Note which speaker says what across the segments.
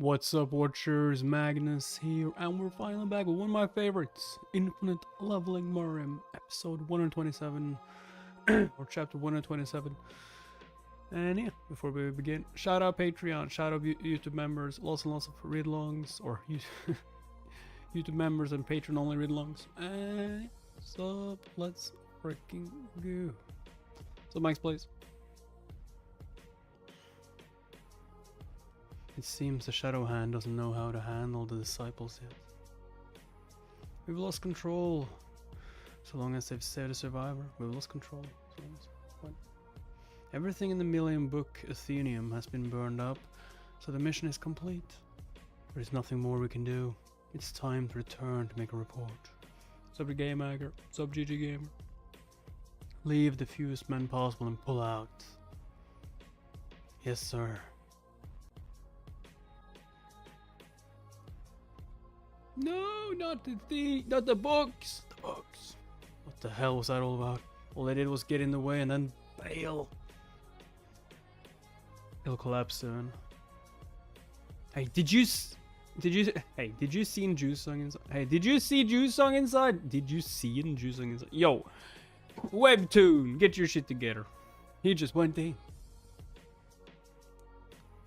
Speaker 1: What's up, Watchers? Magnus here, and we're finally back with one of my favorites, Infinite Leveling Murim, episode 127, or chapter 127. And yeah, before we begin, shout out Patreon, shout out YouTube members, lots and lots of read-alongs, or YouTube members and Patreon-only read-alongs. And so, let's freaking go. So, Max, please. It seems the Shadow Hand doesn't know how to handle the disciples yet. We've lost control. So long as they've saved a survivor, we've lost control. Everything in the Million Book Athenium has been burned up, so the mission is complete. There's nothing more we can do. It's time to return to make a report. Sub Game Hacker, Sub GG Gamer. Leave the fewest men possible and pull out. Yes, sir. No, not the books. The books. What the hell was that all about? All they did was get in the way and then bail. It'll collapse soon. Hey, did you see Yuseong inside? Hey, did you see Yuseong inside? Did you see Yuseong inside? Yo, Webtoon, get your shit together. He just went in.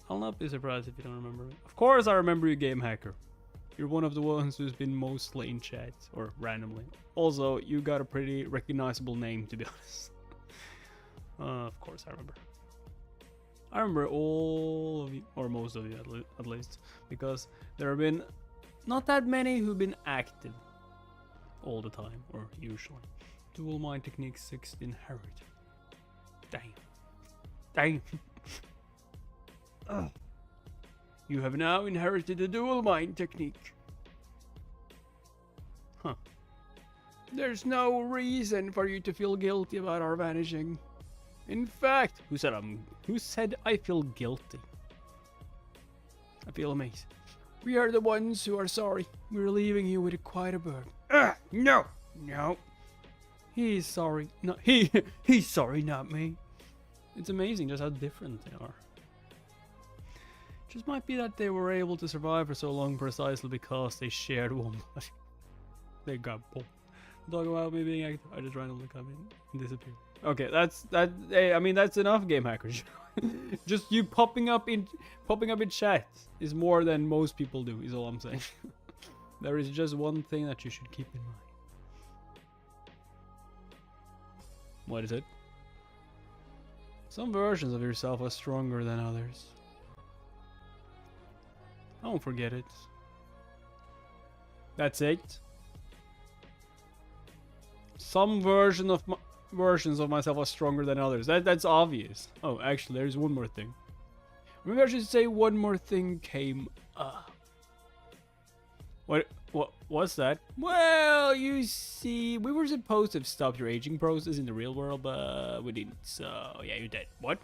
Speaker 1: I'll not be surprised if you don't remember it. Of course I remember you, Game Hacker. You're one of the ones who's been mostly in chat, or randomly. Also, you got a pretty recognizable name, to be honest. Of course I remember. I remember all of you, or most of you at least, because there have been not that many who've been active all the time, or usually. Duel Mind Technique 6 inherited. Damn. Ugh. You have now inherited the dual mind technique. Huh. There's no reason for you to feel guilty about our vanishing. In fact, who said I feel guilty? I feel amazed. We are the ones who are sorry. We're leaving you with quite a burden. No. He's sorry. No, he's sorry, not me. It's amazing just how different they are. Just might be that they were able to survive for so long precisely because they shared one body. They got bored. Talk about me being active. I just randomly come in and disappear. Okay, hey, I mean that's enough, Game Hackers. Just you popping up in chat is more than most people do, is all I'm saying. There is just one thing that you should keep in mind. What is it? Some versions of yourself are stronger than others. Don't forget it. That's it. Some versions of myself are stronger than others. That's obvious. Oh, actually, there's one more thing. Maybe I should say one more thing came up. What's that? Well, you see, we were supposed to have stopped your aging process in the real world, but we didn't. So yeah, you're dead. What?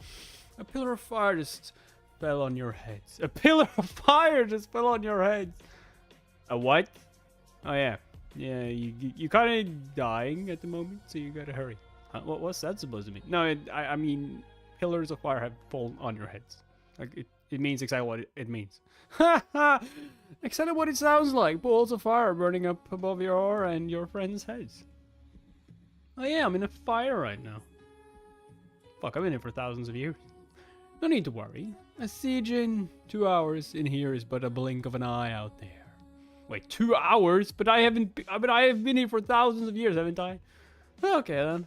Speaker 1: A pillar of fire just fell on your heads. A pillar of fire just fell on your heads. A what? Oh yeah. Yeah, you kind of dying at the moment, so you gotta hurry. What's that supposed to mean? No, I mean, pillars of fire have fallen on your heads. Like, it means exactly what it means. Ha! Exactly what it sounds like. Balls of fire burning up above your and your friends' heads. Oh yeah, I'm in a fire right now. Fuck, I've been here for thousands of years. No need to worry. A siege in 2 hours in here is but a blink of an eye out there. Wait, 2 hours? But I have been here for thousands of years, haven't I? Okay then.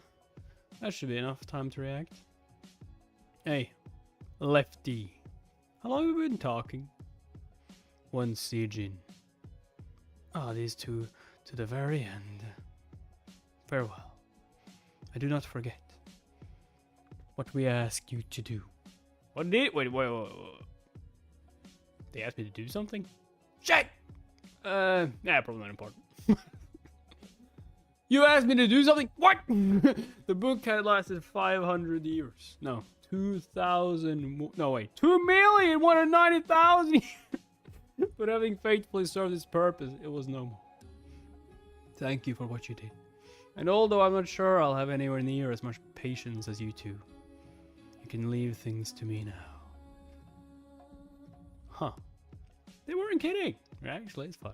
Speaker 1: That should be enough time to react. Hey, Lefty. How long have we been talking? One siege in. These two to the very end. Farewell. I do not forget what we ask you to do. What did? Wait. They asked me to do something? Shit! Probably not important. You asked me to do something? What? The book had lasted 500 years. No, 2,000. No, wait. 2,190,000 years. But having faithfully served its purpose, it was no more. Thank you for what you did. And although I'm not sure I'll have anywhere near as much patience as you two, you can leave things to me now. Huh. They weren't kidding. Actually, it's fire.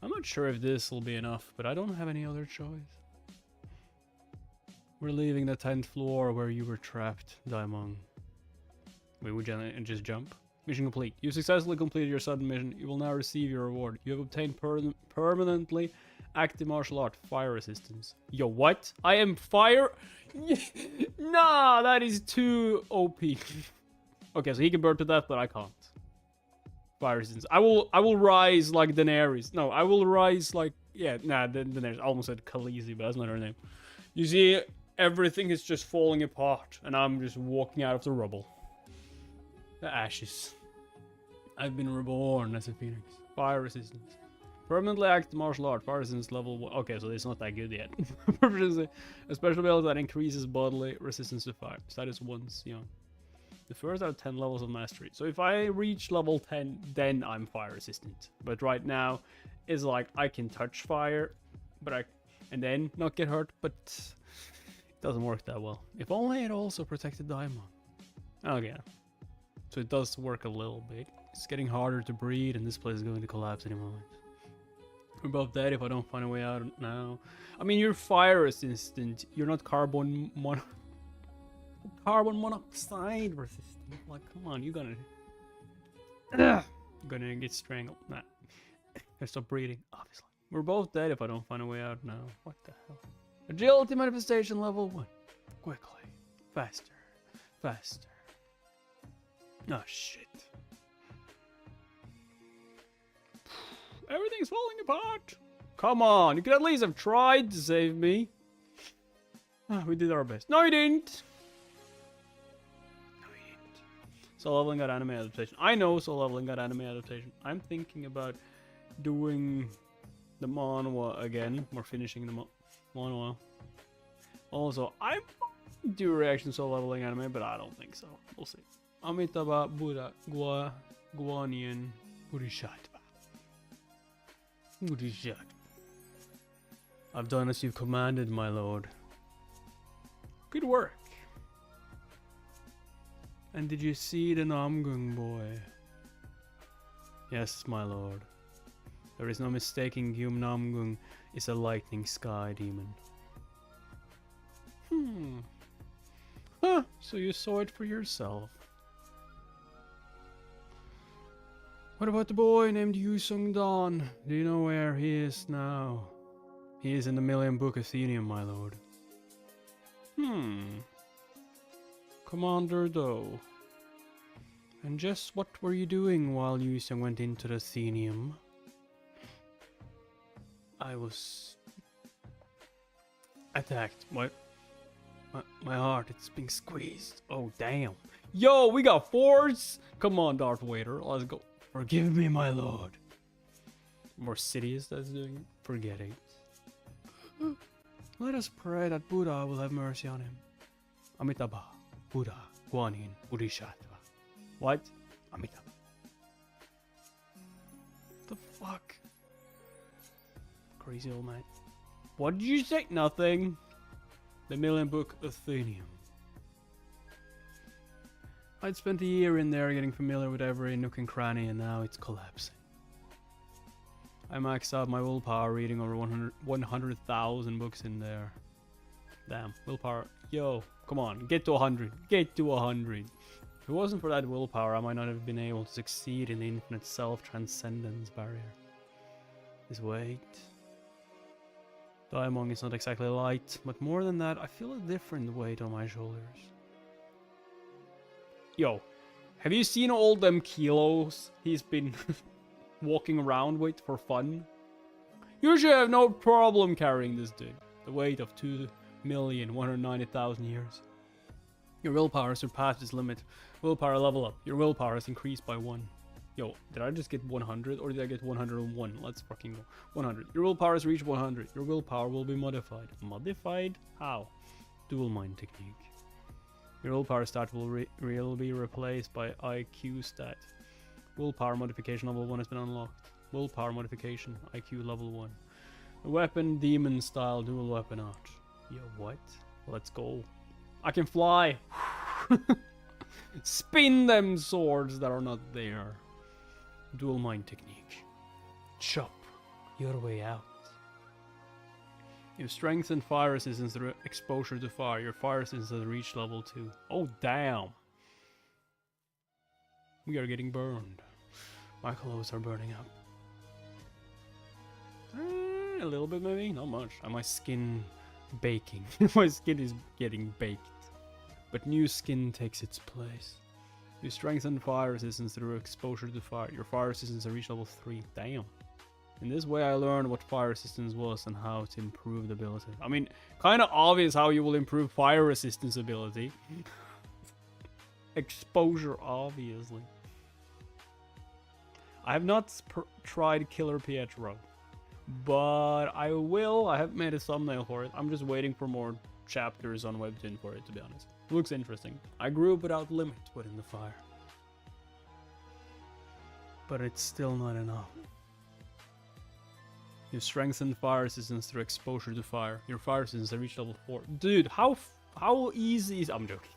Speaker 1: I'm not sure if this will be enough, but I don't have any other choice. We're leaving the 10th floor where you were trapped, Daimon. Wait, would you just jump? Mission complete. You successfully completed your sudden mission. You will now receive your reward. You have obtained permanently active martial art, fire resistance. Yo, what? I am fire? Nah, that is too OP. Okay, so he can burn to death, but I can't. Fire resistance. I will rise like Daenerys. No, I will rise like... Yeah, nah, Daenerys. I almost said Khaleesi, but that's not her name. You see, everything is just falling apart, and I'm just walking out of the rubble. The ashes. I've been reborn as a phoenix. Fire resistance. Permanently active martial art. Fire resistance level 1. Okay, so it's not that good yet. A special ability that increases bodily resistance to fire. Status once, you know. The first out of 10 levels of mastery. So if I reach level 10, then I'm fire resistant. But right now, it's like I can touch fire, but and then not get hurt, but it doesn't work that well. If only it also protected Daimon. Okay. So it does work a little bit. It's getting harder to breathe, and this place is going to collapse any moment. We're both dead if I don't find a way out now. I mean, you're fire resistant. You're not carbon monoxide resistant. Like, come on, you're gonna get strangled. Nah. I stop breathing, obviously. We're both dead if I don't find a way out now. What the hell? Agility manifestation level 1. Quickly. Faster. Faster. Oh, shit. Everything's falling apart. Come on, you could at least have tried to save me. We did our best. No, you didn't. Soul Leveling got anime adaptation. I know Soul Leveling got anime adaptation. I'm thinking about doing the manhwa again. We're finishing the manhwa. Also, I might do a reaction to Soul Leveling anime, but I don't think so. We'll see. Amitabha Buddha Guanyin Bodhisattva. Bodhisattva. I've done as you've commanded, my lord. Good work. And did you see the Namgung boy? Yes, my lord. There is no mistaking Gyum Namgung is a lightning sky demon. Huh, so you saw it for yourself. What about the boy named Yuseong Dan? Do you know where he is now? He is in the Million Book Athenium, my lord. Commander Do. And just what were you doing while Yuseong went into the Athenium? I was attacked. What? My heart, it's being squeezed. Oh, damn. Yo, we got force! Come on, Darth Vader, let's go. Forgive me, my lord. More Sidious that's doing it. Forget it. Let us pray that Buddha will have mercy on him. Amitabha, Buddha, Guanyin, Bodhisattva. What? Amitabha. The fuck? Crazy old man. What did you say? Nothing. The Million Book Athenium. I'd spent a year in there getting familiar with every nook and cranny, and now it's collapsing. I maxed out my willpower reading over 100,000 books in there. Damn, willpower. Yo, come on, get to 100. Get to 100. If it wasn't for that willpower, I might not have been able to succeed in the infinite self-transcendence barrier. This weight. Daimon is not exactly light, but more than that, I feel a different weight on my shoulders. Yo, have you seen all them kilos he's been walking around with for fun? You should have no problem carrying this dude. The weight of 2,190,000 years. Your willpower surpassed its limit. Willpower level up. Your willpower has increased by 1. Yo, did I just get 100 or did I get 101? Let's fucking go. 100. Your willpower has reached 100. Your willpower will be modified. Modified? How? Dual mind technique. Your willpower stat will be replaced by IQ stat. Willpower modification level 1 has been unlocked. Willpower modification, IQ level 1. A weapon, demon style, dual weapon art. Yo, what? Let's go. I can fly! Spin them swords that are not there. Dual mind technique. Chop your way out. You strengthen fire resistance through exposure to fire. Your fire resistance has reached level 2. Oh, damn. We are getting burned. My clothes are burning up. A little bit maybe? Not much. And my skin baking. My skin is getting baked. But new skin takes its place. You strengthen fire resistance through exposure to fire. Your fire resistance has reached level 3. Damn. In this way I learned what fire resistance was and how to improve the ability. I mean, kind of obvious how you will improve fire resistance ability. Exposure, obviously. I have not tried Killer Pietro, but I will. I have made a thumbnail for it. I'm just waiting for more chapters on Webtoon for it, to be honest. It looks interesting. I grew up without limit within the fire. But it's still not enough. You strengthen fire resistance through exposure to fire. Your fire resistance has reached level 4. Dude, how easy is... I'm joking.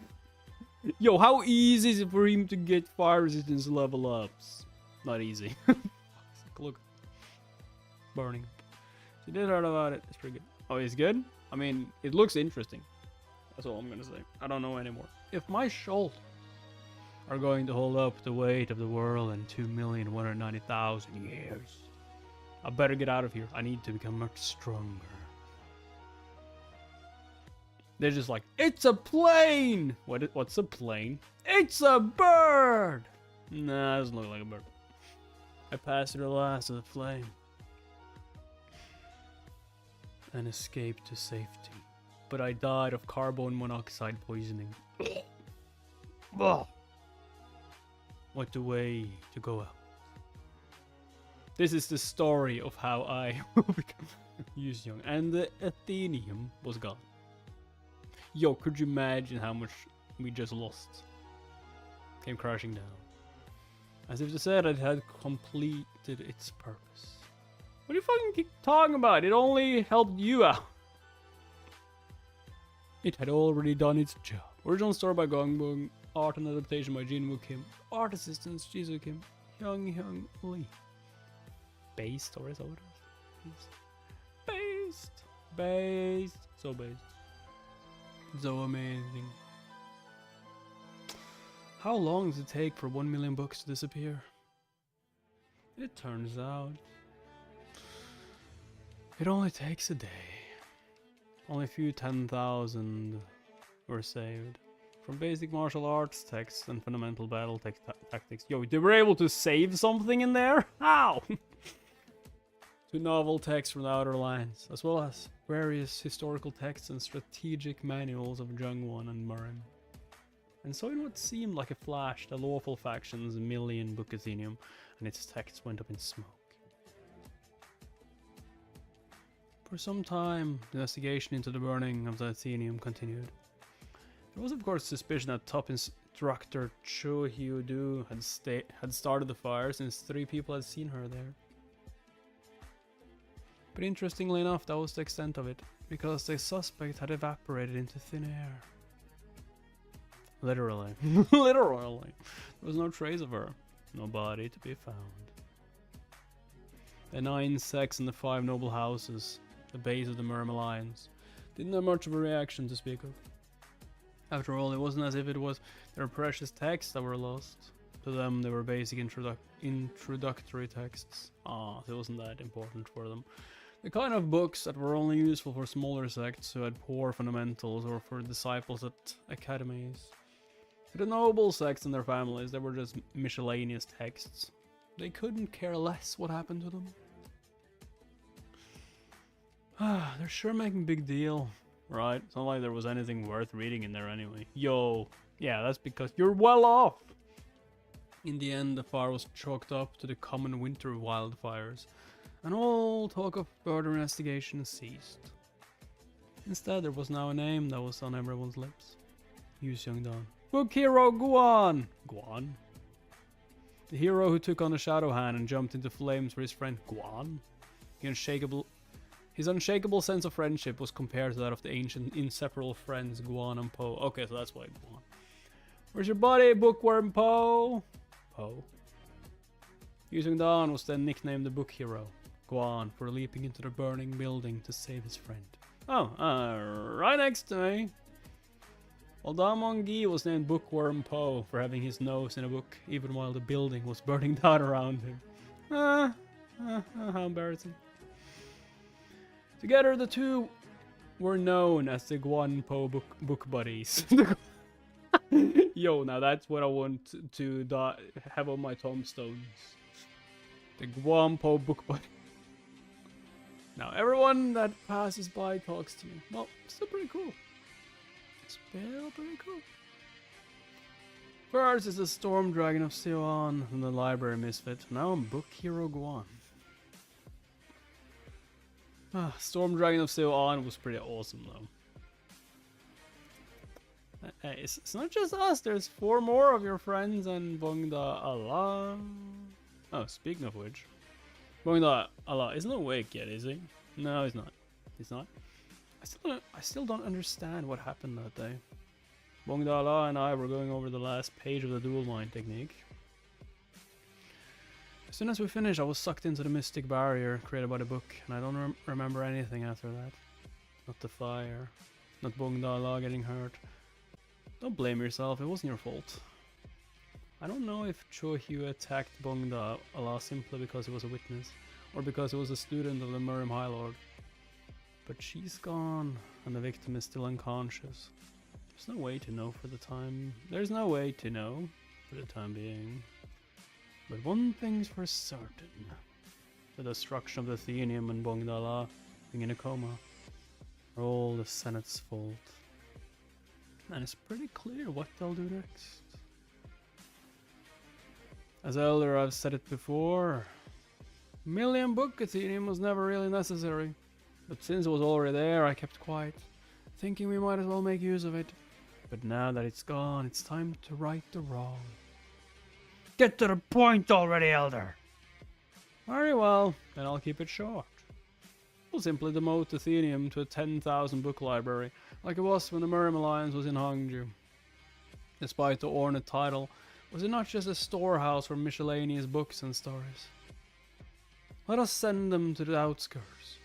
Speaker 1: Yo, how easy is it for him to get fire resistance level ups? Not easy. Look. Burning. She did heard about it. It's pretty good. Oh, it's good? I mean, it looks interesting. That's all I'm gonna say. I don't know anymore. If my shoulders are going to hold up the weight of the world in 2,190,000 years, I better get out of here. I need to become much stronger. They're just like, it's a plane! What's a plane? It's a bird! Nah, it doesn't look like a bird. I passed through the last of the flame and escaped to safety. But I died of carbon monoxide poisoning. What a way to go out. This is the story of how I become Yuseong. And the Athenium was gone. Yo, could you imagine how much we just lost? Came crashing down. As if to say that it had completed its purpose. What do you fucking keep talking about? It only helped you out. It had already done its job. Original story by Gongbong. Art and adaptation by Jinwoo Kim. Art assistance Jisoo Kim. Hyung Lee. Based, or is that what it is? Based. So based. So amazing. How long does it take for 1 million books to disappear? It turns out it only takes a day. Only a few 10,000 were saved. From basic martial arts texts and fundamental battle tactics. Yo, they were able to save something in there? How? To novel texts from the Outer Lands, as well as various historical texts and strategic manuals of Jungwon and Murim. And so in what seemed like a flash, the lawful faction's million book Athenium and its texts went up in smoke. For some time, the investigation into the burning of the Athenium continued. There was of course suspicion that top instructor Cho Hyoo-do had started the fire since 3 people had seen her there. But interestingly enough, that was the extent of it, because the suspect had evaporated into thin air. Literally. Literally. There was no trace of her. No body to be found. The 9 sects and the 5 noble houses, the base of the Murim alliance, didn't have much of a reaction to speak of. After all, it wasn't as if it was their precious texts that were lost. To them, they were basic introductory texts. So it wasn't that important for them. The kind of books that were only useful for smaller sects who had poor fundamentals or for disciples at academies. For the noble sects and their families, they were just miscellaneous texts. They couldn't care less what happened to them. They're sure making a big deal, right? It's not like there was anything worth reading in there anyway. Yo, yeah, that's because you're well off. In the end, the fire was chalked up to the common winter wildfires, and all talk of further investigation ceased. Instead, there was now a name that was on everyone's lips. Yuseong Dan. Book hero Guan! Guan? The hero who took on the Shadow Hand and jumped into flames for his friend Guan? His unshakable sense of friendship was compared to that of the ancient inseparable friends Guan and Po. Okay, so that's why Guan. Where's your body, bookworm Poe? Poe. Yuseong Dan was then nicknamed the book hero, Guan, for leaping into the burning building to save his friend. Oh, right next to me. While Damon Gi was named Bookworm Poe for having his nose in a book, even while the building was burning down around him. How embarrassing. Together, the two were known as the Guan Po book buddies. Yo, now that's what I want to have on my tombstones. The Guan Po book buddy. Now, everyone that passes by talks to me. Well, still pretty cool. Still pretty cool. First is the Storm Dragon of Seoan from the Library Misfit. Now I'm Book Hero Guan. Storm Dragon of Seoan was pretty awesome though. Hey, it's not just us, there's 4 more of your friends and Bongda Allah. Oh, speaking of which, Bongda Allah isn't awake yet, is he? No, he's not. He's not. I still don't understand what happened that day. Bongda Allah and I were going over the last page of the duel mine technique. As soon as we finished, I was sucked into the mystic barrier created by the book, and I don't remember anything after that. Not the fire, not Bongda Allah getting hurt. Don't blame yourself, it wasn't your fault. I don't know if Cho Hyu attacked Bongda Allah simply because he was a witness, or because he was a student of the Murim High Lord. But she's gone, and the victim is still unconscious. There's no way to know for the time. There's no way to know for the time being. But one thing's for certain: the destruction of the Athenium and Bongda Allah being in a coma are all the Senate's fault. And it's pretty clear what they'll do next. As Elder, I've said it before. Million book Athenium was never really necessary. But since it was already there, I kept quiet, thinking we might as well make use of it. But now that it's gone, it's time to right the wrong. Get to the point already, Elder! Very well, then I'll keep it short. We'll simply demote Athenium to a 10,000 book library, like it was when the Murim Alliance was in Hongju. Despite the ornate title, was it not just a storehouse for miscellaneous books and stories? Let us send them to the outskirts.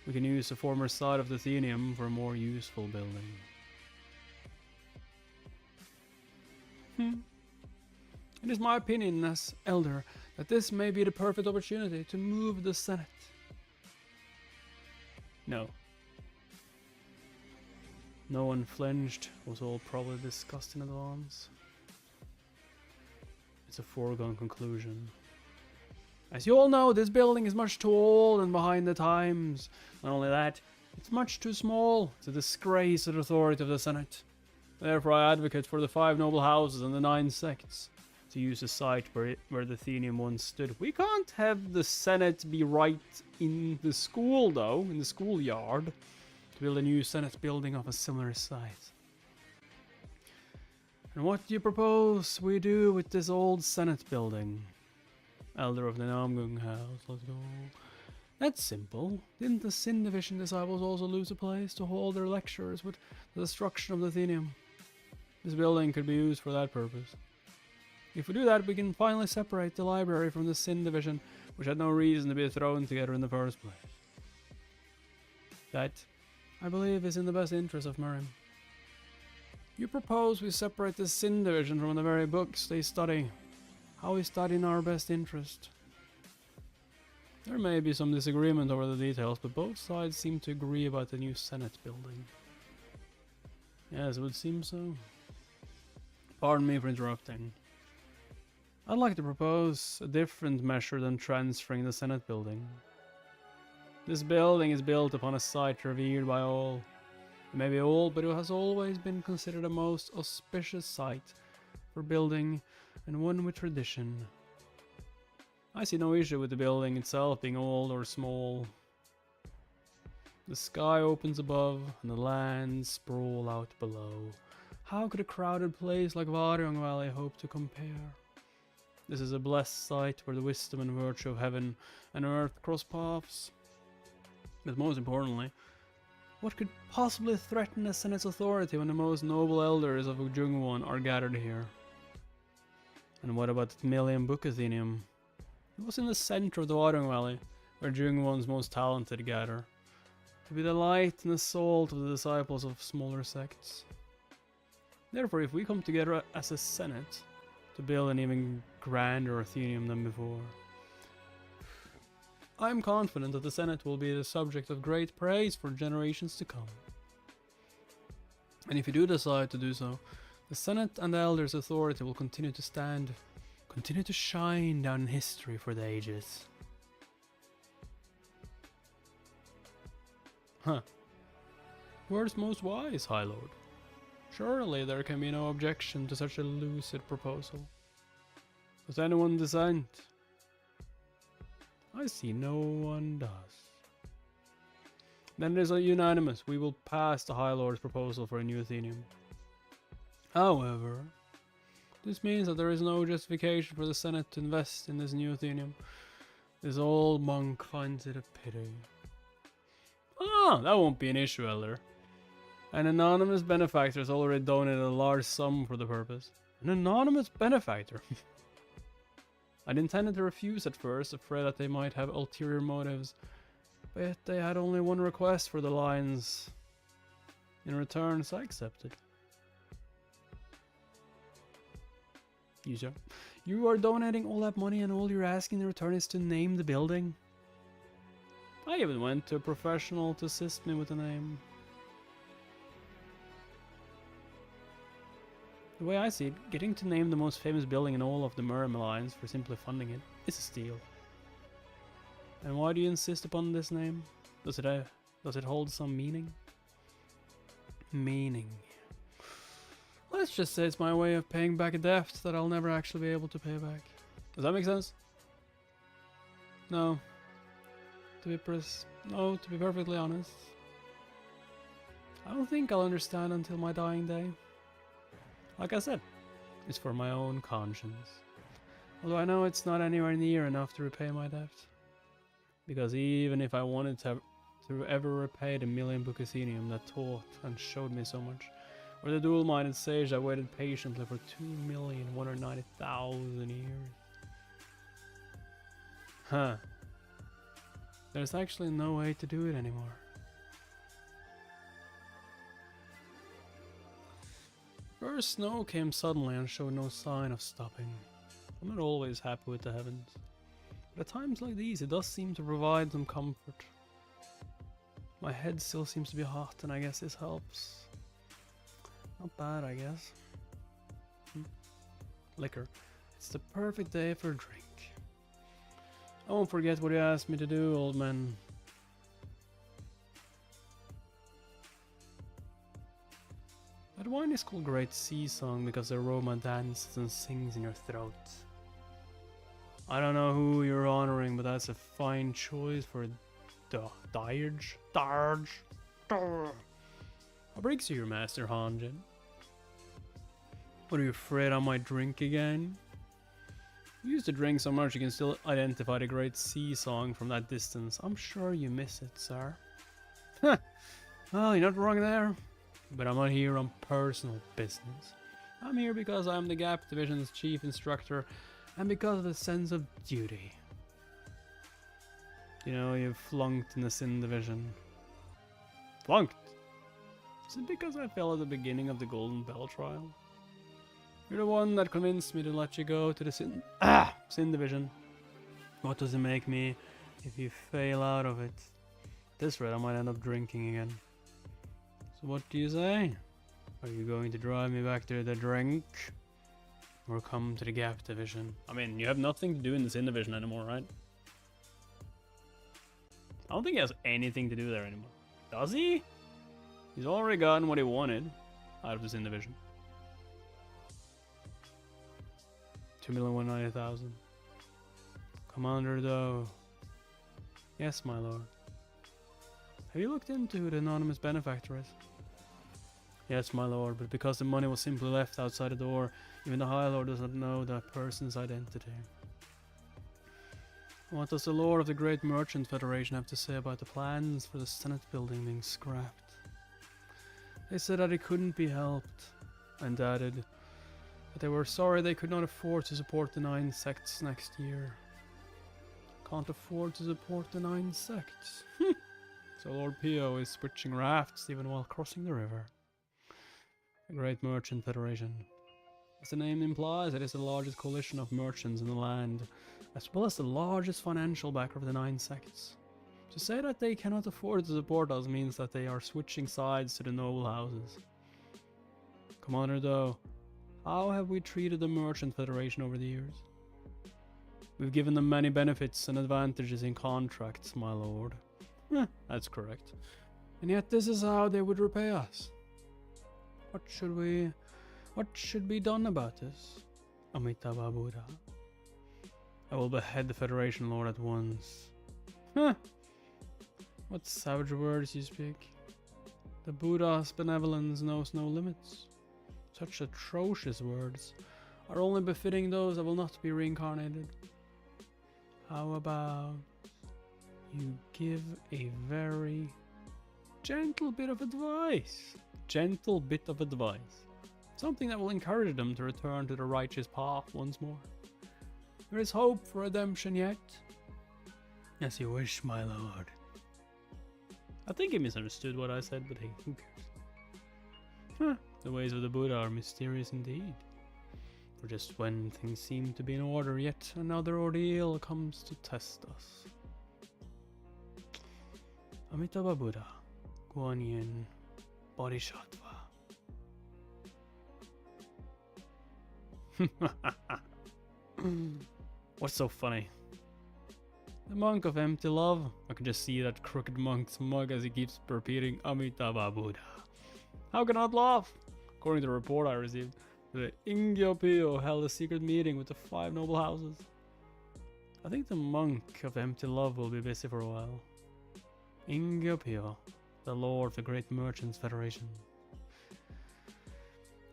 Speaker 1: We can use the former site of the Athenium for a more useful building. It is my opinion as Elder that this may be the perfect opportunity to move the Senate. No. No one flinched, was all probably discussed in advance. It's a foregone conclusion. As you all know, this building is much too old and behind the times. Not only that, it's much too small. It's a disgrace to the authority of the Senate. Therefore I advocate for the 5 noble houses and the 9 sects to use the site where the Athenium once stood. We can't have the Senate be right in the school though, in the schoolyard, to build a new Senate building of a similar size. And what do you propose we do with this old Senate building? Elder of the Namgung House, let's go. That's simple. Didn't the Sin Division disciples also lose a place to hold their lectures with the destruction of the Athenium? This building could be used for that purpose. If we do that, we can finally separate the library from the Sin Division, which had no reason to be thrown together in the first place. That, I believe, is in the best interest of Murim. You propose we separate the Sin Division from the very books they study. How is that in our best interest? There may be some disagreement over the details, but both sides seem to agree about the new Senate building. Yes, it would seem so. Pardon me for interrupting. I'd like to propose a different measure than transferring the Senate building. This building is built upon a site revered by all. It may be old, but it has always been considered a most auspicious site for building and one with tradition. I see no issue with the building itself being old or small. The sky opens above and the lands sprawl out below. How could a crowded place like Varyong Valley hope to compare? This is a blessed site where the wisdom and virtue of heaven and earth cross paths. But most importantly, What could possibly threaten the Senate's authority when the most noble elders of Ujungwon are gathered here? And what about the million book Athenium? It was in the center of the Watering Valley, where Ujungwon's most talented gather, to be the light and the salt of the disciples of smaller sects. Therefore, if we come together as a Senate to build an even grander Athenium than before, I am confident that the Senate will be the subject of great praise for generations to come. And if you do decide to do so, the Senate and the Elders' authority will continue to shine down in history for the ages. Huh. Words most wise, High Lord. Surely there can be no objection to such a lucid proposal. Does anyone dissent? I see no one does. Then it is unanimous. We will pass the High Lord's proposal for a new Athenium. However, this means that there is no justification for the Senate to invest in this new Athenium. This old monk finds it a pity. Ah, that won't be an issue, Elder. An anonymous benefactor has already donated a large sum for the purpose. An anonymous benefactor? I'd intended to refuse at first, afraid that they might have ulterior motives, but yet they had only one request for the lines. In return, so I accepted. Yuseong, you are donating all that money and all you're asking in return is to name the building? I even went to a professional to assist me with the name. The way I see it, getting to name the most famous building in all of the Murim Alliance for simply funding it is a steal. And why do you insist upon this name? Does it hold some meaning? Meaning. Let's just say it's my way of paying back a debt that I'll never actually be able to pay back. Does that make sense? No. To be perfectly honest, I don't think I'll understand until my dying day. Like I said, it's for my own conscience. Although I know it's not anywhere near enough to repay my debt. Because even if I wanted to ever repay the million book Athenium that taught and showed me so much, or the dual-minded sage that waited patiently for 2,190,000 years. Huh. There's actually no way to do it anymore. First snow came suddenly and showed no sign of stopping. I'm not always happy with the heavens, but at times like these it does seem to provide some comfort. My head still seems to be hot and I guess this helps. Not bad, I guess. Liquor. It's the perfect day for a drink. I won't forget what you asked me to do, old man. That wine is called Great Sea Song because the aroma dances and sings in your throat. I don't know who you're honoring, but that's a fine choice for the Darge. What brings you here, Master Hanjin? What, are you afraid I might drink again? You used to drink so much you can still identify the Great Sea Song from that distance. I'm sure you miss it, sir. Huh. Well, you're not wrong there. But I'm not here on personal business. I'm here because I'm the Gap Division's chief instructor and because of a sense of duty. You know, you flunked in the Sin Division. Flunked? Is it because I fell at the beginning of the Golden Bell trial? You're the one that convinced me to let you go to the Sin Division. What does it make me if you fail out of it? At this rate, I might end up drinking again. So what do you say? Are you going to drive me back to the drink? Or come to the Gap Division? I mean, you have nothing to do in the Sin Division anymore, right? I don't think he has anything to do there anymore. Does he? He's already gotten what he wanted out of the Sin Division. 2,190,000. Commander though. Yes, my lord. Have you looked into who the anonymous benefactor is? Yes, my lord, but because the money was simply left outside the door, even the High Lord does not know that person's identity. What does the lord of the Great Merchant Federation have to say about the plans for the Senate building being scrapped? They said that it couldn't be helped, and added that they were sorry they could not afford to support the 9 sects next year. Can't afford to support the 9 sects. So Lord Pio is switching rafts even while crossing the river. A great merchant federation. As the name implies, it is the largest coalition of merchants in the land, as well as the largest financial backer of the 9 sects. To say that they cannot afford to support us means that they are switching sides to the noble houses. Commander though, how have we treated the merchant federation over the years? We've given them many benefits and advantages in contracts, my lord. That's correct. And yet this is how they would repay us. What should be done about this? Amitabha Buddha. I will behead the Federation Lord at once. What savage words you speak. The Buddha's benevolence knows no limits. Such atrocious words are only befitting those that will not be reincarnated. How about you give a very gentle bit of advice? Gentle bit of advice. Something that will encourage them to return to the righteous path once more. There is hope for redemption yet. As you wish, my lord. I think he misunderstood what I said, but hey, who cares? The ways of the Buddha are mysterious indeed. For just when things seem to be in order, yet another ordeal comes to test us. Amitabha Buddha, Guan Yin, Bodhisattva. What's so funny? The monk of empty love. I can just see that crooked monk's mug as he keeps repeating Amitabha Buddha. How can I not laugh? According to the report I received, the Ingyopio held a secret meeting with the 5 noble houses. I think the monk of empty love will be busy for a while. Ingyopio, the lord of the great merchants federation.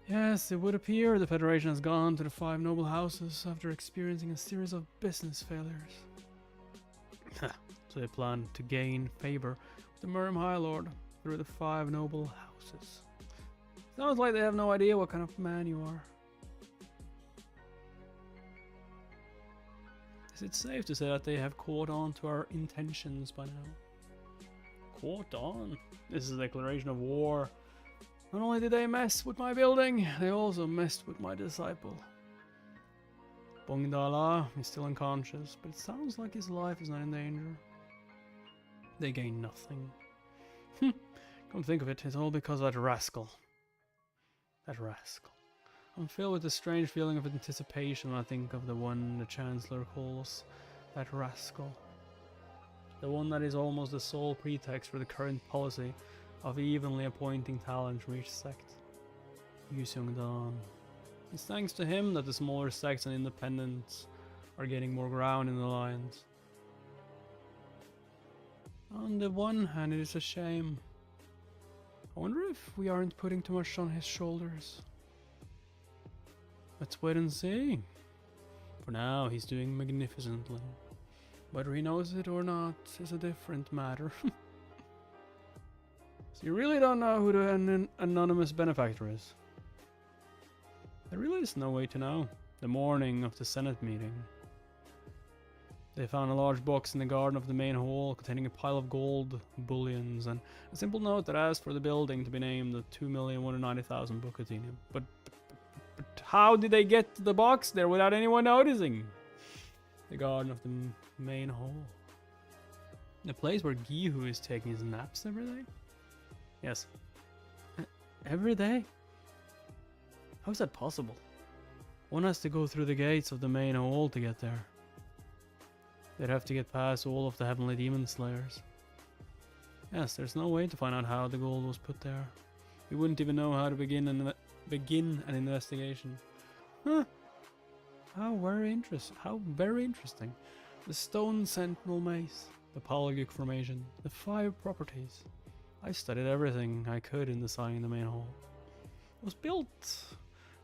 Speaker 1: Yes, it would appear the Federation has gone to the 5 noble houses after experiencing a series of business failures. So they plan to gain favor with the Murim High Lord through the 5 noble houses. Sounds like they have no idea what kind of man you are. Is it safe to say that they have caught on to our intentions by now? Caught on? This is a declaration of war. Not only did they mess with my building, they also messed with my disciple. Bongdala is still unconscious, but it sounds like his life is not in danger. They gain nothing. Come think of it, it's all because of that rascal. That rascal. I'm filled with a strange feeling of anticipation when I think of the one the Chancellor calls that rascal. The one that is almost the sole pretext for the current policy of evenly appointing talent from each sect. Yuseong Dan. It's thanks to him that the smaller sects and independents are getting more ground in the alliance. On the one hand, it is a shame. I wonder if we aren't putting too much on his shoulders. Let's wait and see. For now, he's doing magnificently. Whether he knows it or not is a different matter. So you really don't know who the anonymous benefactor is? There really is no way to know. The morning of the Senate meeting, they found a large box in the garden of the main hall containing a pile of gold bullions and a simple note that asked for the building to be named the 2,190,000 book Athenium. But how did they get the box there without anyone noticing? The garden of the main hall. The place where Gihu is taking his naps every day? Yes. Every day? How is that possible? One has to go through the gates of the main hall to get there. They'd have to get past all of the heavenly demon slayers. Yes, there's no way to find out how the gold was put there. We wouldn't even know how to begin an investigation. Huh. How very interesting. The stone sentinel mace, the Politic formation, the 5 properties. I studied everything I could in designing the main hall. It was built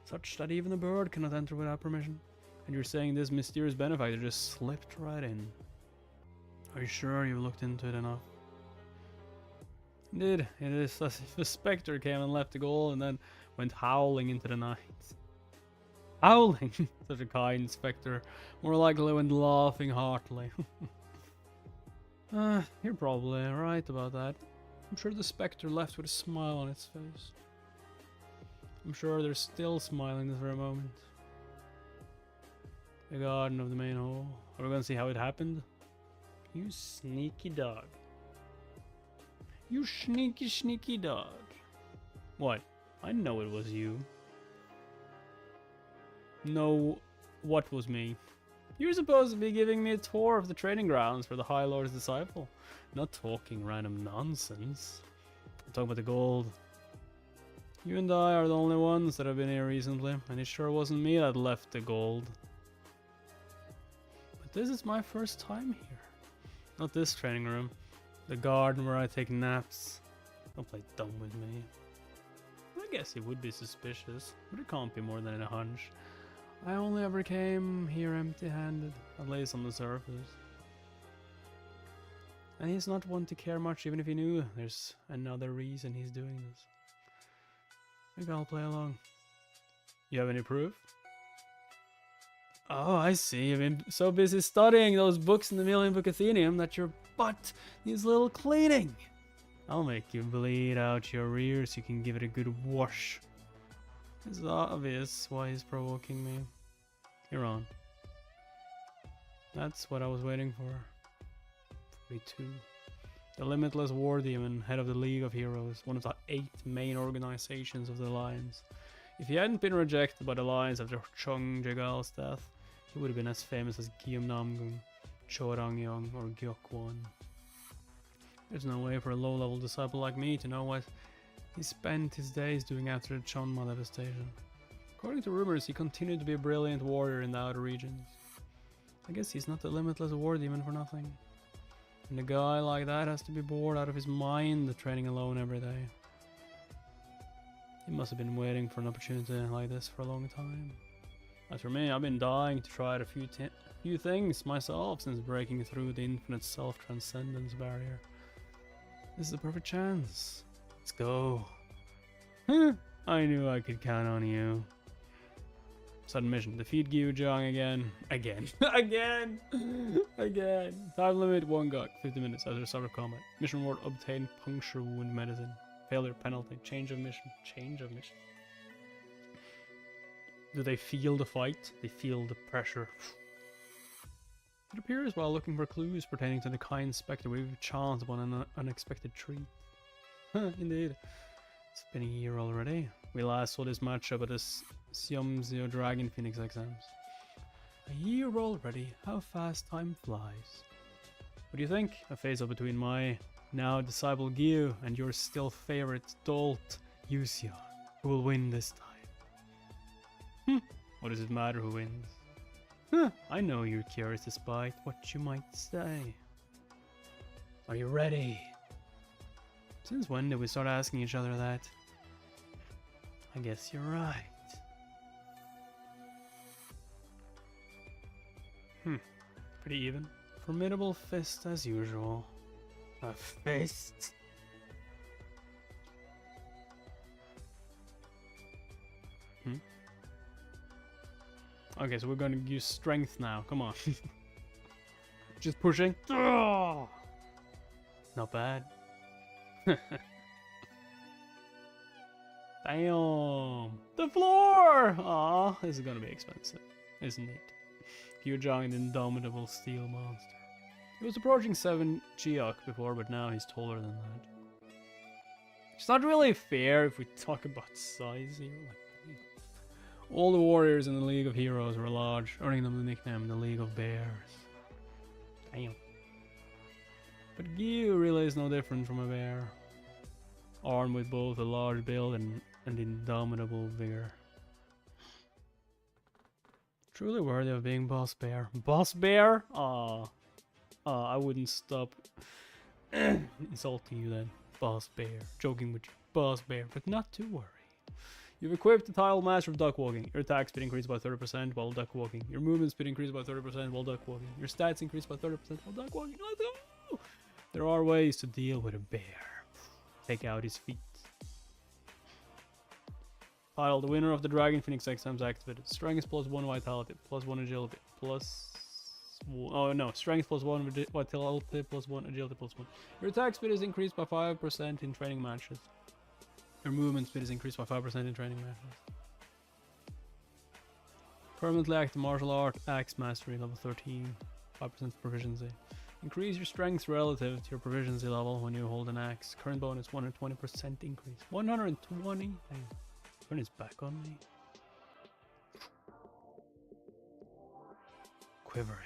Speaker 1: such that even a bird cannot enter without permission. And you're saying this mysterious benefactor just slipped right in. Are you sure you've looked into it enough? Indeed, it is as if a spectre came and left the goal and then went howling into the night. Howling! Such a kind spectre. More likely went laughing heartily. You're probably right about that. I'm sure the spectre left with a smile on its face. I'm sure they're still smiling this very moment. The garden of the main hall. Are we gonna see how it happened? You sneaky dog. You sneaky, sneaky dog. What? I know it was you. No, what was me? You're supposed to be giving me a tour of the training grounds for the High Lord's disciple. Not talking random nonsense. I'm talking about the gold. You and I are the only ones that have been here recently, and it sure wasn't me that left the gold. But this is my first time here. Not this training room. The garden where I take naps. Don't play dumb with me. I guess it would be suspicious, but it can't be more than a hunch. I only ever came here empty-handed, at least on the surface. And he's not one to care much, even if he knew there's another reason he's doing this. Maybe I'll play along. You have any proof? Oh, I see. You've been so busy studying those books in the Million Book Athenium that your butt needs a little cleaning. I'll make you bleed out your ears so you can give it a good wash. It's obvious why he's provoking me. You're on. That's what I was waiting for. Me too. The Limitless War Demon, head of the League of Heroes, one of the 8 main organizations of the Alliance. If he hadn't been rejected by the Alliance after Chung Jagal's death, he would have been as famous as Gyum Namgung, Cho Rangyong, or Gyeokwon. There's no way for a low-level disciple like me to know what he spent his days doing after the Chonma devastation. According to rumors, he continued to be a brilliant warrior in the outer regions. I guess he's not the Limitless War Demon for nothing. And a guy like that has to be bored out of his mind training alone every day. He must have been waiting for an opportunity like this for a long time. As for me, I've been dying to try out a few things myself since breaking through the infinite self-transcendence barrier. This is the perfect chance. Let's go. I knew I could count on you. Sudden mission. Defeat Yuseong again. Again. Again. Time limit 1 gok. 50 minutes after the start of combat. Mission reward. Obtain puncture wound medicine. Failure penalty. Change of mission. Change of mission. Do they feel the fight? They feel the pressure. It appears while looking for clues pertaining to the kind spectre we've chanced upon an unexpected treat. Indeed. It's been a year already. We last saw this matchup at the Seomseo Dragon Phoenix exams. A year already. How fast time flies. What do you think? A face-off between my now disciple Gyu and your still favorite dolt Yuseong. Who will win this time? What does it matter who wins? I know you're curious despite what you might say. Are you ready? Since when did we start asking each other that? I guess you're right. Pretty even. Formidable fist as usual. A fist? Okay, so we're gonna use strength now. Come on. Just pushing. Not bad. Damn. The floor! Aw, this is gonna be expensive, isn't it? Yuseong, the indomitable steel monster. He was approaching 7 Geok before, but now he's taller than that. It's not really fair if we talk about size here. All the warriors in the League of Heroes were large, earning them the nickname the League of Bears. Damn. But Gyu really is no different from a bear. Armed with both a large build and indomitable vigor. Truly worthy of being Boss Bear. Boss Bear? I wouldn't stop insulting you then, Boss Bear. Joking with you, Boss Bear, but not to worry. You've equipped the title Master of Duck Walking. Your attack speed increased by 30% while duck walking. Your movement speed increased by 30% while duck walking. Your stats increased by 30% while duck walking. Let's go! There are ways to deal with a bear. take out his feet. Title: the winner of the Dragon Phoenix exams activated. Strength +1 vitality, +1 agility, oh no, strength +1 vitality, +1 agility, +1. Your attack speed is increased by 5% in training matches. Your movement speed is increased by 5% in training matches. Permanently active martial art, axe mastery, level 13, 5% proficiency. Increase your strength relative to your proficiency level when you hold an axe. Current bonus 120% increase. 120? Dang. Turn his back on me. Quivering.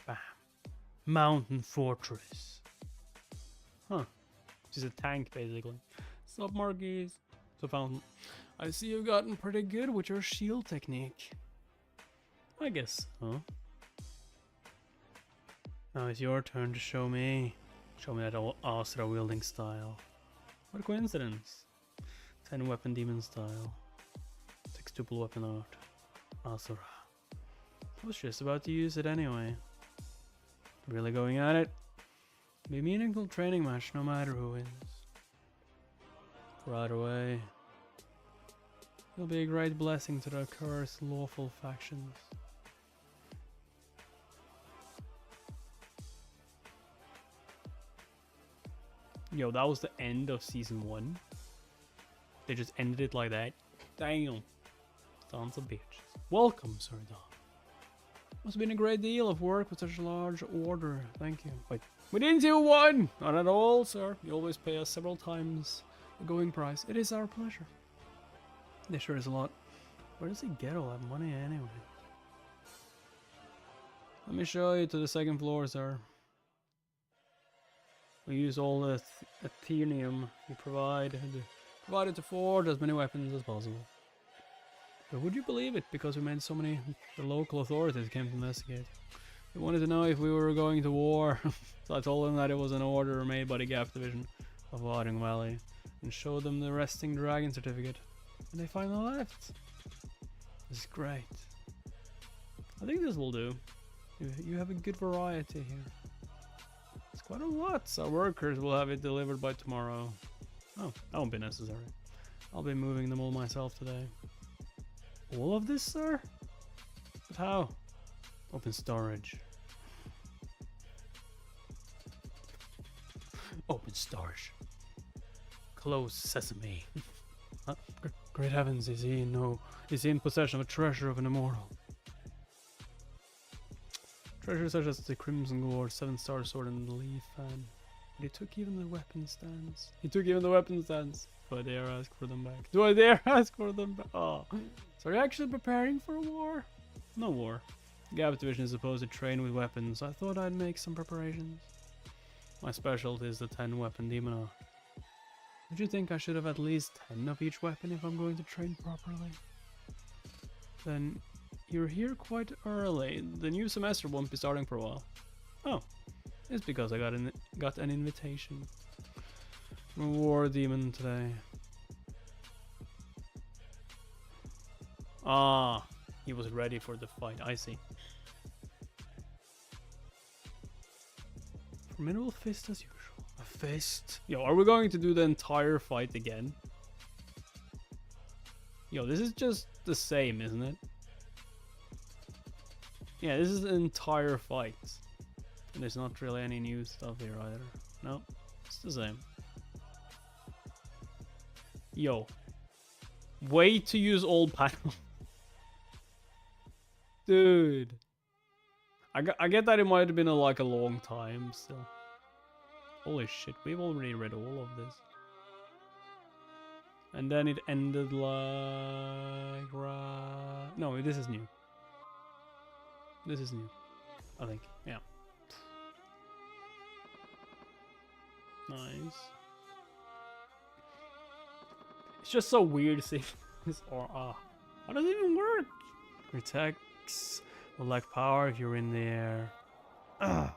Speaker 1: Bam. Mountain Fortress. Huh. She's a tank basically. Sup, Marquis? So Fountain. I see you've gotten pretty good with your shield technique. I guess, huh? Now it's your turn to show me. Show me that Asura wielding style. What a coincidence. 10 weapon demon style. 6-tuple weapon art. Asura. I was just about to use it anyway. Really going at it? Be a meaningful training match no matter who wins. Right away. It'll be a great blessing to the cursed lawful factions. Yo, that was the end of season 1. They just ended it like that. Damn. Sons of bitches. Welcome, Sir Dom. Must have been a great deal of work with such a large order. Thank you. Wait, we didn't do one! Not at all, sir. You always pay us several times the going price. It is our pleasure. There sure is a lot. Where does he get all that money anyway? Let me show you to the second floor, sir. We use all the Athenium we provided to forge as many weapons as possible. But would you believe it? Because we made so many, the local authorities came to investigate. They wanted to know if we were going to war. So I told them that it was an order made by the Gap Division of Wadding Valley and showed them the resting dragon certificate. And they finally left. This is great. I think this will do. You have a good variety here. It's quite a lot, so our workers will have it delivered by tomorrow. Oh, that won't be necessary. I'll be moving them all myself today. All of this, sir? But how? Open storage. Open storage. Close sesame. Great heavens, is he in possession of a treasure of an immortal? Treasures such as the Crimson Gourd, 7-star sword, and the Leaf Fan. But he took even the weapon stands. Do I dare ask for them back? Oh. So are you actually preparing for a war? No war. Gap Division is supposed to train with weapons. I thought I'd make some preparations. My specialty is the 10-weapon demon art. Would you think I should have at least 10 of each weapon if I'm going to train properly? Then you're here quite early. The new semester won't be starting for a while. Oh, it's because I got an invitation from a war demon today. Ah, he was ready for the fight. I see. Formidable fist as usual. A fist. Yo, are we going to do the entire fight again? Yo, this is just the same, isn't it? Yeah, this is the entire fight. And there's not really any new stuff here either. No, it's the same. Yo. Way to use old panel. Dude. I get that it might have been like a long time still. Holy shit, we've already read all of this. And then it ended like... No, this is new. This is new, I think. Yeah. Nice. It's just so weird seeing this aura. How does it even work? Your attacks will lack power if you're in the air. Ugh.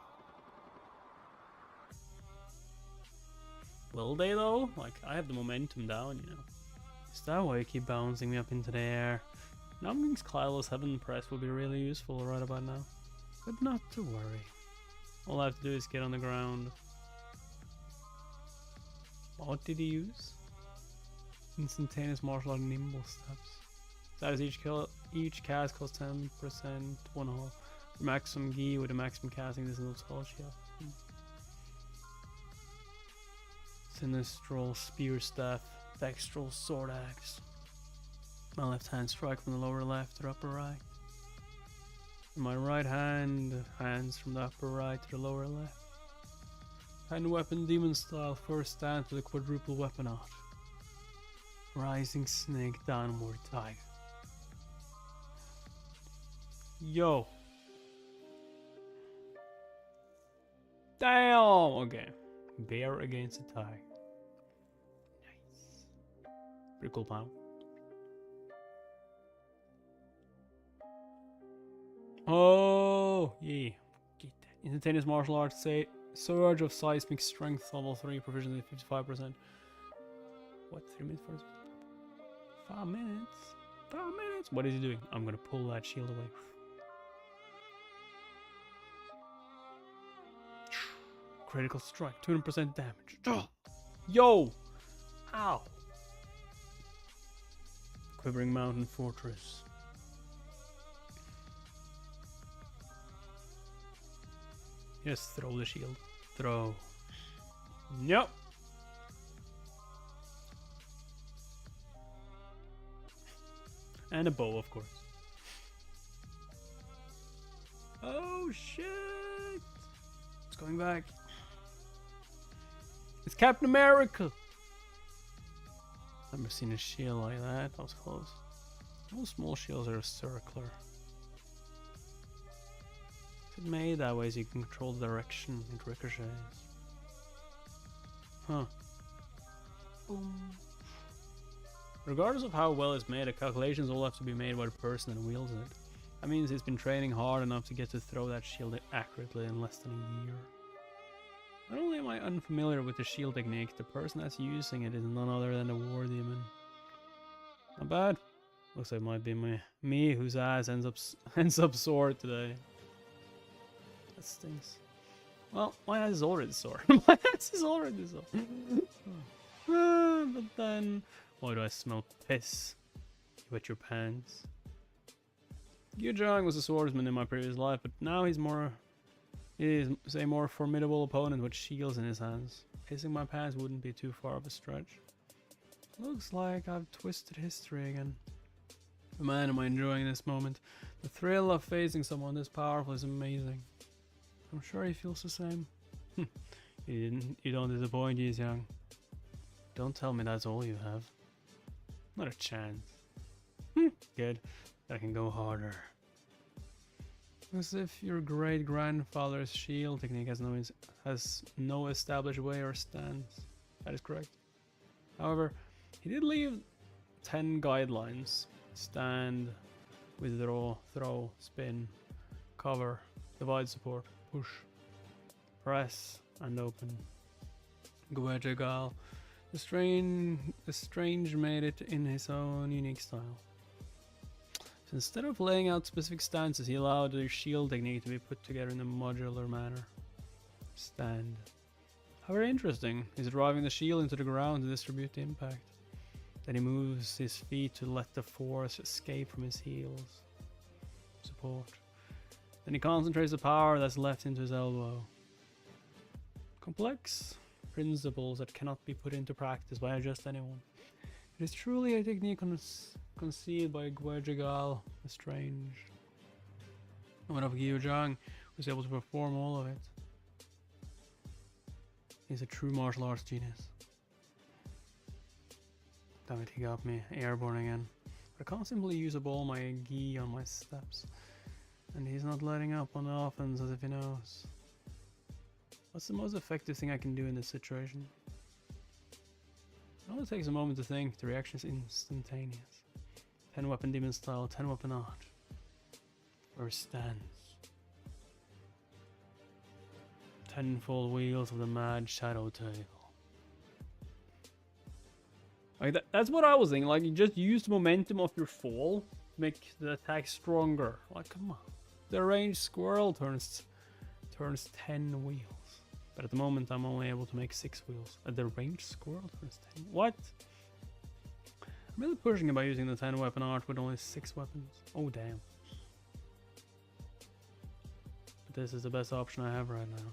Speaker 1: Will they though? Like, I have the momentum down, you know. Is that why you keep bouncing me up into the air? Numbing's Clylo's Heaven Press will be really useful right about now. But not to worry. All I have to do is get on the ground. What did he use? Instantaneous martial art nimble steps. That is each cast costs 10%, 1/2. Maximum gi with a maximum casting distance of spell shield. Sinistral spear staff, dextral sword axe. My left hand strike from the lower left to the upper right. My right hand hands from the upper right to the lower left. Hand weapon demon style, first stand to the quadruple weapon out. Rising snake, downward tiger. Yo. Damn! Okay. Bear against a tiger. Nice. Pretty cool pound. Oh, yeah. Get that. Instantaneous martial arts, say surge of seismic strength, level 3, proficiency 55%. What, 3 minutes first? 5 minutes? 5 minutes? What is he doing? I'm gonna pull that shield away. Critical strike, 200% damage. Yo! Ow! Quivering mountain fortress. Just throw the shield. Throw. Nope. And a bow, of course. Oh shit! It's going back. It's Captain America! Never seen a shield like that. That was close. Most small shields are circular. It's made that way so you can control the direction it ricochets. Huh. Boom. Regardless of how well it's made, the calculations all have to be made by the person that wields it. That means he's been training hard enough to get to throw that shield accurately in less than a year. Not only am I unfamiliar with the shield technique, the person that's using it is none other than the war demon. Not bad. Looks like it might be me whose ass ends up sore today. That stinks. Well, my ass is already sore. My ass is already sore. But then, why do I smell piss? You wet your pants. Yuseong was a swordsman in my previous life, but now he is a more formidable opponent with shields in his hands. Pissing my pants wouldn't be too far of a stretch. Looks like I've twisted history again. But man, am I enjoying this moment. The thrill of facing someone this powerful is amazing. I'm sure he feels the same. You don't disappoint, Yuseong. Don't tell me that's all you have. Not a chance. Good. I can go harder. As if your great-grandfather's shield technique has no established way or stance. That is correct. However, he did leave 10 guidelines. Stand, withdraw, throw, spin, cover, divide support, push, press, and open. Guejagal. The Strange made it in his own unique style. So instead of laying out specific stances, he allowed the shield technique to be put together in a modular manner. Stand. How very interesting. He's driving the shield into the ground to distribute the impact. Then he moves his feet to let the force escape from his heels. Support. Then he concentrates the power that's left into his elbow. Complex principles that cannot be put into practice by just anyone. It is truly a technique conceived by Guejagal the Strange. And when Yuseong was able to perform all of it, he's a true martial arts genius. Damn it, he got me airborne again. I can't simply use up all my gi on my steps. And he's not letting up on the offense as if he knows. What's the most effective thing I can do in this situation? It only takes a moment to think. The reaction is instantaneous. 10 weapon demon style, 10 weapon art. First stance. 10-fold wheels of the mad shadow tail. Like that's what I was thinking. Like, you just use the momentum of your fall to make the attack stronger. Like, come on. The ranged squirrel turns 10 wheels. But at the moment, I'm only able to make 6 wheels. At the range squirrel turns 10. What? I'm really pushing it by using the 10 weapon art with only 6 weapons. Oh, damn. But this is the best option I have right now.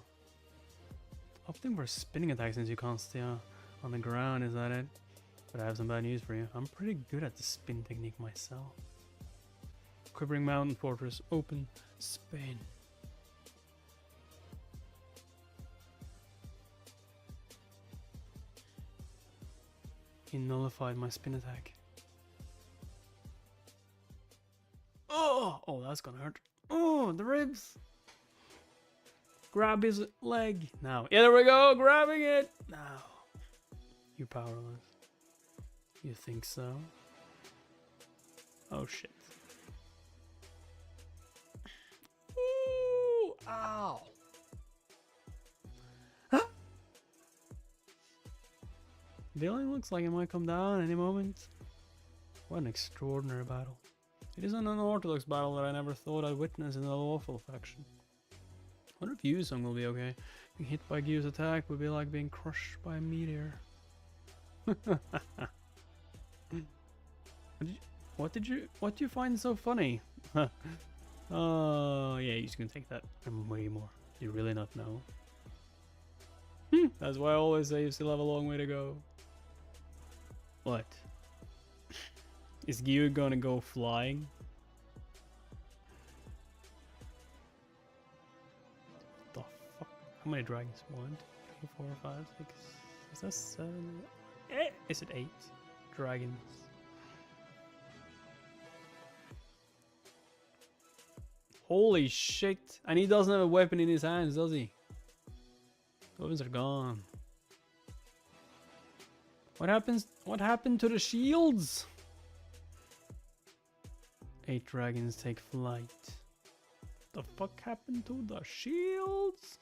Speaker 1: Opting for spinning attack since you can't stay on the ground, is that it? But I have some bad news for you. I'm pretty good at the spin technique myself. Quivering Mountain Fortress, open, spin. He nullified my spin attack. Oh, that's gonna hurt. Oh, the ribs. Grab his leg. Now. Yeah, there we go. Grabbing it. Now. You're powerless. You think so? Oh, shit. Ooh, ow. Huh? Villain looks like it might come down any moment. What an extraordinary battle. It is an unorthodox battle that I never thought I'd witness in the lawful faction. I wonder if Yuseong will be okay. Being hit by Gyu's attack would be like being crushed by a meteor. What do you find so funny? Oh, yeah, he's gonna take that and way more. Do you really not know? That's why I always say you still have a long way to go. What? Is Gyu gonna go flying? What the fuck? How many dragons? 1, 2, 3, 4, 5, 6. Is that 7? Is it 8 dragons? Holy shit! And he doesn't have a weapon in his hands, does he? Weapons are gone. What happened to the shields? 8 dragons take flight. The fuck happened to the shields?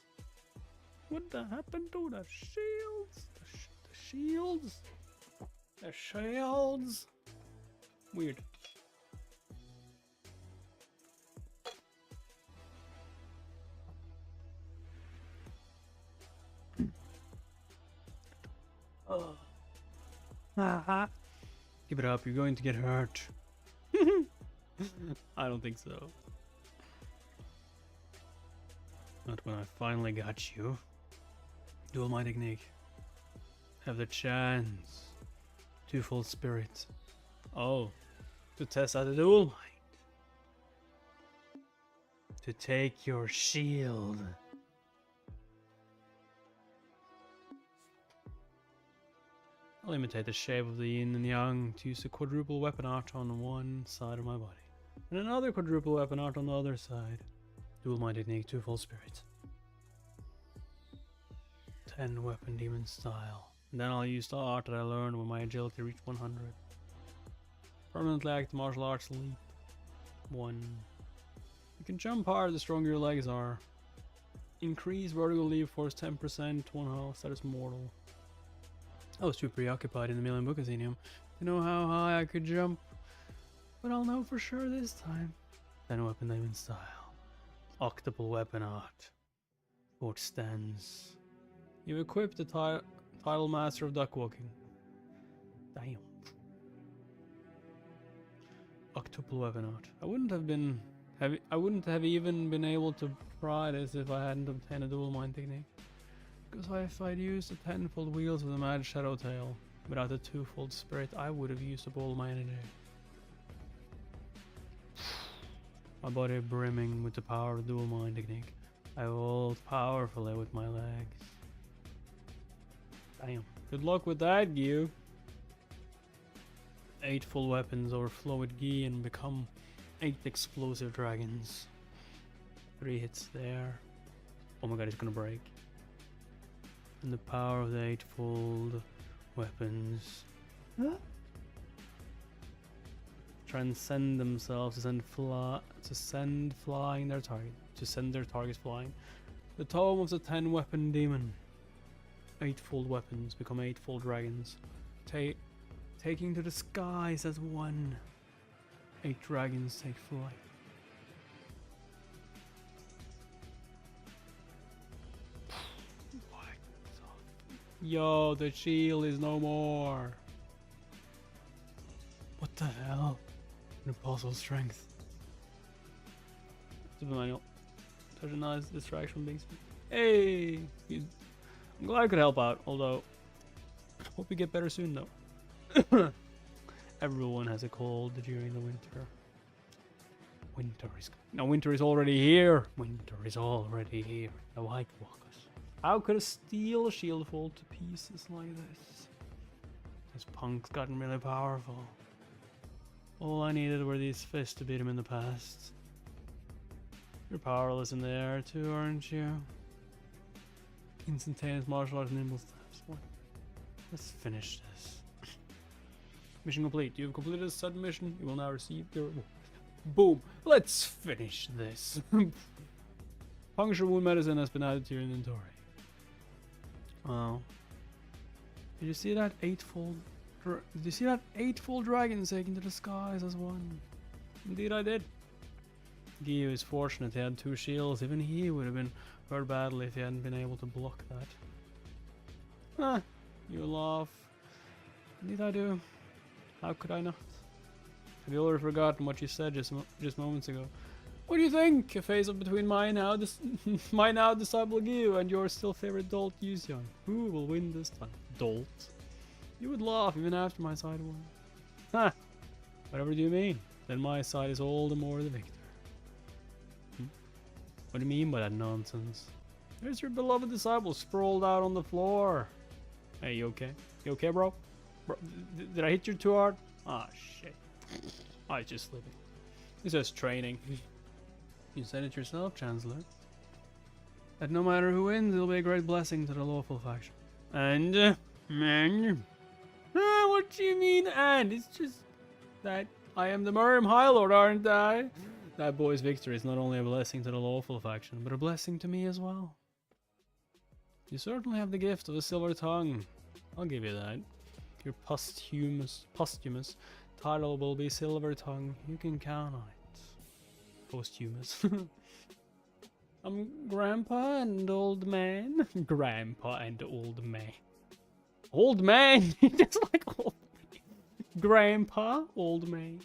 Speaker 1: What the happened to the shields? The shields? The shields? Weird. Oh. Give it up, you're going to get hurt. I don't think so. Not when I finally got you. Duel my technique. Have the chance. Twofold spirit. Oh. To test out the duel mind. To take your shield. I'll imitate the shape of the yin and yang to use a quadruple weapon art on one side of my body. And another quadruple weapon art on the other side. Duel my technique, twofold spirit. 10 weapon demon style. And then I'll use the art that I learned when my agility reached 100. Permanently act martial arts leap. 1. You can jump hard the stronger your legs are. Increase vertical leap force 10%, 1 health, that is mortal. I was too preoccupied in the Million Book Athenium to know how high I could jump. But I'll know for sure this time. 10 weapon demon style. Octuple weapon art. Fort stands. You equip the title master of duck walking. Damn. Octuple weapon art. I wouldn't have even been able to try this if I hadn't obtained a dual mind technique. Because if I'd used the tenfold wheels with a mad shadow tail without the twofold spirit, I would have used up all my energy. My body brimming with the power of dual mind technique. I rolled powerfully with my legs. Damn. Good luck with that, Gyu. 8 full weapons overflow with Gi and become 8 explosive dragons. 3 hits there. Oh my god, it's gonna break. And the power of the 8-fold weapons transcend themselves to send their targets flying. The tome of the 10 weapon demon. 8-fold weapons become 8-fold dragons. Taking to the skies as one. 8 dragons take flight. Yo, the shield is no more. What the hell? An impossible strength. Super manual. Such a nice distraction from being speed. Hey! I'm glad I could help out, although hope we get better soon though. Everyone has a cold during the winter. Winter is already here. Winter is already here. The White Walkers. How could a steel shield fall to pieces like this? This punk's gotten really powerful. All I needed were these fists to beat him in the past. You're powerless in the air too, aren't you? Instantaneous martial arts nimble steps. What? Let's finish this. Mission complete. You have completed a sudden mission. You will now receive your... Boom. Let's finish this. Puncture wound medicine has been added to your inventory. Wow. Did you see that eightfold... Did you see that eightfold dragon taken to the skies as one? Indeed I did. Gio is fortunate he had 2 shields. Even he would have been hurt badly if he hadn't been able to block that. Ah, you laugh. Indeed I do. How could I not? Have you already forgotten what you said just moments ago? What do you think? A face-off between my now disciple Gio and your still favorite dolt Yuseong. Who will win this time? Dolt? You would laugh even after my side won. Ha! Whatever do you mean? Then my side is all the more the victor. What do you mean by that nonsense? There's your beloved disciple sprawled out on the floor. Hey, you okay? You okay, bro? Did I hit you too hard? Ah, shit. I was just sleeping. It's just training. You said it yourself, Chancellor. That no matter who wins, it'll be a great blessing to the lawful faction. And, what do you mean, and? It's just that I am the Murim High Lord, aren't I? That boy's victory is not only a blessing to the lawful faction, but a blessing to me as well. You certainly have the gift of a silver tongue. I'll give you that. Your posthumous title will be Silver Tongue. You can count on it. Posthumous. I'm Grandpa and Old Man. Grandpa and Old Man. Old Man? Just like Old Man. Grandpa, Old Man.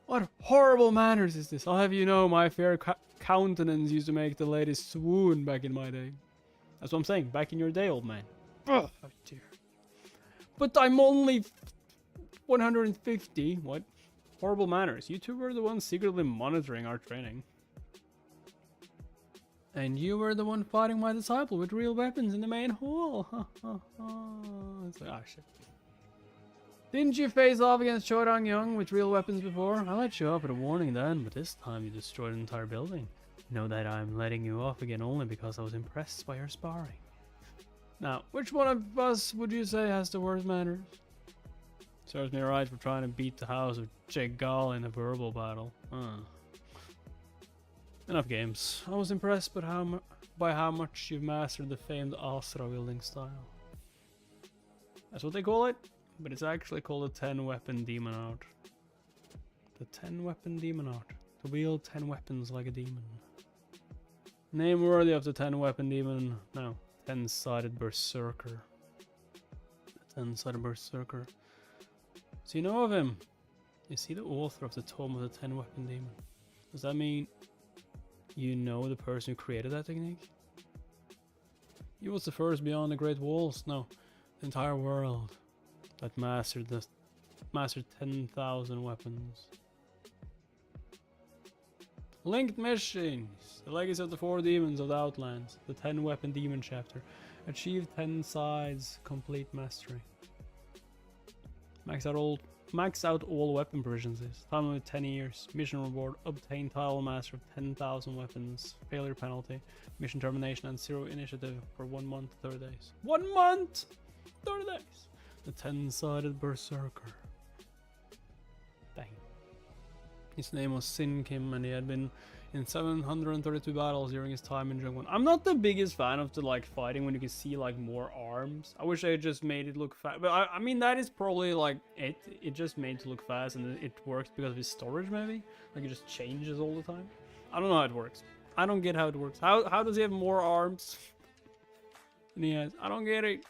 Speaker 1: What horrible manners is this? I'll have you know my fair countenance used to make the ladies swoon back in my day. That's what I'm saying. Back in your day, old man. Oh dear. But I'm only 150. What? Horrible manners. You two were the ones secretly monitoring our training. And you were the one fighting my disciple with real weapons in the main hall. It's like, ah, shit. Didn't you face off against Chodang Young with real weapons before? I let you off with a warning then, but this time you destroyed an entire building. Know that I'm letting you off again only because I was impressed by your sparring. Now, which one of us would you say has the worst manners? Serves me right for trying to beat the house of Jegal in a verbal battle. Enough games. I was impressed by how much you've mastered the famed Astra wielding style. That's what they call it, but it's actually called a 10-weapon demon art. The 10-weapon demon art. To wield 10 weapons like a demon. Name worthy of the 10-weapon demon. No, 10-sided berserker. The 10-sided berserker. So you know of him? Is he the author of the Tome of the 10-weapon demon? Does that mean you know the person who created that technique? He was the first beyond the Great Walls. No, the entire world that mastered 10,000 weapons. Linked Machines, the legacy of the 4 demons of the Outlands, the 10-weapon demon chapter. Achieve 10 sides, complete mastery. Max out all weapon proficiencies. Time limit 10 years. Mission reward: obtain title master of 10,000 weapons. Failure penalty. Mission termination and 0 initiative for 1 month, 30 days. 1 month! 30 days! The 10-sided berserker. Dang. His name was Sin Kim, and he had been in 732 battles during his time in Jungwon. I'm not the biggest fan of the like fighting when you can see like more arms. I wish they just made it look fast, but I mean that is probably like it just made it to look fast, and it works because of his storage maybe. Like it just changes all the time. I don't know how it works. I don't get how it works. How does he have more arms? And he has, I don't get it.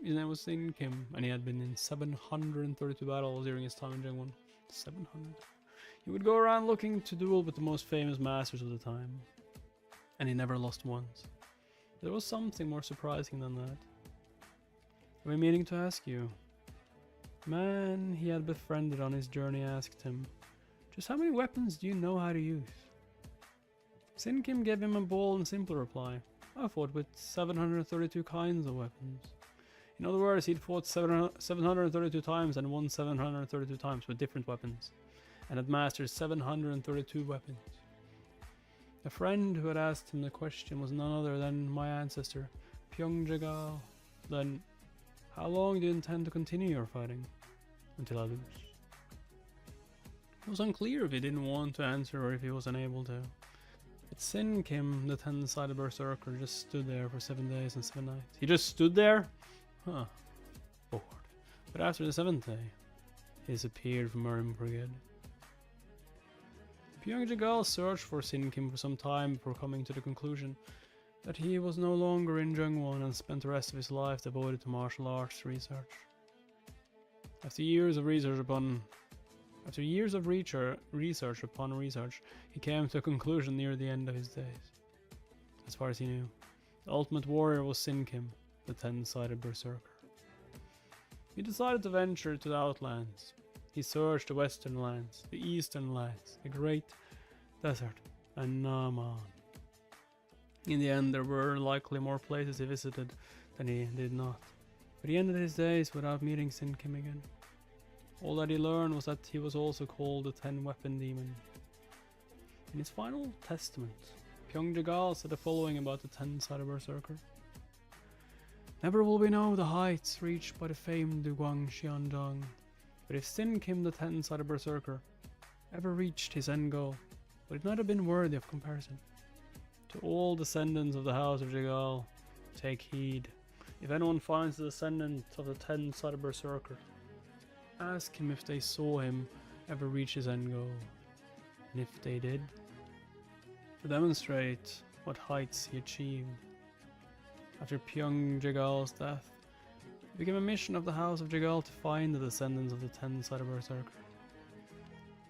Speaker 1: His name was Sin Kim, and he had been in 732 battles during his time in Jungwon. 700. He would go around looking to duel with the most famous masters of the time, and he never lost once. There was something more surprising than that. I've been meaning to ask you. Man he had befriended on his journey asked him, just how many weapons do you know how to use? Sin Kim gave him a bold and simple reply. I fought with 732 kinds of weapons. In other words, he'd fought 732 times and won 732 times with different weapons, and had mastered 732 weapons. The friend who had asked him the question was none other than my ancestor, Pyongjagal. Then, how long do you intend to continue your fighting? Until I lose. It was unclear if he didn't want to answer or if he was unable to. But Sin Kim, the 10-sided berserker, just stood there for 7 days and 7 nights. He just stood there? Huh. Bored. But after the 7th day, he disappeared from Murim for good. Pyongjagal searched for Sin Kim for some time before coming to the conclusion that he was no longer in Jungwon and spent the rest of his life devoted to martial arts research. After years of research upon research, he came to a conclusion near the end of his days. As far as he knew, the ultimate warrior was Sin Kim, the 10-sided berserker. He decided to venture to the Outlands. He searched the Western lands, the Eastern lands, the Great Desert, and Naman. In the end, there were likely more places he visited than he did not, but he ended his days without meeting Sin Kim again. All that he learned was that he was also called the 10-weapon demon. In his final testament, Pyongjagal said the following about the 10-sided berserker. Never will we know the heights reached by the famed Duguang Xiandong, but if Sin Kim the 10-sided berserker ever reached his end goal, would it not have been worthy of comparison? To all descendants of the house of Jagal, take heed. If anyone finds the descendant of the 10-sided berserker, ask him if they saw him ever reach his end goal, and if they did, to demonstrate what heights he achieved. After Pyongjagal's death, it became a mission of the House of Jagal to find the descendants of the 10-sided berserker.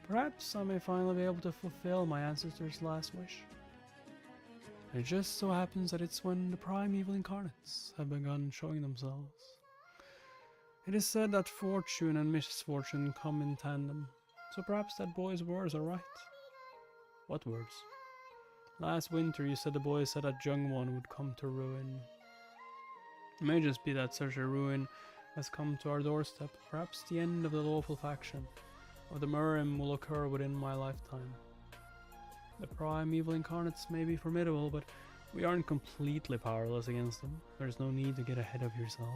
Speaker 1: Perhaps I may finally be able to fulfill my ancestor's last wish. And it just so happens that it's when the primeval incarnates have begun showing themselves. It is said that fortune and misfortune come in tandem, so perhaps that boy's words are right. What words? Last winter you said the boy said that Jungwon would come to ruin. It may just be that such a ruin has come to our doorstep. Perhaps the end of the lawful faction of the Murim will occur within my lifetime. The primeval incarnates may be formidable, but we aren't completely powerless against them. There's no need to get ahead of yourself.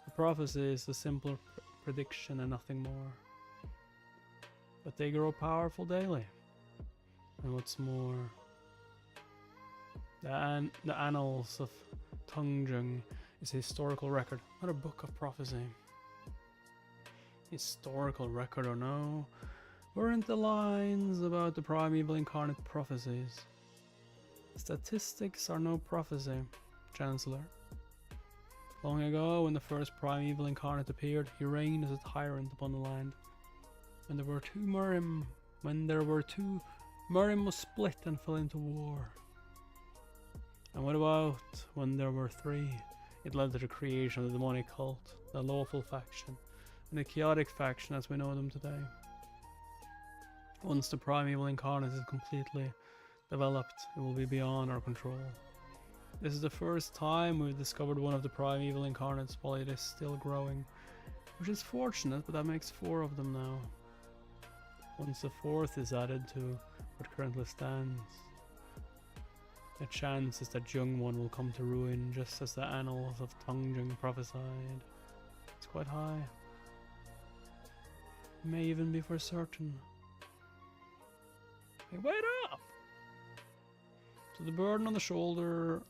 Speaker 1: The prophecy is a simple prediction and nothing more. But they grow powerful daily. And what's more, the annals of Tungjung is a historical record, not a book of prophecy. Historical record or no, weren't the lines about the primeval incarnate prophecies? Statistics are no prophecy, Chancellor. Long ago, when the first primeval incarnate appeared, he reigned as a tyrant upon the land. When there were two, Murim was split and fell into war. And what about when there were three? It led to the creation of the demonic cult, the lawful faction, and the chaotic faction as we know them today. Once the primeval incarnate is completely developed, it will be beyond our control. This is the first time we've discovered one of the primeval incarnates while it is still growing, which is fortunate, but that makes 4 of them now. Once the 4th is added to what currently stands, the chances that Jungwon will come to ruin just as the annals of Tungjung prophesied, it's quite high. It may even be for certain. Hey, wait up! So the burden on the shoulder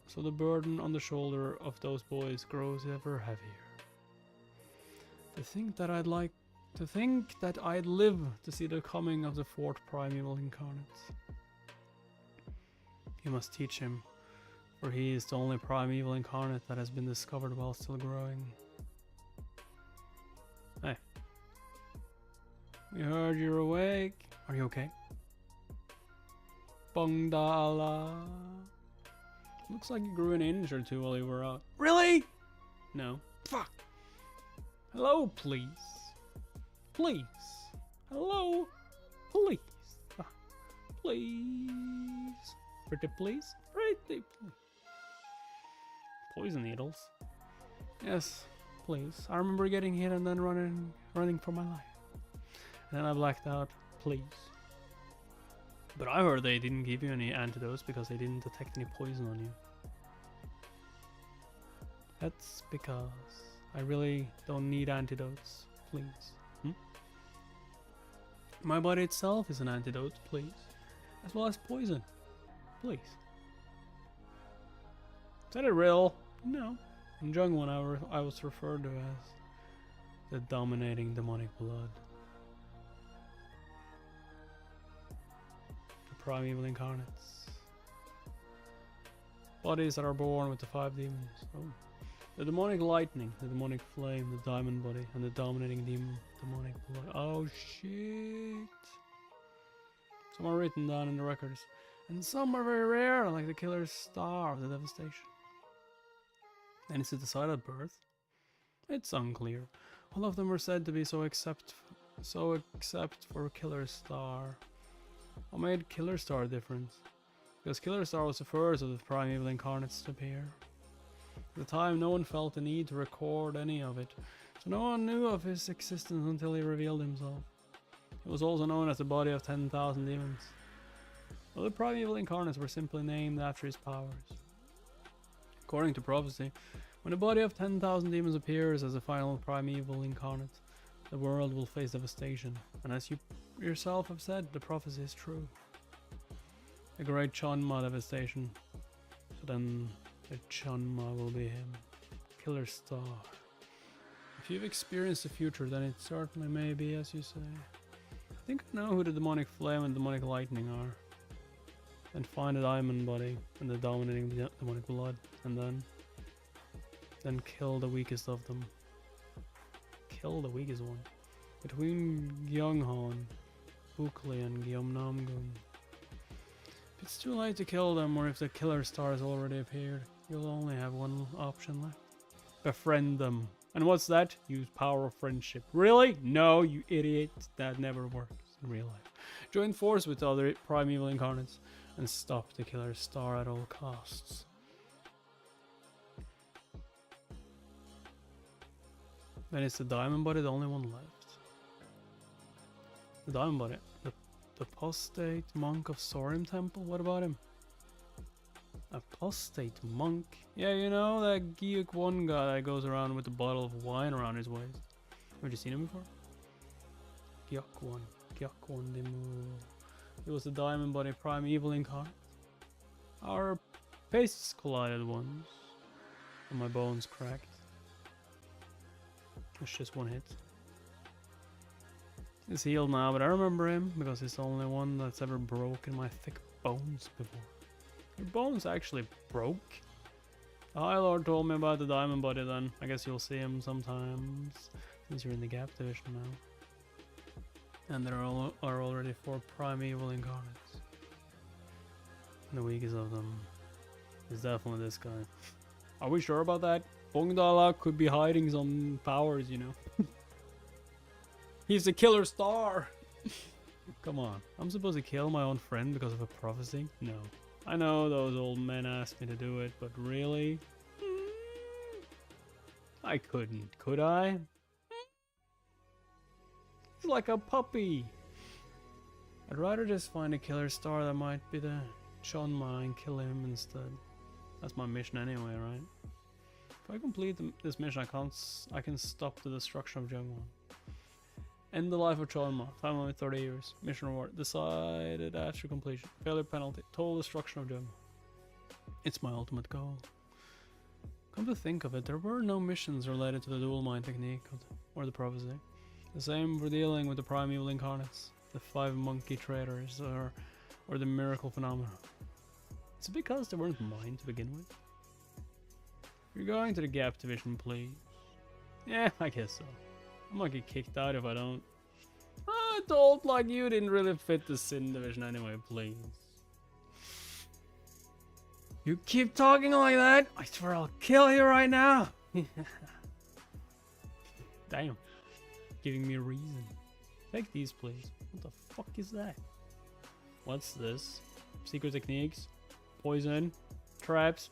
Speaker 1: of those boys grows ever heavier. To think that I'd live to see the coming of the 4th primeval incarnate. You must teach him For he is the only primeval incarnate that has been discovered while still growing. Hey. We heard you're awake. Are you okay? Bongdala. Looks like you grew an inch or two while you were out. Really? No. Fuck. Hello, please. Please. Hello. Please. Please. Pretty please. Pretty please. Poison needles. Yes, please. I remember getting hit and then running for my life. And then I blacked out. Please. But I heard they didn't give you any antidotes because they didn't detect any poison on you. That's because I really don't need antidotes. Please. My body itself is an antidote, please. As well as poison. Please. Is that a real? No. In Jungwon I was referred to as the dominating demonic blood. The primeval incarnates. Bodies that are born with the 5 demons. Oh. The demonic lightning, the demonic flame, the diamond body, and the dominating demonic blood. Oh shit. Some are written down in the records. And some are very rare, like the killer's star of the devastation. And is it the site at birth? It's unclear. All of them are said to be so except for Killer Star. What made Killer Star different? Because Killer Star was the first of the primeval incarnates to appear. At the time, no one felt the need to record any of it, so no one knew of his existence until he revealed himself. He was also known as the body of 10,000 demons. Other primeval incarnates were simply named after his powers. According to prophecy, when the body of 10,000 demons appears as a final primeval incarnate, the world will face devastation, and as you yourself have said, the prophecy is true. A great Chonma devastation. So then the Chonma will be him. Killer Star. If you've experienced the future, then it certainly may be as you say. I think I know who the demonic flame and demonic lightning are. And find the diamond body and the dominating demonic blood, and then kill the weakest of them. Kill the weakest one. Between Gyeonghon, Bukli, and Gyeomnamgun. If it's too late to kill them, or if the killer star has already appeared, you'll only have one option left. Befriend them. And what's that? Use power of friendship. Really? No, you idiot. That never works in real life. Join force with the other primeval incarnates and stop the killer star at all costs. Then is the diamond body the only one left? The diamond body? The apostate monk of Murim temple? What about him? Apostate monk? Yeah, you know that Gyuk one guy that goes around with a bottle of wine around his waist. Have you seen him before? Gyuk one Demu. He was the diamond body primeval incarnate. Our faces collided once, and my bones cracked. It's just one hit. He's healed now, but I remember him because he's the only one that's ever broken my thick bones before. Your bones actually broke? The High Lord told me about the diamond body then. I guess you'll see him sometimes, since you're in the Gap division now. And there are already 4 primeval incarnates. And the weakest of them is definitely this guy. Are we sure about that? Bongdala could be hiding some powers, you know. He's a killer star! Come on. I'm supposed to kill my own friend because of a prophecy? No. I know those old men asked me to do it, but really? I couldn't, could I? He's like a puppy. I'd rather just find a killer star that might be the Chonma and kill him instead. That's my mission anyway, right? If I complete this mission, I can stop the destruction of Jungwon. End the life of Chonma. Time limit 30 years. Mission reward. Decided after completion. Failure penalty. Total destruction of Jungwon. It's my ultimate goal. Come to think of it, there were no missions related to the dual mind technique or the prophecy. The same for dealing with the primeval incarnates, the 5 monkey traders, or the miracle phenomena. Is it because they weren't mine to begin with? You're going to the Gap Division, please. Yeah, I guess so. I might get kicked out if I don't. I told like you didn't really fit the Sin Division anyway, please. You keep talking like that, I swear I'll kill you right now. Damn. Giving me a reason. Take these, please. What the fuck is that? What's this? Secret techniques? Poison? Traps?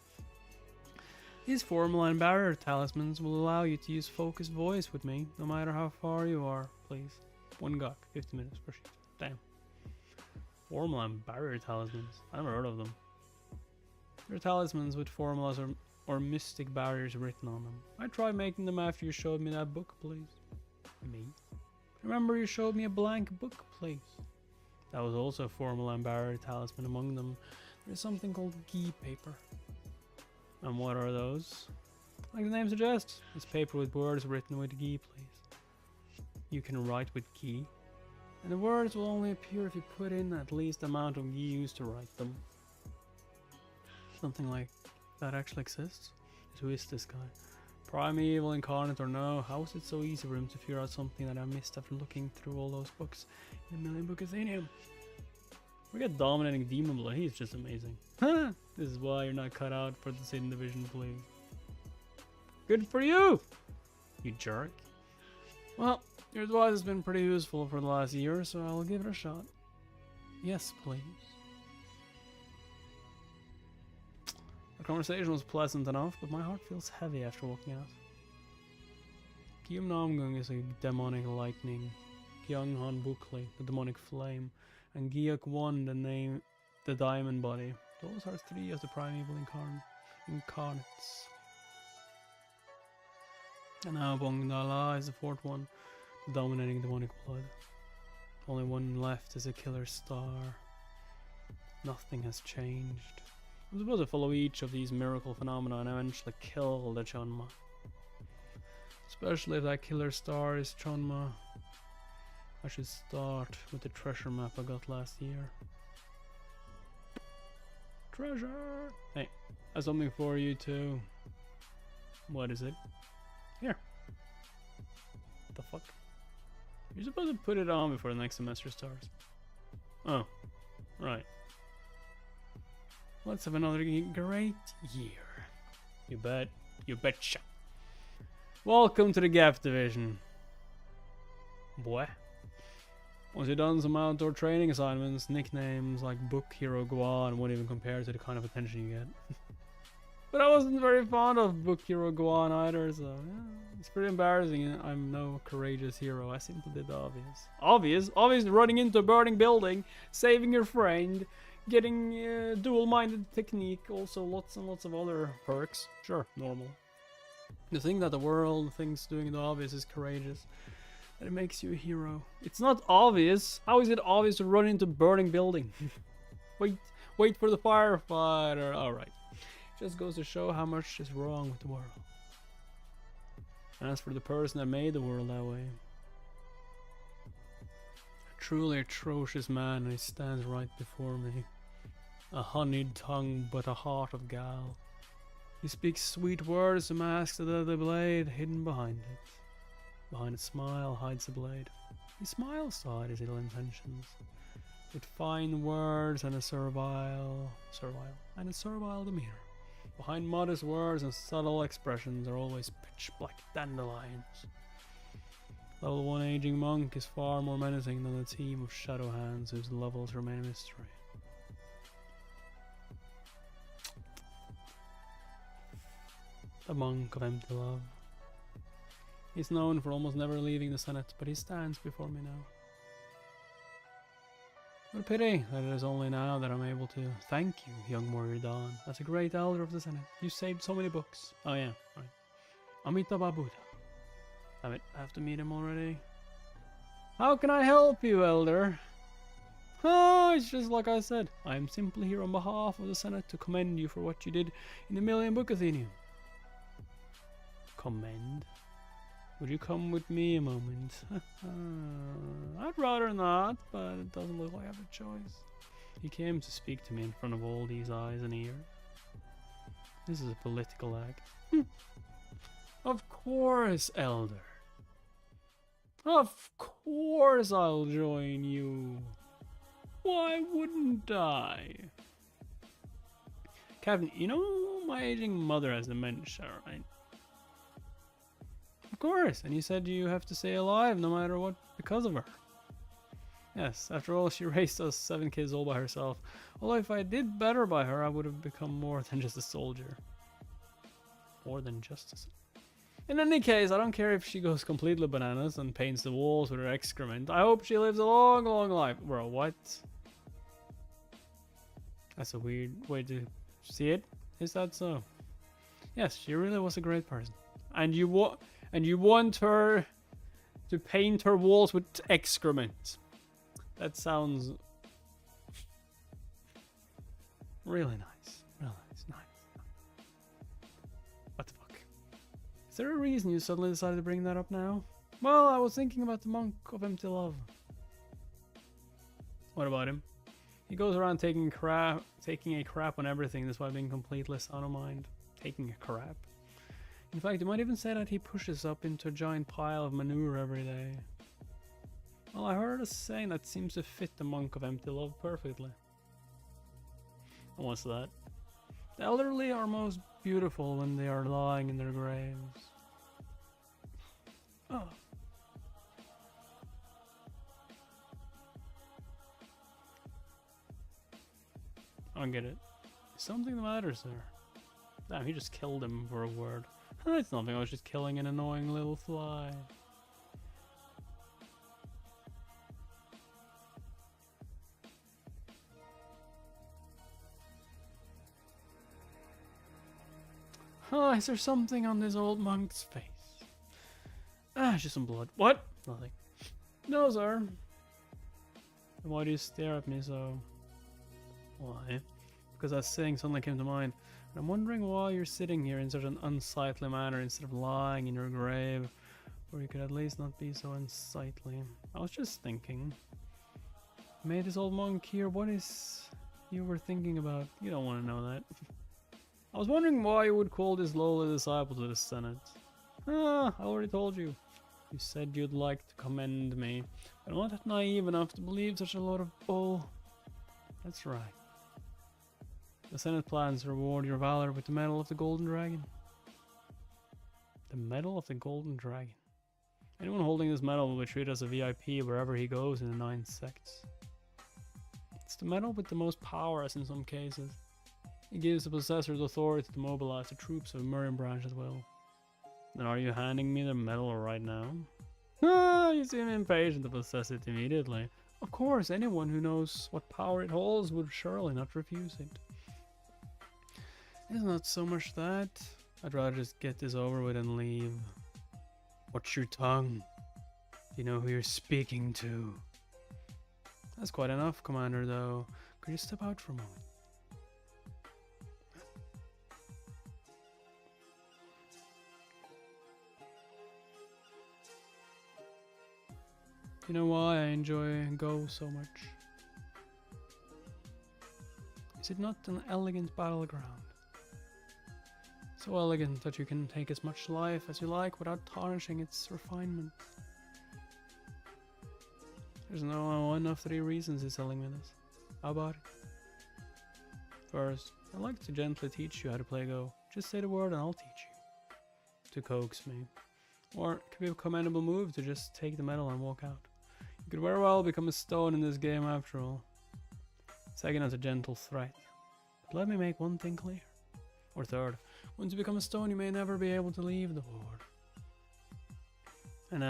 Speaker 1: These formula and barrier talismans will allow you to use focused voice with me, no matter how far you are, please. 1 gok, 50 minutes per shift. Damn. Formula and barrier talismans. I never heard of them. They're talismans with formulas or mystic barriers written on them. I tried making them after you showed me that book, please. Me? Remember you showed me a blank book, please. That was also a formula and barrier talisman. Among them, there's something called ghee paper. And what are those? Like the name suggests, it's paper with words written with ghee, please. You can write with ghee, and the words will only appear if you put in at least the amount of ghee used to write them. Something like that actually exists? Who is this guy? Primeval, incarnate or no, how is it so easy for him to figure out something that I missed after looking through all those books in the Million Book Athenium? We got dominating demon blood, he's just amazing. This is why you're not cut out for the Sin Division, please. Good for you, you jerk. Well, your advice has been pretty useful for the last year, so I'll give it a shot. Yes, please. The conversation was pleasant enough, but my heart feels heavy after walking out. Kyum Namgung is a demonic lightning, Kyung Han Bukli, the demonic flame, and Gyuk Won, the diamond body. Those are 3 of the primeval incarnates. And now Bongdala is the 4th one, the dominating demonic blood. Only one left is a killer star. Nothing has changed. I'm supposed to follow each of these miracle phenomena and eventually kill the Chonma. Especially if that killer star is Chonma. I should start with the treasure map I got last year. Treasure! Hey, I have something for you too. What is it? Here. What the fuck? You're supposed to put it on before the next semester starts. Oh, right. Let's have another great year. You bet. You betcha. Welcome to the Gap Division. Boy. Once you've done some outdoor training assignments, nicknames like Book Hero Guan won't even compare to the kind of attention you get. But I wasn't very fond of Book Hero Guan either, so yeah, it's pretty embarrassing. I'm no courageous hero. I simply did the obvious. Obvious running into a burning building, saving your friend, getting dual-minded technique, also lots and lots of other perks. Sure, normal. The thing that the world thinks doing the obvious is courageous, that it makes you a hero. It's not obvious. How is it obvious to run into a burning building? wait for the firefighter. Alright. Just goes to show how much is wrong with the world. And as for the person that made the world that way, a truly atrocious man, and he stands right before me. A honeyed tongue, but a heart of gall. He speaks sweet words to mask the deadly blade hidden behind it. Behind a smile hides the blade. He smiles to hide his ill intentions. With fine words and a servile demeanor. Behind modest words and subtle expressions are always pitch black dandelions. Level 1 aging monk is far more menacing than the team of shadow hands whose levels remain a mystery. The monk of empty love. He's known for almost never leaving the Senate, but he stands before me now. What a pity that it is only now that I'm able to thank you, young warrior Dan. As a great elder of the Senate, you saved so many books. Oh yeah, right. Amitabha Buddha. Damn it, I have to meet him already. How can I help you, elder? Oh, it's just like I said. I am simply here on behalf of the Senate to commend you for what you did in the Million Book Athenium. Commend? Would you come with me a moment? I'd rather not, but it doesn't look like I have a choice. He came to speak to me in front of all these eyes and ears. This is a political act. Of course, Elder. Of course I'll join you. Why wouldn't I? Captain, you know my aging mother has dementia, right? Of course, and you said you have to stay alive no matter what because of her. Yes, after all, she raised us 7 kids all by herself. Although if I did better by her, I would have become more than just a soldier. More than just a soldier. In any case, I don't care if she goes completely bananas and paints the walls with her excrement. I hope she lives a long, long life. Bro, what? That's a weird way to see it. Is that so? Yes, she really was a great person. And you want her to paint her walls with excrement. That sounds really nice. Really nice. What the fuck? Is there a reason you suddenly decided to bring that up now? Well, I was thinking about the monk of empty love. What about him? He goes around taking a crap on everything despite being completely sound of mind. Taking a crap. In fact, you might even say that he pushes up into a giant pile of manure every day. Well, I heard a saying that seems to fit the monk of empty love perfectly. And what's that? The elderly are most beautiful when they are lying in their graves. Oh. I don't get it. Is something the matter, sir? Damn, he just killed him for a word. It's nothing, I was just killing an annoying little fly. Oh, is there something on this old monk's face? Ah, just some blood. What? Nothing. No, sir. Then why do you stare at me so? Why? Because that saying suddenly came to mind. And I'm wondering why you're sitting here in such an unsightly manner instead of lying in your grave, where you could at least not be so unsightly. I was just thinking. May this old monk here, what is you were thinking about? You don't want to know that. I was wondering why you would call this lowly disciple to the Senate. Ah, I already told you. You said you'd like to commend me, but I'm not naive enough to believe such a load of bull. That's right. The Senate plans to reward your valor with the Medal of the Golden Dragon. The Medal of the Golden Dragon. Anyone holding this medal will be treated as a VIP wherever he goes in the 9 sects. It's the medal with the most power, as in some cases. It gives the possessors authority to mobilize the troops of the Murim branch as well. Then are you handing me the medal right now? Ah, you seem impatient to possess it immediately. Of course, anyone who knows what power it holds would surely not refuse it. It's not so much that. I'd rather just get this over with and leave. Watch your tongue. Do you know who you're speaking to? That's quite enough, Commander, though. Could you step out for a moment? You know why I enjoy Go so much? Is it not an elegant battleground? So elegant that you can take as much life as you like without tarnishing its refinement. There's no one of 3 reasons he's telling me this. How about it? First, I'd like to gently teach you how to play Go. Just say the word and I'll teach you. To coax me. Or it could be a commendable move to just take the medal and walk out. You could very well become a stone in this game after all. Second, as a gentle threat. But let me make one thing clear. Or third, once you become a stone you may never be able to leave the board. And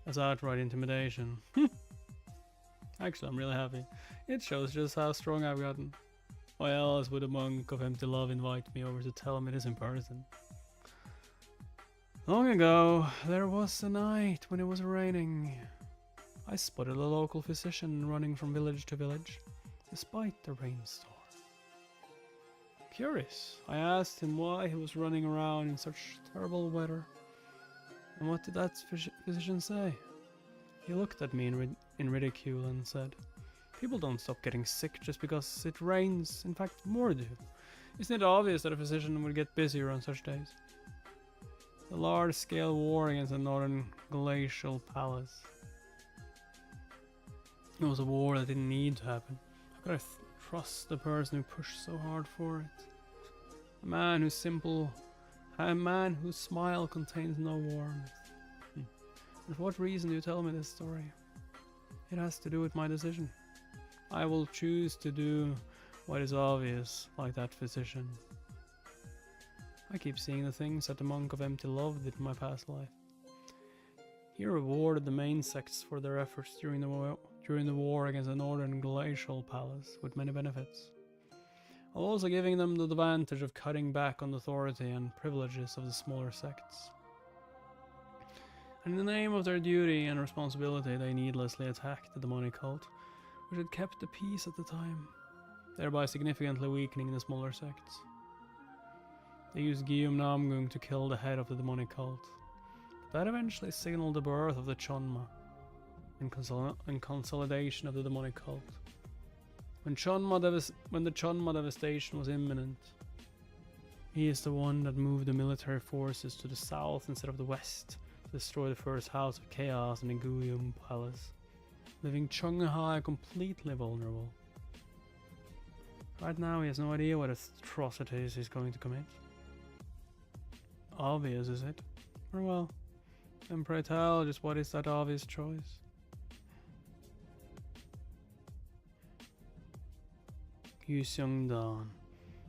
Speaker 1: that's outright intimidation. Actually, I'm really happy. It shows just how strong I've gotten. Why else would a monk of empty love invite me over to tell me this in person? Long ago, there was a night when it was raining. I spotted a local physician running from village to village, despite the rainstorm. Curious, I asked him why he was running around in such terrible weather. And what did that physician say? He looked at me in ridicule and said, People don't stop getting sick just because it rains. In fact, more do. Isn't it obvious that a physician would get busier on such days? The large-scale war against the northern glacial palace. It was a war that didn't need to happen. How could I trust the person who pushed so hard for it? A man whose smile contains no warmth. And for what reason do you tell me this story? It has to do with my decision. I will choose to do what is obvious, like that physician. I keep seeing the things that the monk of empty love did in my past life. He rewarded the main sects for their efforts during the war against the northern glacial palace with many benefits, while also giving them the advantage of cutting back on the authority and privileges of the smaller sects. And in the name of their duty and responsibility, they needlessly attacked the demonic cult, which had kept the peace at the time, thereby significantly weakening the smaller sects. They used Guillaume Namgung to kill the head of the demonic cult. That eventually signaled the birth of the Chonma and consolidation of the demonic cult. When the Chonma devastation was imminent, he is the one that moved the military forces to the south instead of the west to destroy the first house of chaos in the Guillaume Palace, leaving Chonghai completely vulnerable. Right now he has no idea what atrocities he's going to commit. Obvious, is it? Or well, then pray tell, just what is that obvious choice? Yuseong Dan,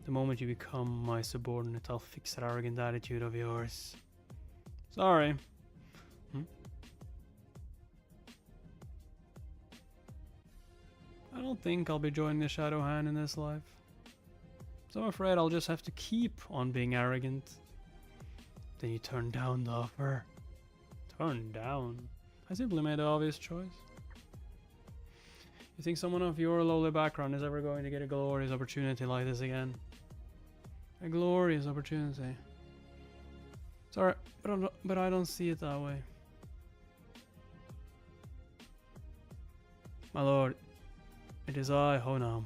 Speaker 1: the moment you become my subordinate, I'll fix that arrogant attitude of yours. Sorry. I don't think I'll be joining the Shadow Hand in this life. So I'm afraid I'll just have to keep on being arrogant. Then you turn down the offer. Turn down? I simply made the obvious choice. You think someone of your lowly background is ever going to get a glorious opportunity like this again? A glorious opportunity. Sorry, but I don't see it that way. My lord, it is I, Honam.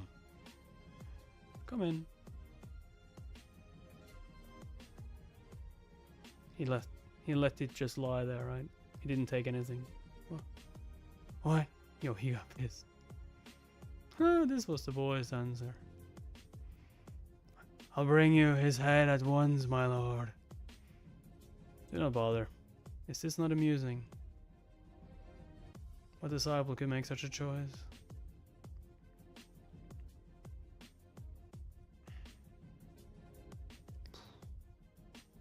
Speaker 1: Come in. He let it just lie there, right? He didn't take anything. What? Yo, he got pissed. This was the boy's answer. I'll bring you his head at once, my lord. Do not bother. Is this not amusing? What disciple could make such a choice?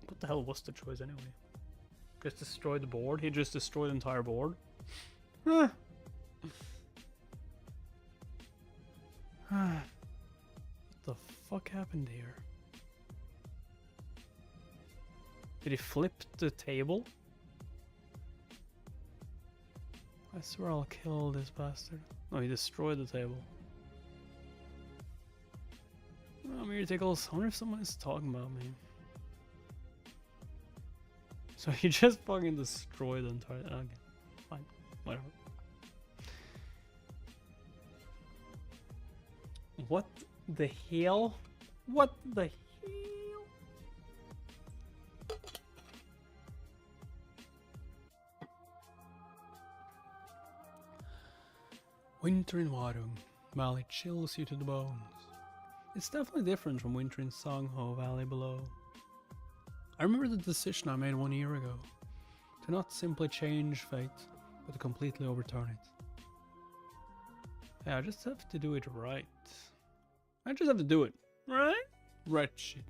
Speaker 1: What the hell was the choice anyway? Just destroy the board? He just destroyed the entire board? What the fuck happened here? Did he flip the table? I swear I'll kill this bastard. No, he destroyed the table. Oh, I'm here, Tickles. I wonder if someone is talking about me. So he just fucking destroyed the entire... Okay, fine. Whatever. What the hell? What the hell? Winter in Warung Valley chills you to the bones. It's definitely different from winter in Songho Valley below. I remember the decision I made 1 year ago, to not simply change fate, but to completely overturn it. Yeah, I just have to do it right. I just have to do it, right? Wretched,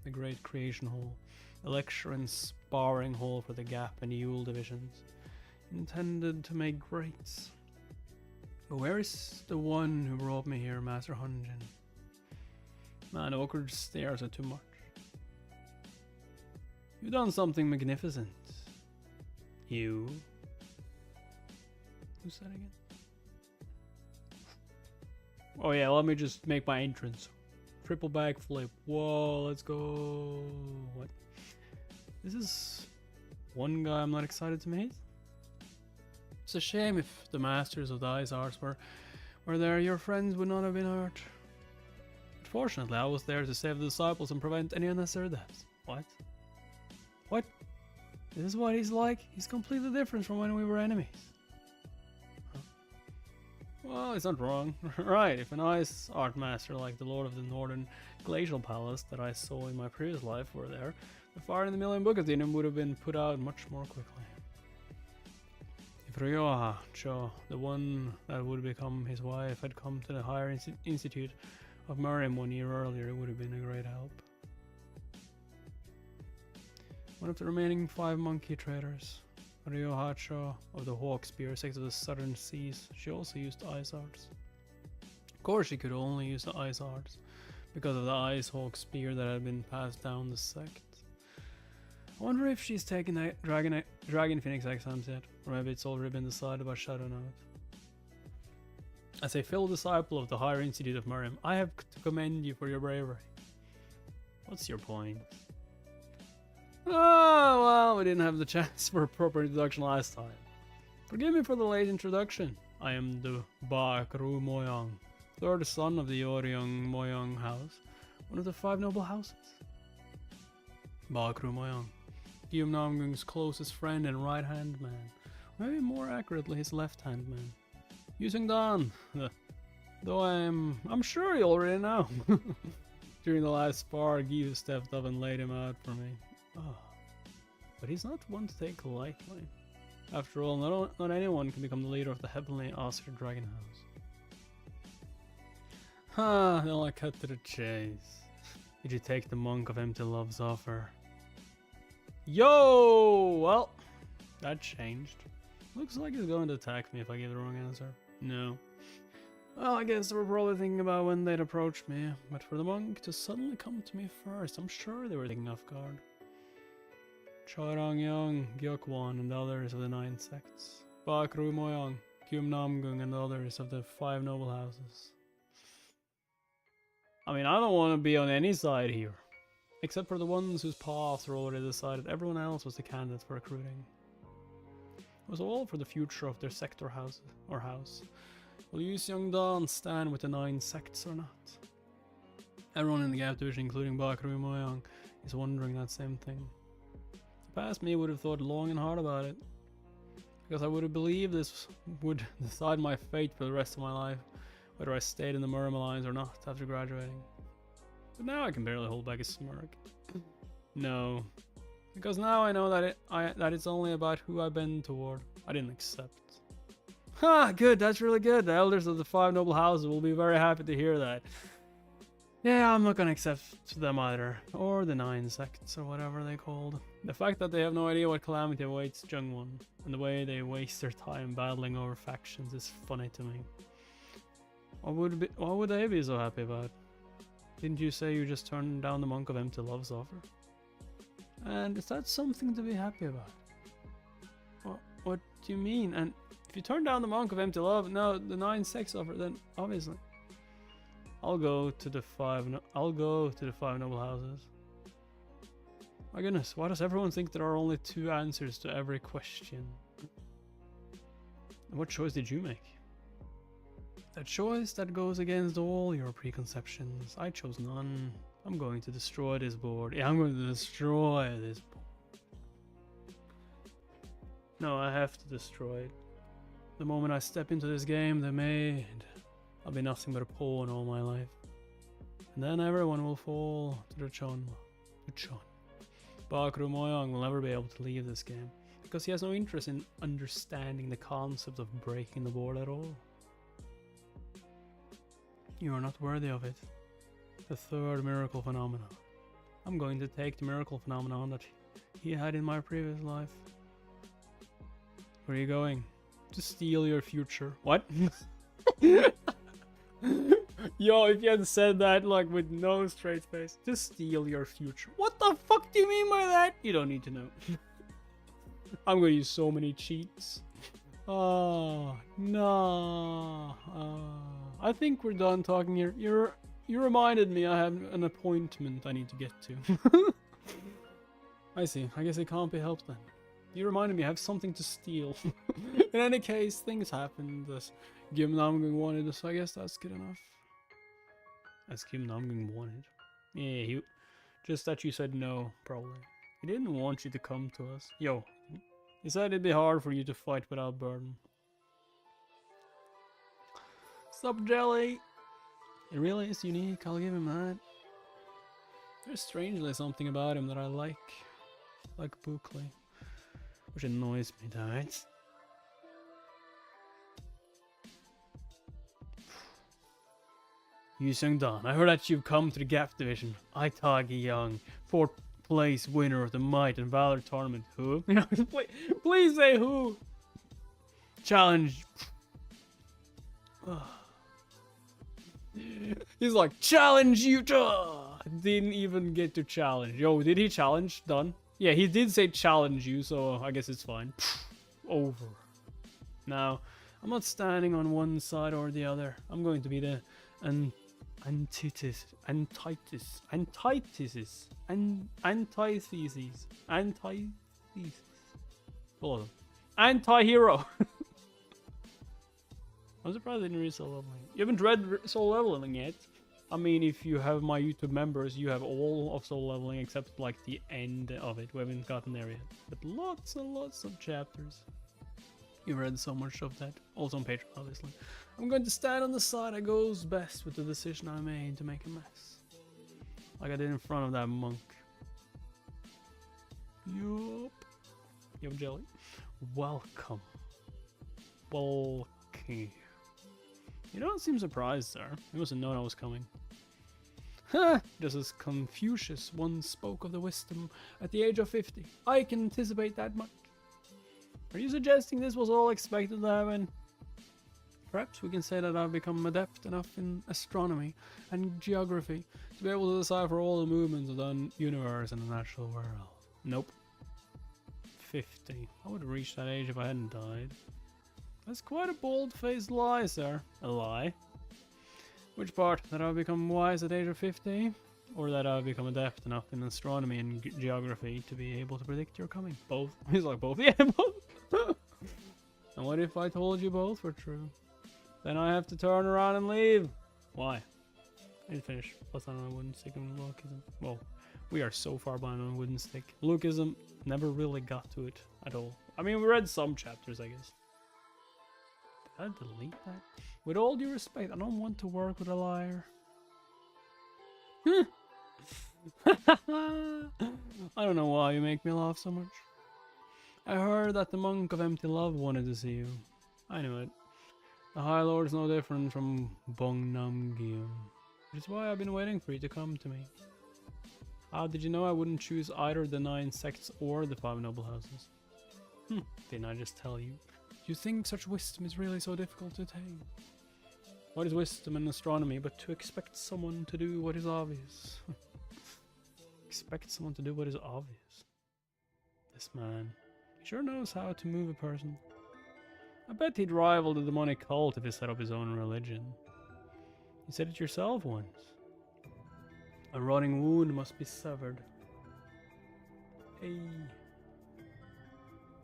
Speaker 1: the great creation hall, a lecture and sparring hall for the Gap and Yule divisions, intended to make greats. But where is the one who brought me here, Master Hunjin? Man, awkward stares are too much. You've done something magnificent. You? Who's that again? Oh yeah, let me just make my entrance. Triple backflip. Whoa, let's go. What? This is one guy I'm not excited to meet. It's a shame if the masters of the ice arts were were there, your friends would not have been hurt. But fortunately, I was there to save the disciples and prevent any unnecessary deaths. What? What? This is what he's like? He's completely different from when we were enemies. Huh? Well, it's not wrong. Right, if an ice art master like the Lord of the Northern Glacial Palace that I saw in my previous life were there, the fire in the Million Book Athenium would have been put out much more quickly. If Ryoha-cho, the one that would become his wife, had come to the higher institute of Murim 1 year earlier, it would have been a great help. One of the remaining 5 monkey traders, Ryoha-cho of the Hawk Spear, sect of the Southern Seas, she also used ice arts. Of course she could only use the ice arts, because of the Ice Hawk Spear that had been passed down the sect. I wonder if she's taken a Dragon Phoenix exams yet, or maybe it's already been decided by Shadow Note. As a fellow disciple of the Higher Institute of Murim, I have to commend you for your bravery. What's your point? Oh, well, we didn't have the chance for a proper introduction last time. Forgive me for the late introduction. I am the Ba-Kru Moyang, third son of the Yoryong Moyang house, one of the 5 noble houses. Ba-Kru Moyang, Guillaume Namgung's closest friend and right-hand man, or maybe more accurately his left-hand man. Yuseong Dan, though I'm sure you already know. During the last spar, Guillaume stepped up and laid him out for me. Oh. But he's not one to take lightly. After all, not anyone can become the leader of the heavenly Oscar Dragon House. Then I cut to the chase. Did you take the monk of empty love's offer? Yo! Well, that changed. Looks like he's going to attack me if I give the wrong answer. No. Well, I guess they were probably thinking about when they'd approach me, but for the monk to suddenly come to me first, I'm sure they were taken off guard. Charangyang, Gyeokwan, and the others of the 9 sects. Ba-Kru Moyang, Gyum Namgung, and the others of the 5 noble houses. I mean, I don't want to be on any side here. Except for the ones whose paths were already decided, everyone else was the candidate for recruiting. It was all for the future of their sector house. Will Yuseong Dan stand with the 9 sects or not? Everyone in the Gap division, including Ba-Kru Moyang, is wondering that same thing. Past me would have thought long and hard about it, because I would have believed this would decide my fate for the rest of my life, whether I stayed in the Murim Alliance or not after graduating. But now I can barely hold back a smirk. No, because now I know that it's only about who I bend toward. I didn't accept. Ha! Good, that's really good. The elders of the 5 noble houses will be very happy to hear that. Yeah, I'm not gonna accept them either. Or the 9 sects, or whatever they called. The fact that they have no idea what calamity awaits Jungwon, and the way they waste their time battling over factions is funny to me. What would they be so happy about? Didn't you say you just turned down the Monk of Empty Love's offer? And is that something to be happy about? What do you mean? And if you turn down the Monk of Empty Love, no, the 9 sects offer, then obviously I'll go to the 5 noble houses. My goodness, why does everyone think there are only 2 answers to every question? And what choice did you make? A choice that goes against all your preconceptions. I chose none. I'm going to destroy this board. Yeah, I'm going to destroy this board. No, I have to destroy it. The moment I step into this game they made, I'll be nothing but a pawn all my life. And then everyone will fall to the Chon. Ba-Kru Moyang will never be able to leave this game, because he has no interest in understanding the concept of breaking the board at all. You are not worthy of it. The 3rd miracle phenomenon. I'm going to take the miracle phenomenon that he had in my previous life. Where are you going? To steal your future. What? Yo, if you had said that like with no straight face. To steal your future. What the fuck do you mean by that? You don't need to know. I'm gonna use so many cheats. Oh, no. I think we're done talking here. You reminded me I have an appointment I need to get to. I see. I guess it can't be helped then. You reminded me I have something to steal. In any case, things happen. This Gim Namgung wanted us, so I guess that's good enough. As Gim Namgung wanted. Yeah, he... Just that you said no, probably. He didn't want you to come to us. Yo, he said it'd be hard for you to fight without burden. Sup, Jelly? It really is unique, I'll give him that. There's strangely something about him that I like Buckley. Which annoys me, damn it. Yuseong Dan, I heard that you've come to the Gap Division. I Tagi Young, 4th place winner of the Might and Valor tournament. Who? Please say who. Challenge. He's like, challenge you to. Didn't even get to challenge. Yo, did he challenge? Done. Yeah, he did say challenge you, so I guess it's fine. Over. Now, I'm not standing on one side or the other. I'm going to be the antithesis. Hold on. Anti-hero. I'm surprised I didn't read Soul Leveling. You haven't read Soul Leveling yet? I mean, if you have my YouTube members, you have all of Soul Leveling except like the end of it. We haven't gotten there yet. But lots and lots of chapters. You read so much of that. Also on Patreon, obviously. I'm going to stand on the side that goes best with the decision I made to make a mess. Like I did in front of that monk. Yup. Yo, Jelly. Welcome. Welcome. You don't seem surprised, sir. You must have known I was coming. Ha! Just as Confucius once spoke of the wisdom at the age of 50. I can anticipate that much. Are you suggesting this was all expected to happen? Perhaps we can say that I've become adept enough in astronomy and geography to be able to decipher all the movements of the universe and the natural world. Nope. 50. I would have reached that age if I hadn't died. That's quite a bold-faced lie, sir. A lie? Which part? That I've become wise at the age of 50? Or that I've become adept enough in astronomy and geography to be able to predict your coming? Both. He's like, both? Yeah, both. And what if I told you both were true? Then I have to turn around and leave. Why? I didn't finish. Plus I'm on a wooden stick and Lukeism. Well, we are so far behind on wooden stick. Lukeism never really got to it at all. I mean, we read some chapters, I guess. Did I delete that? With all due respect, I don't want to work with a liar. I don't know why you make me laugh so much. I heard that the monk of empty love wanted to see you. I knew it. The High Lord is no different from Bong Nam Gyum, which is why I've been waiting for you to come to me. How did you know I wouldn't choose either the 9 sects or the 5 noble houses? Didn't I just tell you? Do you think such wisdom is really so difficult to attain? What is wisdom in astronomy but to expect someone to do what is obvious? Expect someone to do what is obvious. This man, he sure knows how to move a person. I bet he'd rival the demonic cult if he set up his own religion. You said it yourself once. A rotting wound must be severed. Hey.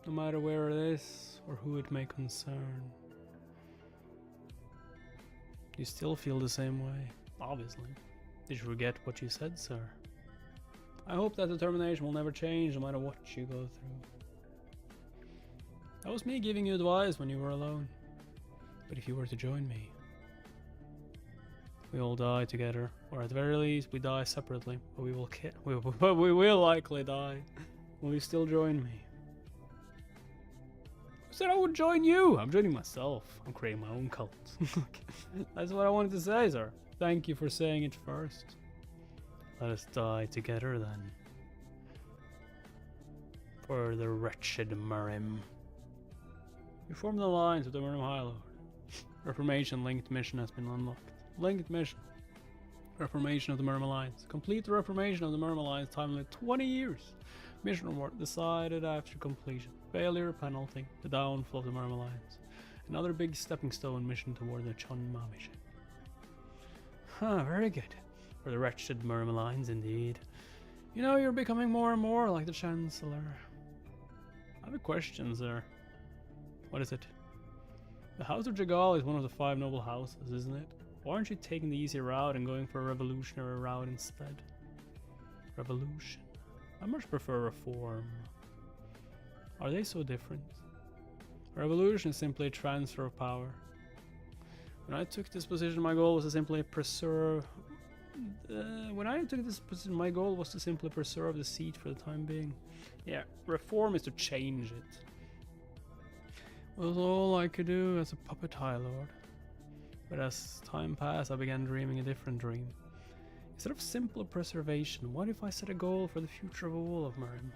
Speaker 1: No matter where it is or who it may concern. You still feel the same way, obviously. Did you forget what you said, sir? I hope that determination will never change no matter what you go through. That was me giving you advice when you were alone. But if you were to join me, we all die together, or at the very least, we die separately. But we will likely die. Will you still join me? Who said I would join you? I'm joining myself. I'm creating my own cult. That's what I wanted to say, sir. Thank you for saying it first. Let us die together then. For the wretched Murim. You formed an alliance with the Murim High Lord. Reformation linked mission has been unlocked. Linked mission. Reformation of the Murim Alliance. Complete the reformation of the Murim Alliance, time limit 20 years. Mission reward decided after completion. Failure penalty. The downfall of the Murim Alliance. Another big stepping stone mission toward the Chunma mission. Very good. For the wretched Murim Alliance indeed. You know, you're becoming more and more like the Chancellor. I've a question, sir. What is it? The House of Jagal is one of the 5 noble houses, isn't it? Why aren't you taking the easy route and going for a revolutionary route instead? Revolution. I much prefer reform. Are they so different? Revolution is simply a transfer of power. When I took this position, my goal was to simply preserve... my goal was to simply preserve the seat for the time being. Yeah, reform is to change it. Was all I could do as a puppet High Lord. But as time passed, I began dreaming a different dream. Instead of simple preservation, what if I set a goal for the future of all of Murim?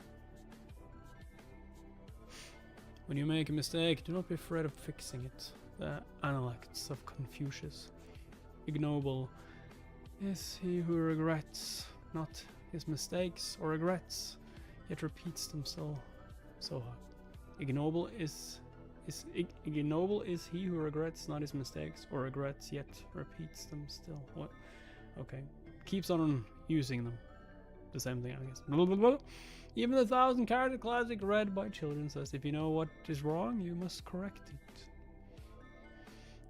Speaker 1: When you make a mistake, do not be afraid of fixing it. The Analects of Confucius. Ignoble is he who regrets not his mistakes or regrets, yet repeats them so hard. Ignoble is he who regrets not his mistakes or regrets yet repeats them still. What? Okay. Keeps on using them. The same thing, I guess. Blah, blah, blah. Even the 1,000-character classic read by children says, if you know what is wrong, you must correct it.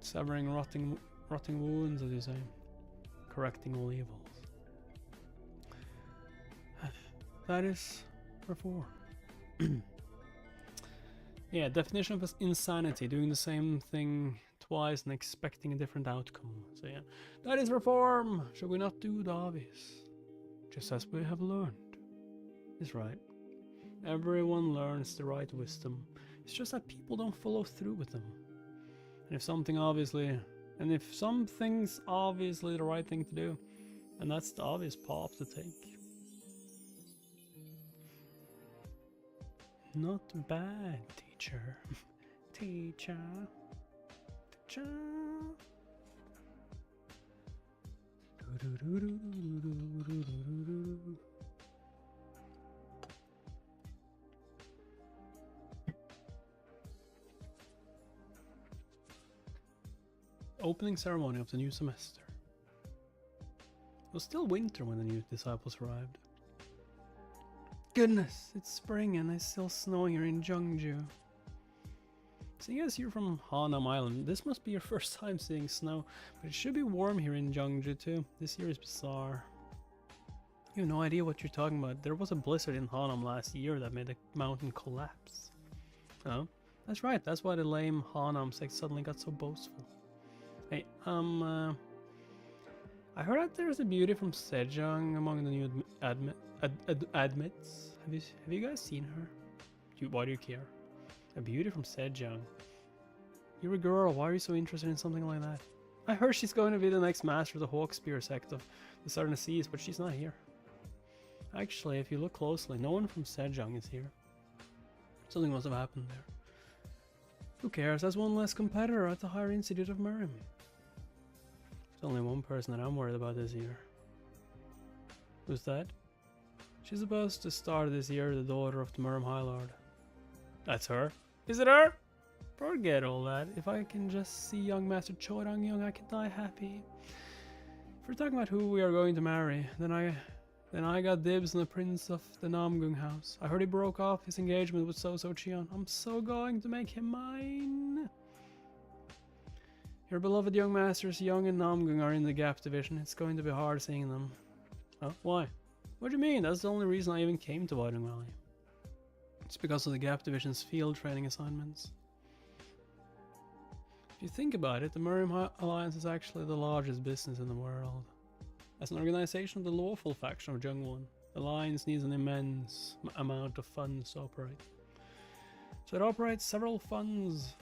Speaker 1: Severing rotting wounds, as you say. Correcting all evils. That is reform. Yeah, definition of insanity, doing the same thing twice and expecting a different outcome. So yeah, that is reform. Should we not do the obvious? Just as we have learned. Is right. Everyone learns the right wisdom. It's just that people don't follow through with them. And if something's obviously the right thing to do, and that's the obvious path to take. Not bad, teacher. Teacher. Teacher. Opening ceremony of the new semester. It was still winter when the new disciples arrived. Goodness, it's spring and it's still snowing here in Jeongju. Seeing as you're from Hanam Island, this must be your first time seeing snow, but it should be warm here in Jeongju too. This year is bizarre. You have no idea what you're talking about. There was a blizzard in Hanam last year that made the mountain collapse. Oh, that's right, that's why the lame Hanam sect suddenly got so boastful. Hey, I heard that there's a beauty from Sejong among the new admits. Have you guys seen her? Why do you care? A beauty from Sejong. You're a girl, why are you so interested in something like that? I heard she's going to be the next master of the Hawkspear sect of the Southern Seas, but she's not here. Actually, if you look closely, no one from Sejong is here. Something must have happened there. Who cares? There's one less competitor at the Higher Institute of Murim. There's only one person that I'm worried about this year. Who's that? She's supposed to start this year, the daughter of the Murim High Lord. That's her? Is it her? Forget all that. If I can just see young Master Choi Dang-young, I can die happy. If we're talking about who we are going to marry, then I got dibs on the prince of the Namgung house. I heard he broke off his engagement with So-So Cheon. I'm so going to make him mine. Your beloved young masters Young and Namgung are in the Gap division. It's going to be hard seeing them. Oh, why? What do you mean? That's the only reason I even came to Whiting Valley. It's because of the Gap division's field training assignments. If you think about it, the Murim Alliance is actually the largest business in the world. As an organization of the lawful faction of Jungwon, the Alliance needs an immense amount of funds to operate. So it operates several funds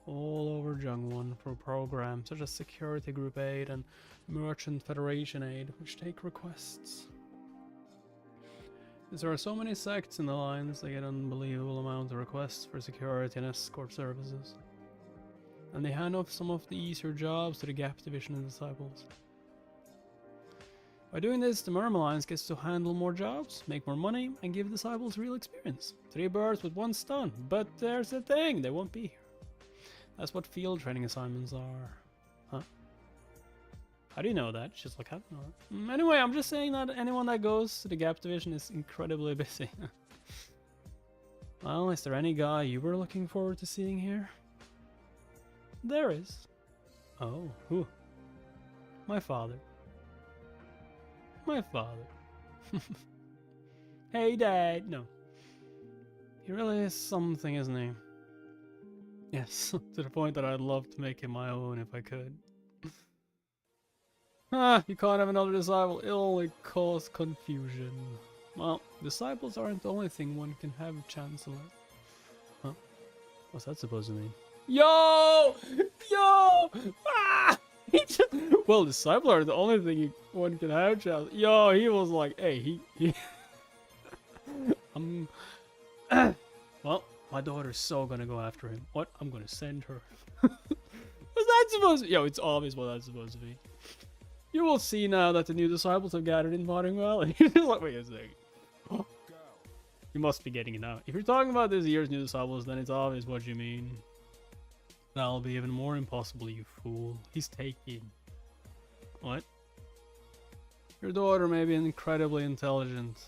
Speaker 1: all over Jungwon for programs such as Security Group Aid and Merchant Federation Aid, which take requests. Since there are so many sects in the Alliance, they get an unbelievable amount of requests for security and escort services. And they hand off some of the easier jobs to the Gap division and disciples. By doing this, the Murim Alliance gets to handle more jobs, make more money, and give disciples real experience. 3 birds with 1 stone. But there's the thing, they won't be here. That's what field training assignments are. Huh? How do you know that? She's like, I don't know. Anyway, I'm just saying that anyone that goes to the Gap division is incredibly busy. Well, is there any guy you were looking forward to seeing here? There is. Oh, who? My father. My father. Hey, Dad. No. He really is something, isn't he? Yes, to the point that I'd love to make him my own if I could. You can't have another disciple. It'll only cause confusion. Well, disciples aren't the only thing one can have a chance to learn. Huh? What's that supposed to mean? Yo! Yo! Ah! Well, disciples are the only thing one can have a chance. Yo, he was like, hey, he well, my daughter's so gonna go after him. What? I'm gonna send her. What's that supposed to be? Yo, it's obvious what that's supposed to be. You will see now that the new disciples have gathered in Potting Valley. Like, wait a second. You must be getting it now. If you're talking about this year's new disciples, then it's obvious what you mean. That'll be even more impossible, you fool. He's taking. What? Your daughter may be incredibly intelligent,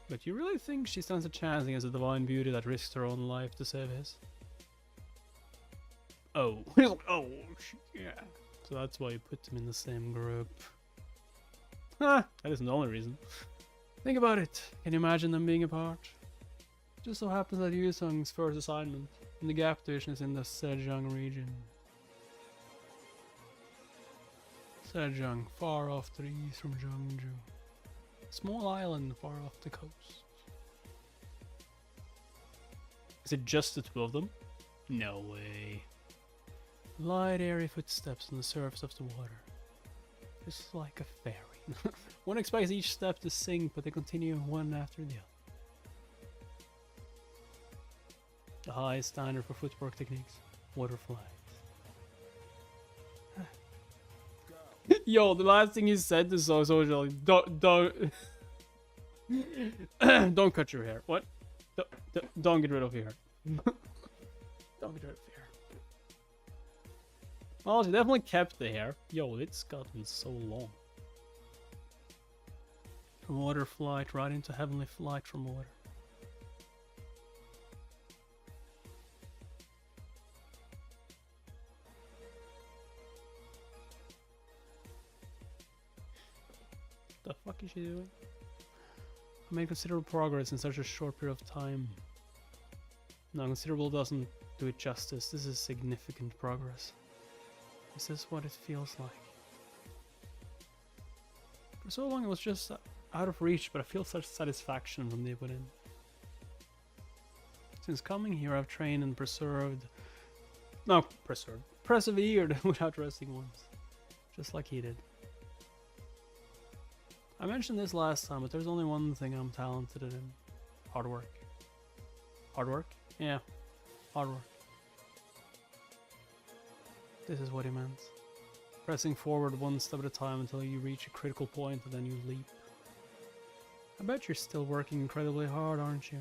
Speaker 1: but you really think she stands a chance against a divine beauty that risks her own life to save his? Oh. Oh, yeah. So that's why you put them in the same group. That isn't the only reason. Think about it. Can you imagine them being apart? Just so happens that Yuseong's first assignment in the Gap Division is in the Sejong region. Sejong, far off to the east from Jeongju. Small island far off the coast. Is it just the two of them? No way. Light airy footsteps on the surface of the water. Just like a fairy. One expects each step to sink, but they continue one after the other. The highest standard for footwork techniques. Water flies. Yo, the last thing he said to social, don't don't cut your hair. What? Don't get rid of your hair. Don't get rid of your hair. Well, she definitely kept the hair. Yo, it's gotten so long. From water flight right into heavenly flight from water. The fuck is she doing? I made considerable progress in such a short period of time. No, considerable doesn't do it justice. This is significant progress. Is this what it feels like? For so long it was just out of reach, but I feel such satisfaction from deep within. Since coming here I've trained and persevered without resting once. Just like he did. I mentioned this last time, but there's only one thing I'm talented in. Hard work. Hard work? Yeah. Hard work. This is what he meant. Pressing forward one step at a time until you reach a critical point and then you leap. I bet you're still working incredibly hard, aren't you?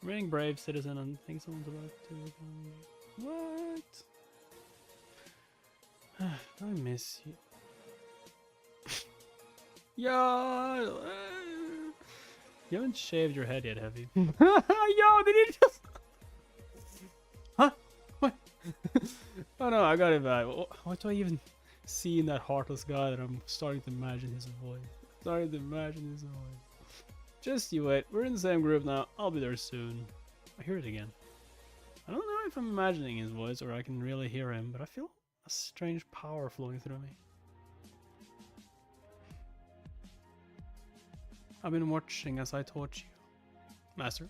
Speaker 1: Remaining brave citizen and think someone's about to... What? I miss you. Yo! You haven't shaved your head yet, have you? Yo, did he just... Huh? What? Oh no, I got it back. What do I even see in that heartless guy that I'm starting to imagine his voice? Just you wait. We're in the same group now. I'll be there soon. I hear it again. I don't know if I'm imagining his voice or I can really hear him, but I feel a strange power flowing through me. I've been watching as I taught you, Master.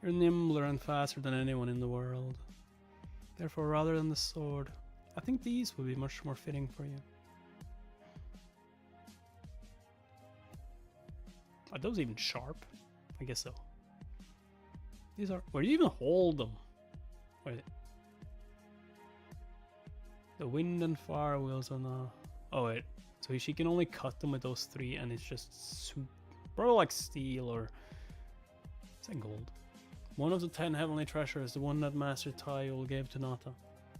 Speaker 1: You're nimbler and faster than anyone in the world. Therefore, rather than the sword, I think these would be much more fitting for you. Are those even sharp? I guess so. These are... Where do you even hold them? Wait. The wind and fire wheels on the... Oh wait. So she can only cut them with those three and it's just probably like steel or... Is that gold? One of the 10 heavenly treasures, the one that Master Tayol gave to Nata.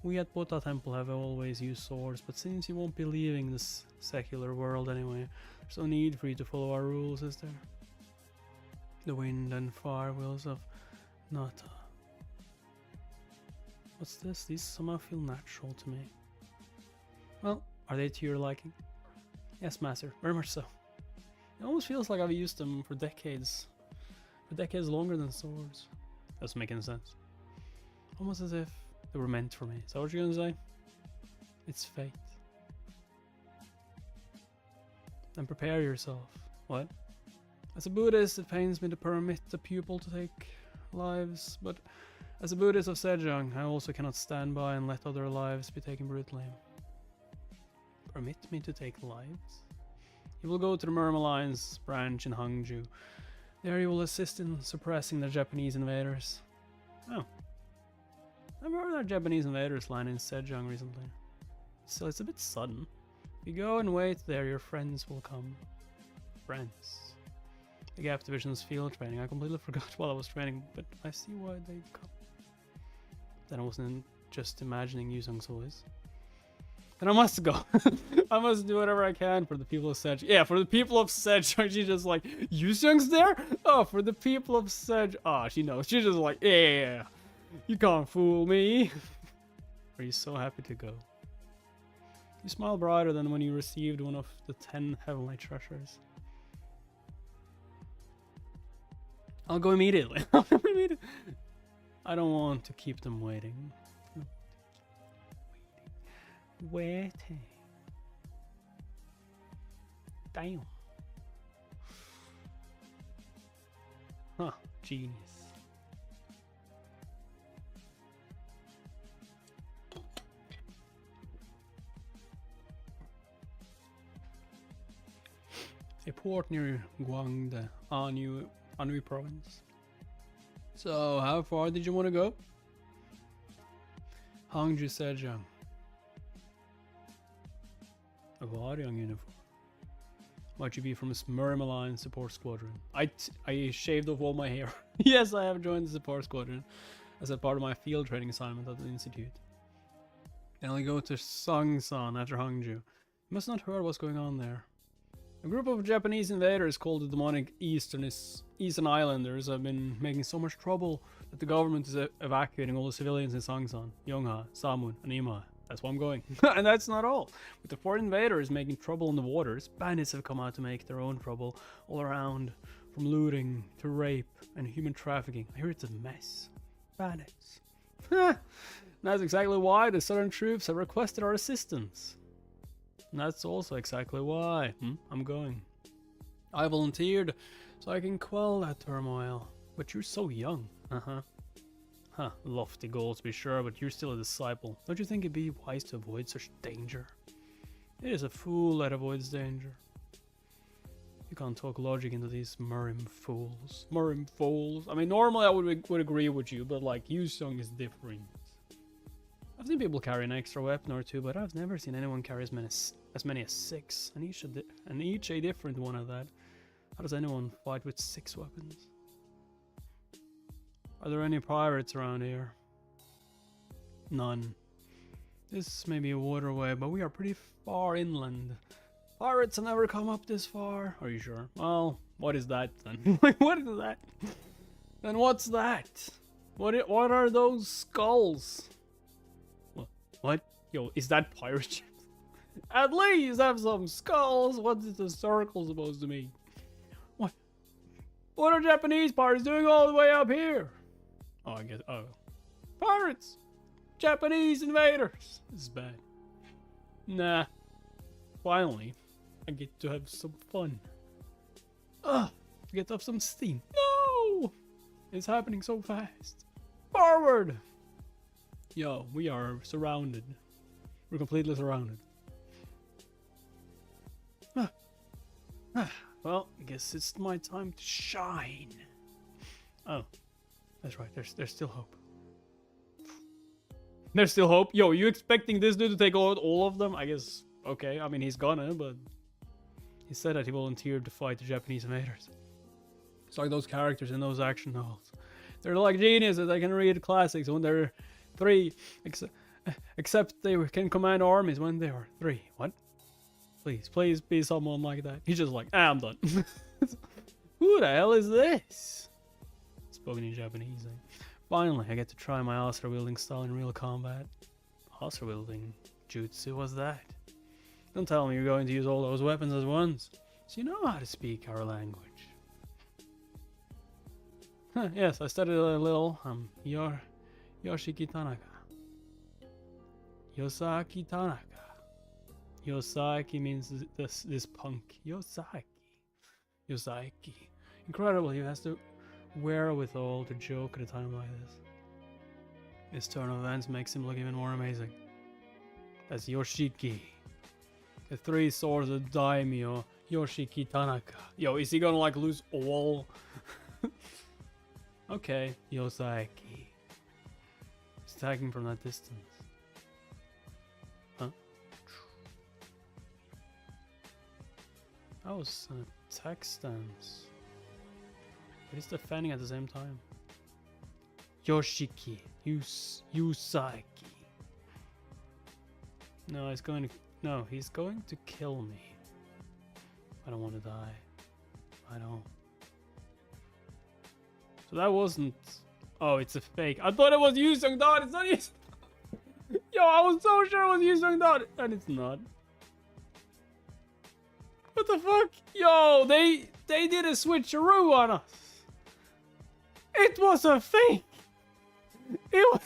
Speaker 1: We at Buddha Temple have always used swords, but since you won't be leaving this secular world anyway, there's no need for you to follow our rules, is there? The wind and fire wheels of Nata. What's this? These somehow feel natural to me. Well, are they to your liking? Yes, master. Very much so. It almost feels like I've used them for decades. For decades longer than swords. Doesn't make any sense. Almost as if they were meant for me. Is that what you're gonna say? It's fate. Then prepare yourself. What? As a Buddhist, it pains me to permit a pupil to take lives, but as a Buddhist of Sejong, I also cannot stand by and let other lives be taken brutally. Permit me to take lives? He will go to the Murim Alliance branch in Hangzhou. There he will assist in suppressing the Japanese invaders. Oh. I've heard that Japanese invaders line in Sejong recently. So it's a bit sudden. If you go and wait there, your friends will come. Friends. The Gap Division's field training. I completely forgot while I was training, but I see why they'd come. Then I wasn't just imagining Yuseong's voice. And I must go. I must do whatever I can for the people of Sejong. Yeah, for the people of Sejong. She's just like, Yuseong's there? Oh, for the people of Sejong. Oh, she knows. She's just like, yeah. You can't fool me. Are you so happy to go? You smile brighter than when you received one of the 10 heavenly treasures. I'll go immediately. I don't want to keep them waiting. Waiting. Damn. Huh, genius. A port near Guangde, Anhui province. So, how far did you want to go? Hangzhou Sejong. A Varyang uniform. Might you be from a Murim Alliance support squadron? I shaved off all my hair. Yes, I have joined the support squadron as a part of my field training assignment at the institute. Then I'll go to Sangsan after Hangzhou. You must not heard what's going on there. A group of Japanese invaders called the demonic Eastern Islanders have been making so much trouble that the government is evacuating all the civilians in Sangsan, Yongha, Samun, and Imai. That's why I'm going. And that's not all. With the foreign invaders making trouble in the waters, bandits have come out to make their own trouble all around, from looting to rape and human trafficking. I hear it's a mess. Bandits. That's exactly why the southern troops have requested our assistance. And that's also exactly why I'm going. I volunteered so I can quell that turmoil. But you're so young. Huh, lofty goals to be sure, but you're still a disciple. Don't you think it'd be wise to avoid such danger? It is a fool that avoids danger. You can't talk logic into these Murim fools. Murim fools. I mean, normally I would agree with you, but like, Yuseong is different. I've seen people carry an extra weapon or two, but I've never seen anyone carry as many as 6, and each a different one of that. How does anyone fight with 6 weapons? Are there any pirates around here? None. This may be a waterway, but we are pretty far inland. Pirates have never come up this far. Are you sure? Well, what is that then? What is that? Then what's that? What are those skulls? What? Yo, is that pirate ship? At least have some skulls. What is the circle supposed to mean? What are Japanese pirates doing all the way up here? Oh, I guess. Oh. Pirates! Japanese invaders! This is bad. Nah. Finally, I get to have some fun. Get off some steam. No! It's happening so fast. Forward! Yo, we are surrounded. We're completely surrounded. Well, I guess it's my time to shine. Oh, that's right. There's still hope. There's still hope. Yo, you expecting this dude to take out all of them? I guess. Okay. I mean, he's gonna, but he said that he volunteered to fight the Japanese invaders. It's like those characters in those action novels. They're like geniuses. They can read classics when they're 3, except they can command armies when they are 3. What? Please be someone like that. He's just like, I'm done. Who the hell is this? Spoken in Japanese. Finally, I get to try my Astra wielding style in real combat. Astra wielding jutsu, what's that? Don't tell me you're going to use all those weapons at once. So you know how to speak our language. Huh, yes, I studied a little. Yoshiki Tanaka. Yosaki Tanaka. Yosaki means this punk. Yosaki. Incredible, he has to wherewithal to joke at a time like this. This turn of events makes him look even more amazing. That's Yoshiki. The three swords of Daimyo, Yoshiki Tanaka. Yo, is he gonna like lose all? Okay, Yosaki. He's attacking from that distance. Huh? That was an attack stance. But he's defending at the same time. Yoshiki. Yusaki. No, he's going to... No, he's going to kill me. I don't want to die. I don't. So that wasn't... Oh, it's a fake. I thought it was Yuseong Dan. It's not Yuseong. Yo, I was so sure it was Yuseong Dan. And it's not. What the fuck? Yo, they did a switcheroo on us. It was a fake. It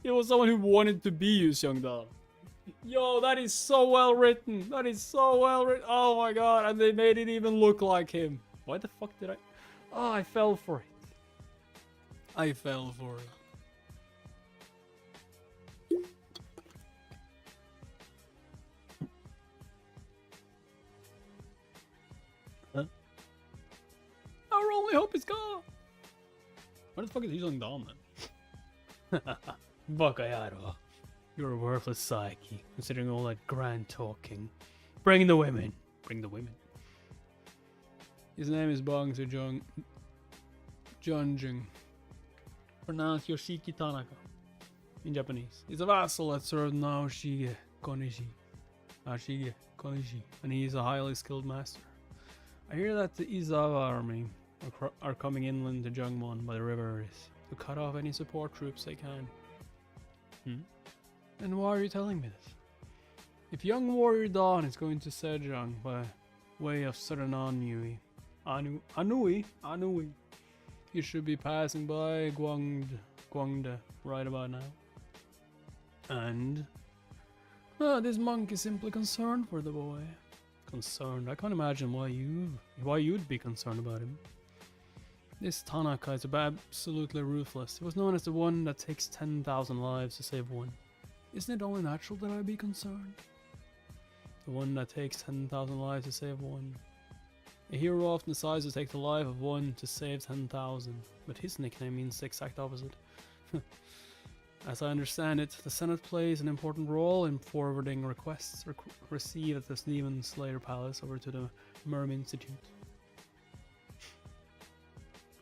Speaker 1: was someone who wanted to be Yuseong Dan. Yo, that is so well written. That is so well written. Oh my god, and they made it even look like him. Why the fuck did I... Oh, I fell for it. I fell for it. Huh? Our only hope is gone. Where the fuck is Yuseong Dan then? Bakayaro. You're a worthless psyche, considering all that grand talking. Bring the women. Bring the women. His name is Bong Sejong Junjing. Pronounced Yoshiki Tanaka in Japanese. He's a vassal that served Naoshige Konishi. And he is a highly skilled master. I hear that the Izawa army are coming inland to Jungmon by the river to cut off any support troops they can. And why are you telling me this? If young warrior Dawn is going to Sejong by way of southern Anui, you should be passing by Guangde right about now. And this monk is simply concerned for the boy. Concerned? I can't imagine why you'd be concerned about him. This Tanaka is absolutely ruthless. He was known as the one that takes 10,000 lives to save one. Isn't it only natural that I be concerned? The one that takes 10,000 lives to save one. A hero often decides to take the life of one to save 10,000, but his nickname means the exact opposite. As I understand it, the Senate plays an important role in forwarding requests received at the Demon Slayer Palace over to the Murim Institute.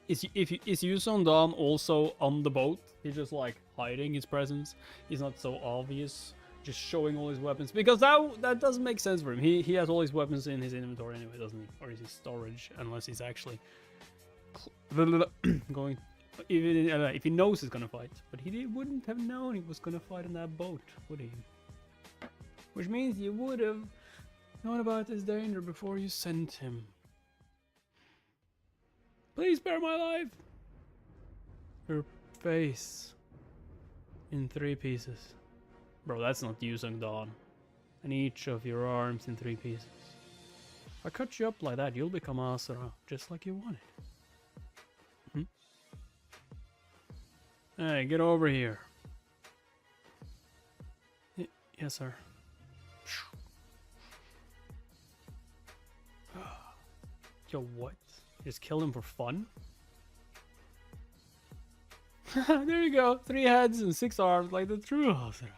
Speaker 1: Is Yuseong Dan also on the boat? He's just like hiding his presence. He's not so obvious, just showing all his weapons, because that doesn't make sense for him. He has all his weapons in his inventory anyway, doesn't he? Or is his storage, unless he's actually going. Even if he knows he's gonna fight, but he wouldn't have known he was gonna fight in that boat, would he? Which means you would have known about this danger before you sent him. Please spare my life. Your face in 3 pieces. Bro, that's not Yuseong Dan. And each of your arms in 3 pieces. If I cut you up like that, you'll become Asura, just like you wanted. Hey, get over here. Yes, sir. Yo, what? Just kill him for fun? There you go. 3 heads and 6 arms like the true Asura.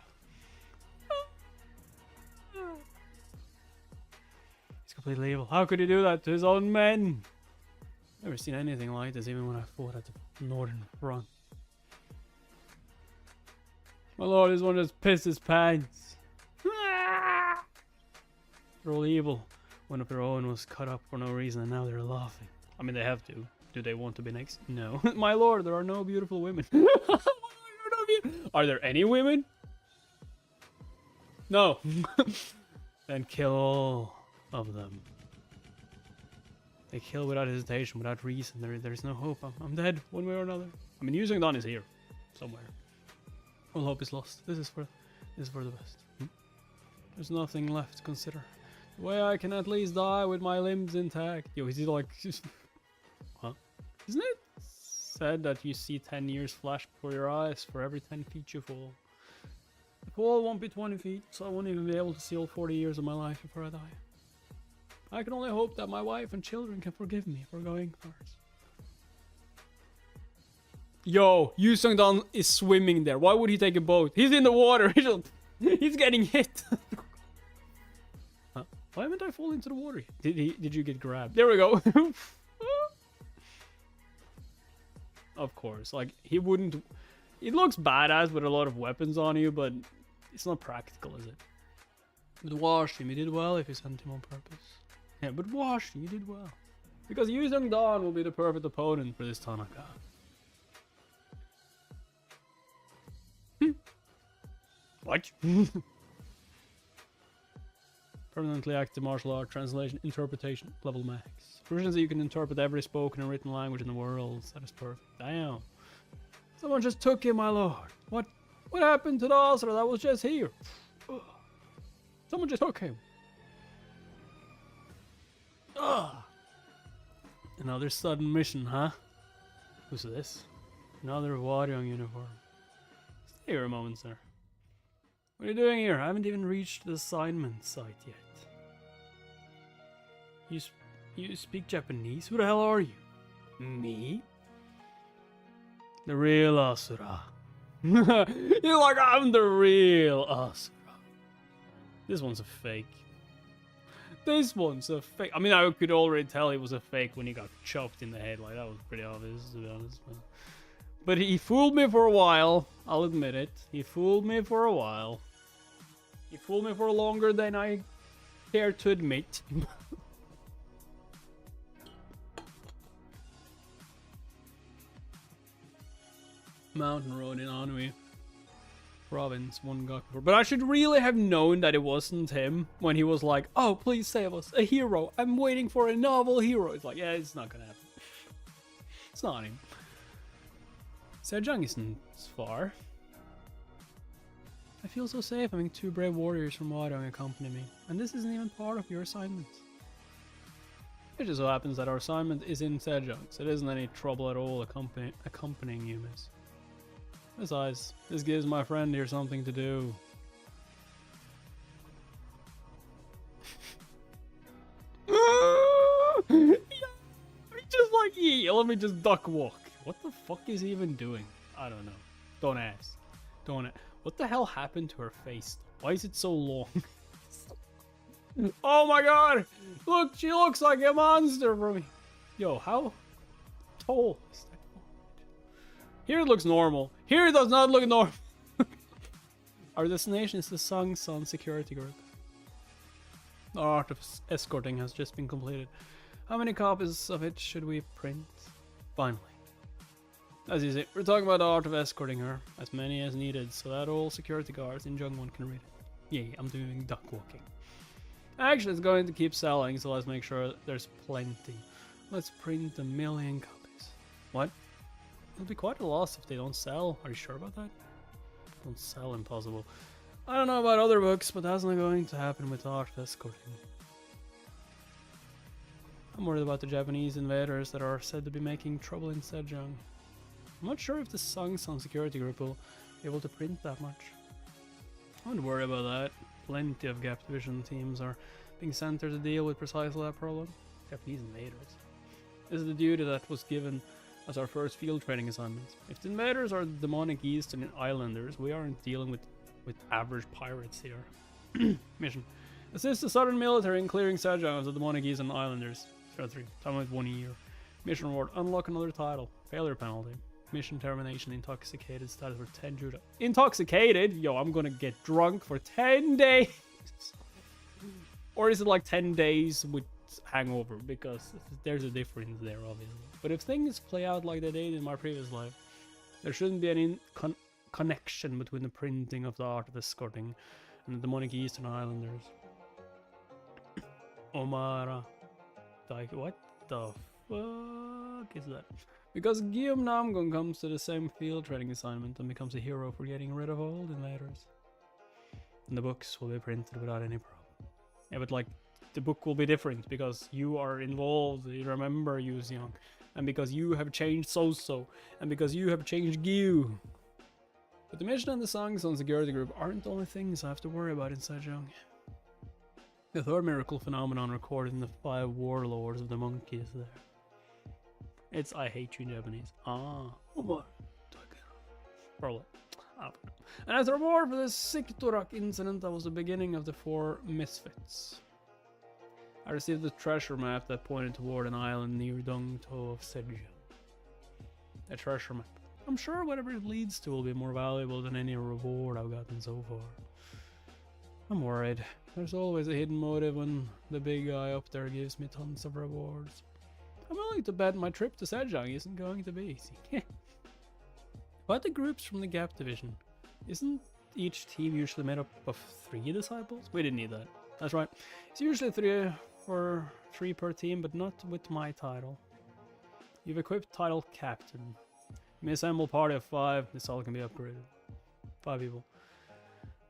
Speaker 1: He's completely evil. How could he do that to his own men? Never seen anything like this, even when I fought at the Northern Front. My lord, this one just pissed his pants. They're all evil. One of their own was cut up for no reason, and now they're laughing. I mean, they have to. Do they want to be next? No. My lord, there are no beautiful women. Are there any women? No. Then kill all of them. They kill without hesitation, without reason. There's no hope. I'm dead, one way or another. I mean, Yuseong Dan is here, somewhere. All hope is lost. This is for the best. There's nothing left to consider. The way I can at least die with my limbs intact. Yo, is he like... Huh? Isn't it said that you see 10 years flash before your eyes for every 10 feet you fall? The fall won't be 20 feet, so I won't even be able to see all 40 years of my life before I die. I can only hope that my wife and children can forgive me for going first. Yo, Yuseong Dan is swimming there. Why would he take a boat? He's in the water. He's getting hit. Huh? Why haven't I fallen into the water? Did you get grabbed? There we go. Of course, like he wouldn't. It looks badass with a lot of weapons on you, but it's not practical, is it? But wash him. You did well if you sent him on purpose. Yeah, but wash him. You did well. Because Yuseong Dan will be the perfect opponent for this Tanaka. What? Permanently active martial art, translation, interpretation, level max. Proficiency, you can interpret every spoken and written language in the world. That is perfect. Damn. Someone just took him, my lord. What happened to the officer that was just here? Someone just took him. Another sudden mission, huh? Who's this? Another Waryong uniform. Stay here a moment, sir. What are you doing here? I haven't even reached the assignment site yet. You speak Japanese? Who the hell are you? Me? The real Asura. You're like, I'm the real Asura. This one's a fake. This one's a fake. I mean, I could already tell it was a fake when he got chopped in the head. Like, that was pretty obvious, to be honest. But he fooled me for a while. I'll admit it. He fooled me for a while. He fooled me for longer than I care to admit. Mountain Road in Anhui Province, one got before. But I should really have known that it wasn't him when he was like, oh, please save us, a hero. I'm waiting for a novel hero. It's like, yeah, it's not gonna happen. It's not him. Sejong isn't far. I feel so safe having two brave warriors from Waryong accompany me. And this isn't even part of your assignment. It just so happens that our assignment is in Sejong, so it isn't any trouble at all accompanying you, miss. Besides, this gives my friend here something to do. Just like, yeah, let me just duck walk. What the fuck is he even doing? I don't know. Don't ask. Don't ask. What the hell happened to her face? Why is it so long? Oh my god! Look, she looks like a monster for me. Yo, how tall is that? Here it looks normal. Here it does not look normal. Our destination is the Sangsan security group. The art of escorting has just been completed. How many copies of it should we print? Finally. As you see, we're talking about the art of escorting her. As many as needed, so that all security guards in Jungwon can read it. Yay, I'm doing duck walking. Actually, it's going to keep selling, so let's make sure there's plenty. Let's print 1 million copies. What? It'll be quite a loss if they don't sell. Are you sure about that? Don't sell, impossible. I don't know about other books, but that's not going to happen with art of escorting. I'm worried about the Japanese invaders that are said to be making trouble in Sejong. I'm not sure if the Sangsan security group will be able to print that much. I wouldn't worry about that. Plenty of Gap Division teams are being sent there to deal with precisely that problem. Japanese invaders. This is the duty that was given as our first field training assignment. If the invaders are demonic Eastern Islanders, we aren't dealing with average pirates here. Mission. Assist the Southern military in clearing Sejong of the demonic Eastern Islanders. 3. Time with 1 year. Mission reward. Unlock another title. Failure penalty. Mission termination. Intoxicated status for 10 Judah. Intoxicated? Yo, I'm gonna get drunk for 10 days. Or is it like 10 days with hangover, because there's a difference there, obviously. But if things play out like they did in my previous life, there shouldn't be any connection between the printing of the art of escorting and the demonic Eastern Islanders. Omara. Like, what the fuck is that? Because Guillaume Namgon comes to the same field training assignment and becomes a hero for getting rid of all the invaders. And the books will be printed without any problem. Yeah, but like, the book will be different because you are involved, you remember Yuseong, and because you have changed So-So, and because you have changed Gyu. But the mission and the songs on security group aren't the only things I have to worry about in Sejong. The third miracle phenomenon recorded in the 5 warlords of the monkeys there. It's I hate you in Japanese. What? Probably. And as a reward for the Sikturak incident, that was the beginning of the 4 misfits. I received a treasure map that pointed toward an island near Dongto of Sejong. A treasure map. I'm sure whatever it leads to will be more valuable than any reward I've gotten so far. I'm worried. There's always a hidden motive when the big guy up there gives me tons of rewards. I'm willing to bet my trip to Sejong isn't going to be easy. About the groups from the Gap division, isn't each team usually made up of 3 disciples? We didn't need that. That's right. It's usually 3 per team, but not with my title. You've equipped title captain. You may assemble a party of 5. This all can be upgraded. 5 people.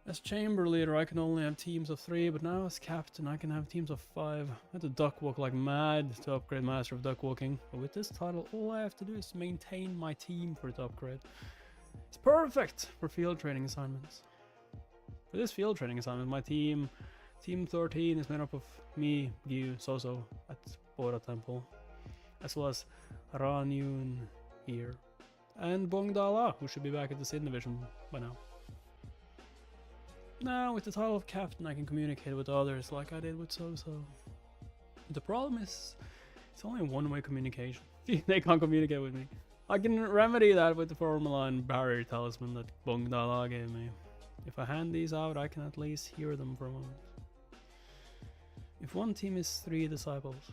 Speaker 1: As chamber leader, I can only have teams of 3, but now as captain, I can have teams of 5. I had to duck walk like mad to upgrade Master of Duck Walking, but with this title, all I have to do is maintain my team for it to upgrade. It's perfect for field training assignments. For this field training assignment, my team 13 is made up of me, Gyu, So-So at Bora Temple, as well as Ranyun here, and Bongdala, who should be back at the Sin Division by now. Now, with the title of captain, I can communicate with others like I did with So-So. The problem is, it's only a one-way communication. They can't communicate with me. I can remedy that with the Formaline barrier talisman that Bongdala gave me. If I hand these out, I can at least hear them for a moment. If one team is 3 disciples,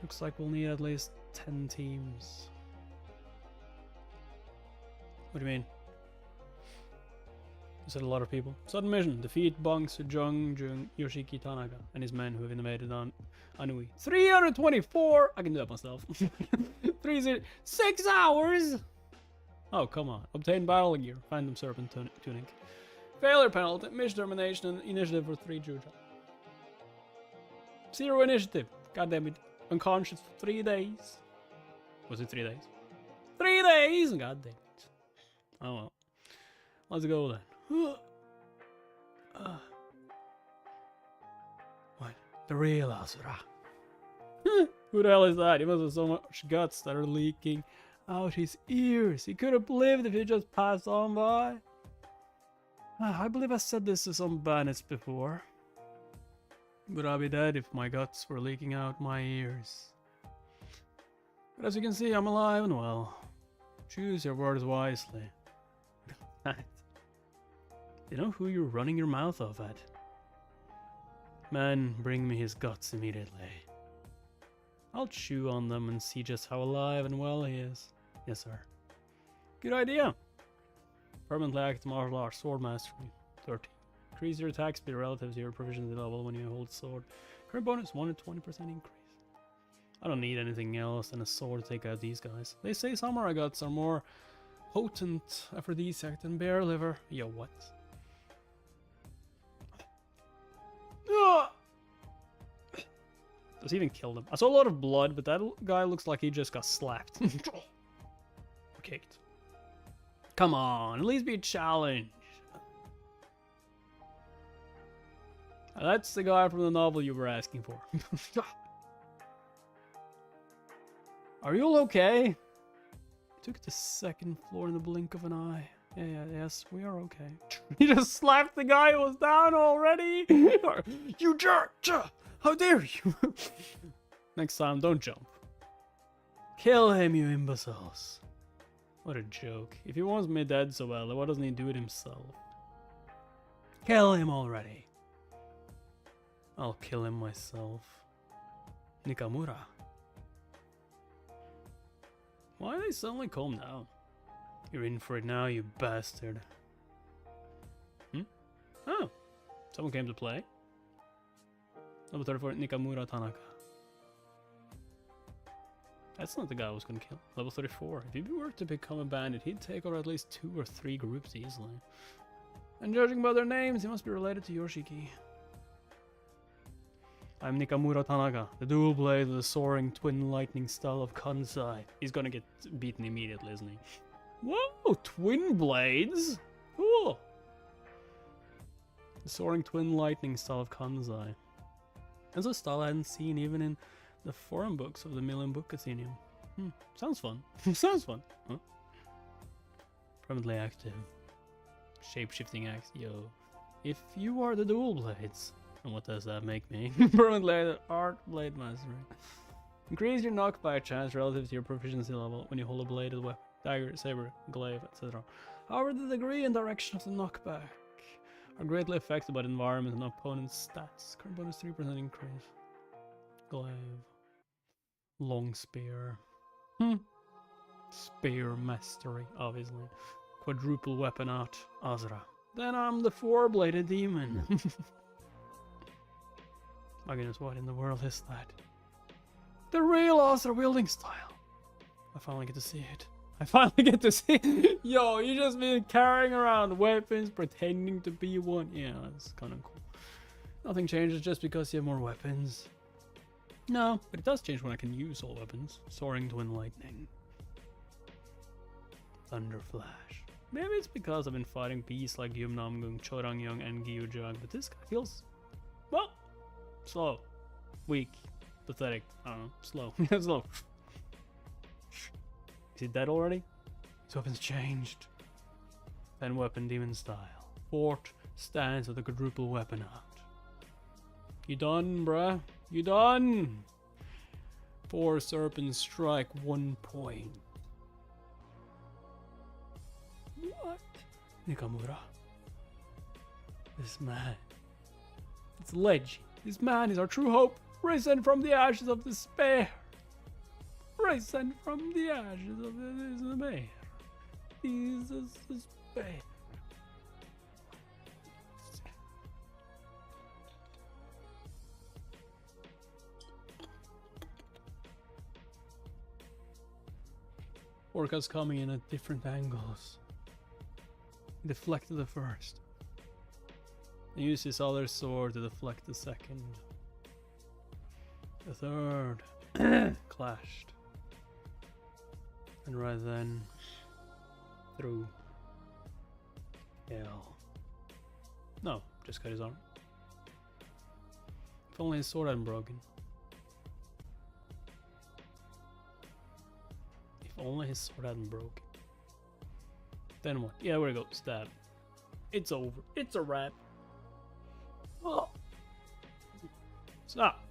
Speaker 1: looks like we'll need at least 10 teams. What do you mean? You said a lot of people. Sudden mission. Defeat Bong Sejong Yoshiki Tanaka and his men who have invaded on Anui. 324! I can do that myself. 6 hours! Oh, come on. Obtain battle gear. Phantom Serpent tunic. Failure penalty. Mission termination and initiative for 3 Juja. 0 initiative. God damn it. Unconscious for 3 days. Was it 3 days? 3 days! God damn it. Oh well. Let's go then. What? The real Asura. Who the hell is that? He must have so much guts that are leaking out his ears. He could have lived if he just passed on by. I believe I said this to some bandits before. But I'd be dead if my guts were leaking out my ears. But as you can see, I'm alive and well. Choose your words wisely. You know who you're running your mouth off at? Man, bring me his guts immediately. I'll chew on them and see just how alive and well he is. Yes, sir. Good idea. Permanently active martial arts, sword mastery, 13. Increase your attack speed relative to your proficiency level when you hold sword. Current bonus 1 to 20% increase. I don't need anything else than a sword to take out these guys. They say samurai guts are more potent aphrodisiac than bear liver. Yo, what? Does he even kill them? I saw a lot of blood, but that guy looks like he just got slapped. Kicked. Come on, at least be a challenge. That's the guy from the novel you were asking for. Are you all okay? Took the 2nd floor in the blink of an eye. Yes, we are okay. He just slapped the guy who was down already. You jerk! How dare you! Next time, don't jump. Kill him, you imbeciles. What a joke. If he wants me dead so well, why doesn't he do it himself? Kill him already. I'll kill him myself. Nikamura. Why are they suddenly calm down? You're in for it now, you bastard. Oh, someone came to play. Level 34, Nikamura Tanaka. That's not the guy I was gonna kill. Level 34. If he were to become a bandit, he'd take over at least 2 or 3 groups easily. And judging by their names, he must be related to Yoshiki. I'm Nikamura Tanaka, the dual blade with the soaring twin lightning style of Kansai. He's gonna get beaten immediately, isn't he? Whoa, twin blades? Cool. The soaring twin lightning style of Kansai. That's a style I hadn't seen even in the forum books of the Million Book Athenium. Sounds fun. Sounds fun. Huh? Permanently active. Shape-shifting axe. Yo. If you are the dual blades, and what does that make me? Permanently art blade mastery. Increase your knockback chance relative to your proficiency level when you hold a bladed weapon. Dagger, saber, glaive, etc. However, the degree and direction of the knockback are greatly affected by the environment and opponent's stats. Current bonus 3% increase. Glaive. Long spear. Spear mastery, obviously. Quadruple weapon art. Azra. Then I'm the 4-bladed demon. My goodness, what in the world is that? The real Azra wielding style. I finally get to see it. I finally get to see it. Yo, you just been carrying around weapons, pretending to be one. Yeah, that's kind of cool. Nothing changes just because you have more weapons. No, but it does change when I can use all weapons. Soaring twin lightning. Thunder flash. Maybe it's because I've been fighting beasts like Yumnamgung, Chorangyong, and Gyujag, but this guy feels, well, slow, weak, pathetic. I don't know, slow. Slow. Is he dead already? His weapon's changed. 10 weapon demon style. Fort stands with a quadruple weapon out. You done, bruh? You done? 4 serpent strike, 1 point. What? Nikamura. This man. It's legend. This man is our true hope, risen from the ashes of despair. Risen from the ashes of despair. Jesus despair. Orcas coming in at different angles. Deflected the first. And use his other sword to deflect the second. The third clashed. And right then, through hell. No, just cut his arm. If only his sword hadn't broken. If only his sword hadn't broken. Then what? Yeah, where we go. Stab. It's over. It's a wrap. Oh. Stop.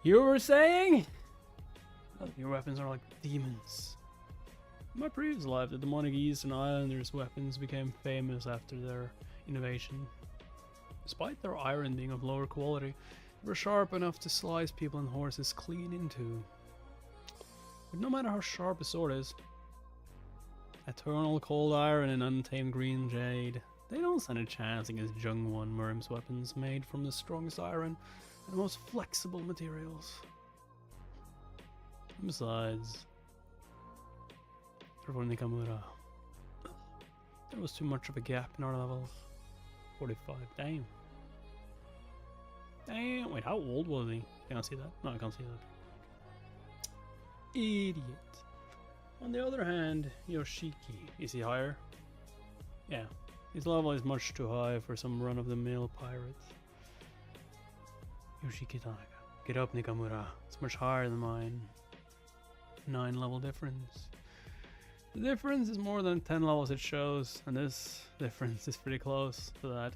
Speaker 1: You were saying? Oh, your weapons are like demons. In my previous life, the demonic Eastern Islanders' weapons became famous after their innovation. Despite their iron being of lower quality, they were sharp enough to slice people and horses clean into. But no matter how sharp a sword is, eternal cold iron and untamed green jade, they don't stand a chance against Jungwon Murim's weapons made from the strongest iron and the most flexible materials. And besides, for Nikamura, there was too much of a gap in our levels. 45. Damn. Damn. Wait, how old was he? Can I see that? No, I can't see that. Idiot. On the other hand, Yoshiki. Is he higher? Yeah. His level is much too high for some run-of-the-mill pirates. Yoshiki Tanaka. Get up, Nikamura. It's much higher than mine. 9 level difference. The difference is more than 10 levels it shows, and this difference is pretty close to that.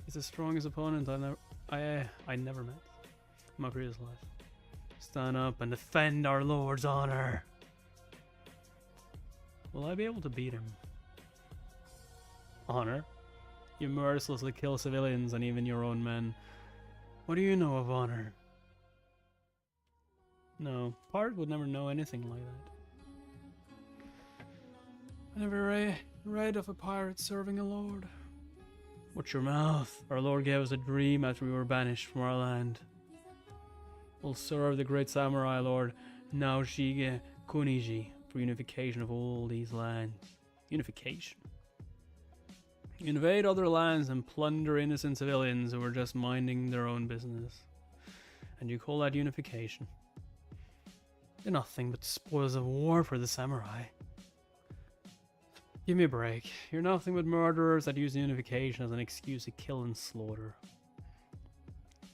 Speaker 1: He's the strongest opponent I never met in my previous life. Stand up and defend our Lord's honor. Will I be able to beat him? Honor? You mercilessly kill civilians and even your own men. What do you know of honor? No, pirate would never know anything like that. I never read of a pirate serving a lord. Watch your mouth. Our lord gave us a dream after we were banished from our land. We'll serve the great samurai lord Naoshige Kuniji for unification of all these lands. Unification? You invade other lands and plunder innocent civilians who are just minding their own business. And you call that unification? They're nothing but spoils of war for the samurai. Give me a break. You're nothing but murderers that use unification as an excuse to kill and slaughter.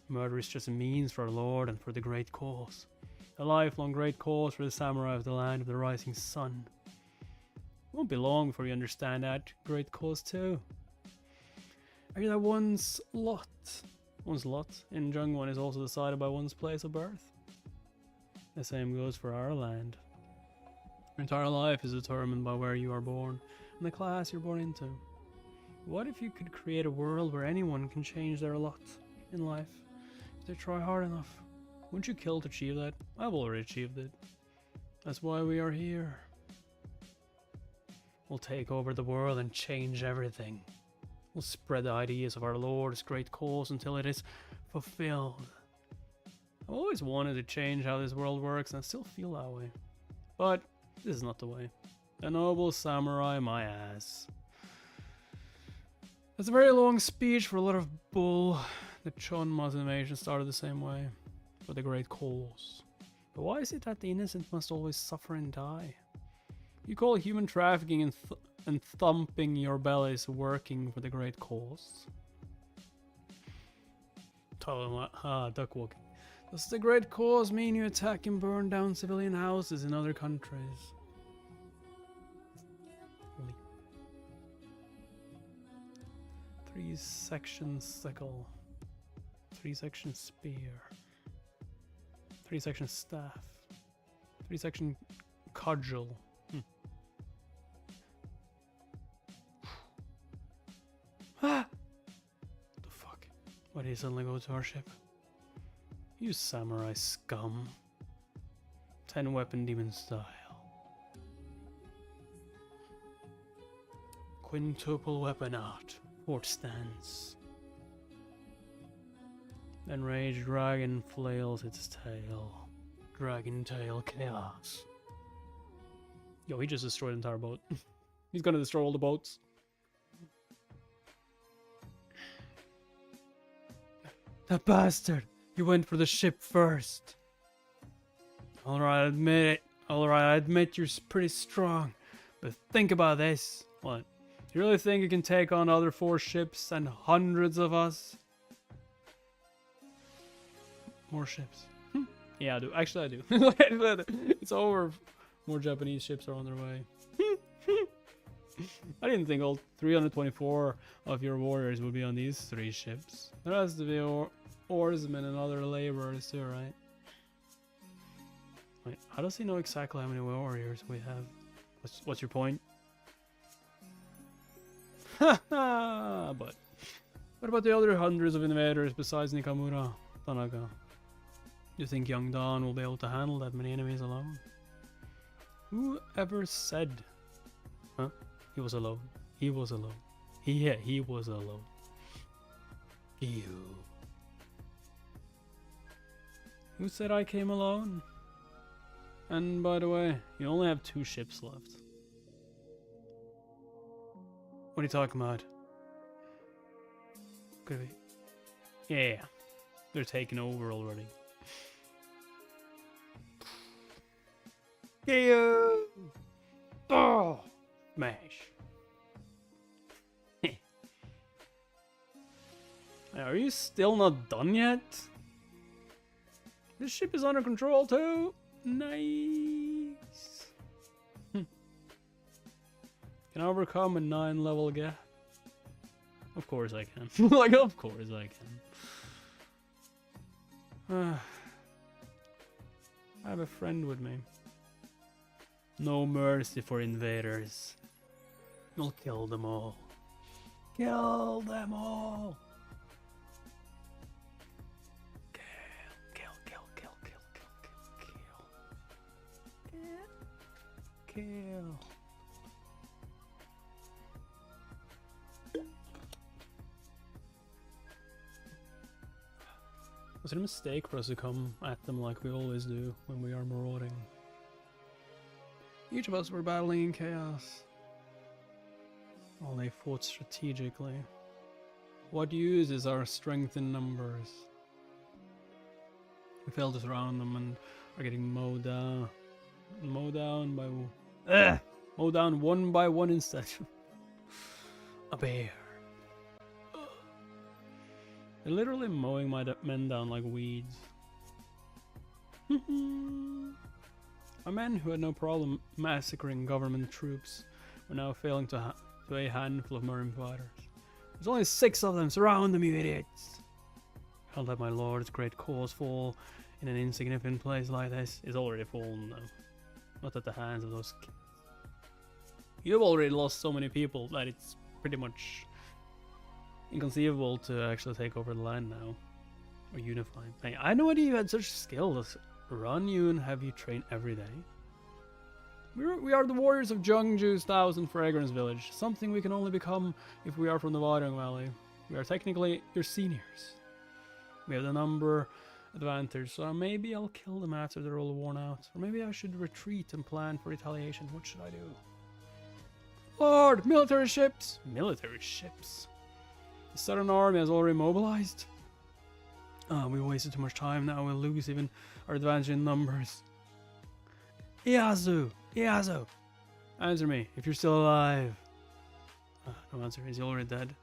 Speaker 1: Murder is just a means for our lord and for the great cause. A lifelong great cause for the samurai of the land of the rising sun. It won't be long before you understand that great cause too. Are you that one's lot? One's lot in Jungwon is also decided by one's place of birth. The same goes for our land. Your entire life is determined by where you are born and the class you're born into. What if you could create a world where anyone can change their lot in life if they try hard enough? Wouldn't you kill to achieve that? I've already achieved it. That's why we are here. We'll take over the world and change everything. We'll spread the ideas of our Lord's great cause until it is fulfilled. I've always wanted to change how this world works, and I still feel that way. But this is not the way. A noble samurai, my ass. That's a very long speech for a lot of bull. The Chon motivation started the same way, for the great cause. But why is it that the innocent must always suffer and die? You call human trafficking and thumping your bellies working for the great cause? Duck walking. Does the great cause mean you attack and burn down civilian houses in other countries? 3-section sickle. 3-section spear. 3-section staff. 3-section cudgel. Ah! What the fuck? Why did he suddenly go to our ship? You samurai scum. 10 weapon demon style. Quintuple weapon art. Fort stance. Then rage dragon flails its tail. Dragon tail chaos. Yo, he just destroyed the entire boat. He's gonna destroy all the boats. That bastard! He went for the ship first. Alright, I admit it. Alright, I admit you're pretty strong. But think about this. What? You really think you can take on other 4 ships and hundreds of us? More ships. Yeah, I do. Actually, I do. It's over. More Japanese ships are on their way. I didn't think all 324 of your warriors would be on these 3 ships. There has to be oarsmen and other laborers too, right? Wait, how does he know exactly how many warriors we have? What's your point? Haha! But what about the other hundreds of invaders besides Nikamura, Tanaka? You think Yuseong Dan will be able to handle that many enemies alone? Who ever said? Huh? He was alone. He was alone. He was alone. You. Who said I came alone? And by the way, you only have 2 ships left. What are you talking about? Could it be? Yeah. They're taking over already. Yeah. Oh, smash. Are you still not done yet? This ship is under control too. Nice. Can I overcome a 9 level gap? Of course I can. Like, of course I can. I have a friend with me. No mercy for invaders. We'll kill them all. Kill them all. Kill. kill. Was it a mistake for us to come at them like we always do when we are marauding? Each of us were battling in chaos. While they fought strategically. What use is our strength in numbers? We failed to surround them and are getting mowed down. Mowed down one by one instead. A bear. They're literally mowing my men down like weeds. My men who had no problem massacring government troops were now failing to a handful of Murim fighters. There's only 6 of them. Surround them, you idiots! Can't let my lord's great cause fall in an insignificant place like this. It's already fallen, though. Not at the hands of those kids. You've already lost so many people that it's pretty much inconceivable to actually take over the land now. Or unify. Hey, I had no idea you had such skills. Run you and have you train every day. We are the warriors of Jeongju's 1,000 Fragrance Village. Something we can only become if we are from the Wadong Valley. We are technically your seniors. We have the number advantage, so maybe I'll kill them after they're all worn out. Or maybe I should retreat and plan for retaliation. What should I do? Lord! Military ships! Military ships? The Southern Army has already mobilized? We wasted too much time now. We'll lose even our advantage in numbers. Ieyasu! Ieyasu! Answer me, if you're still alive. No answer. Is he already dead?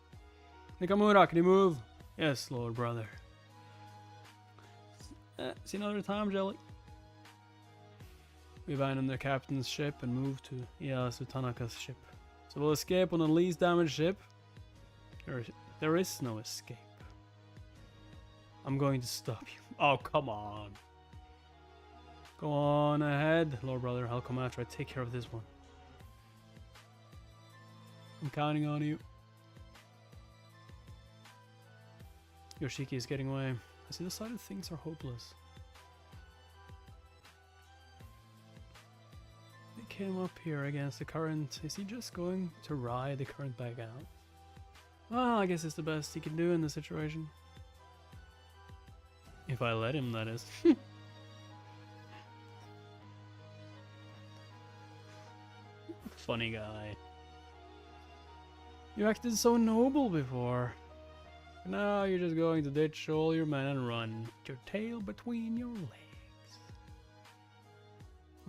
Speaker 1: Nakamura, can you move? Yes, Lord Brother. See another time, Jelly. We abandoned the captain's ship and moved to Ieyasu Tanaka's ship. So we'll escape on the least damaged ship. There is no escape. I'm going to stop you. Oh, come on. Go on ahead, Lord Brother. I'll come after I take care of this one. I'm counting on you. Yoshiki is getting away. I see the side of things are hopeless. They came up here against the current. Is he just going to ride the current back out? Well, I guess it's the best he can do in this situation. If I let him, that is. Funny guy. You acted so noble before. Now you're just going to ditch all your men and run with your tail between your legs.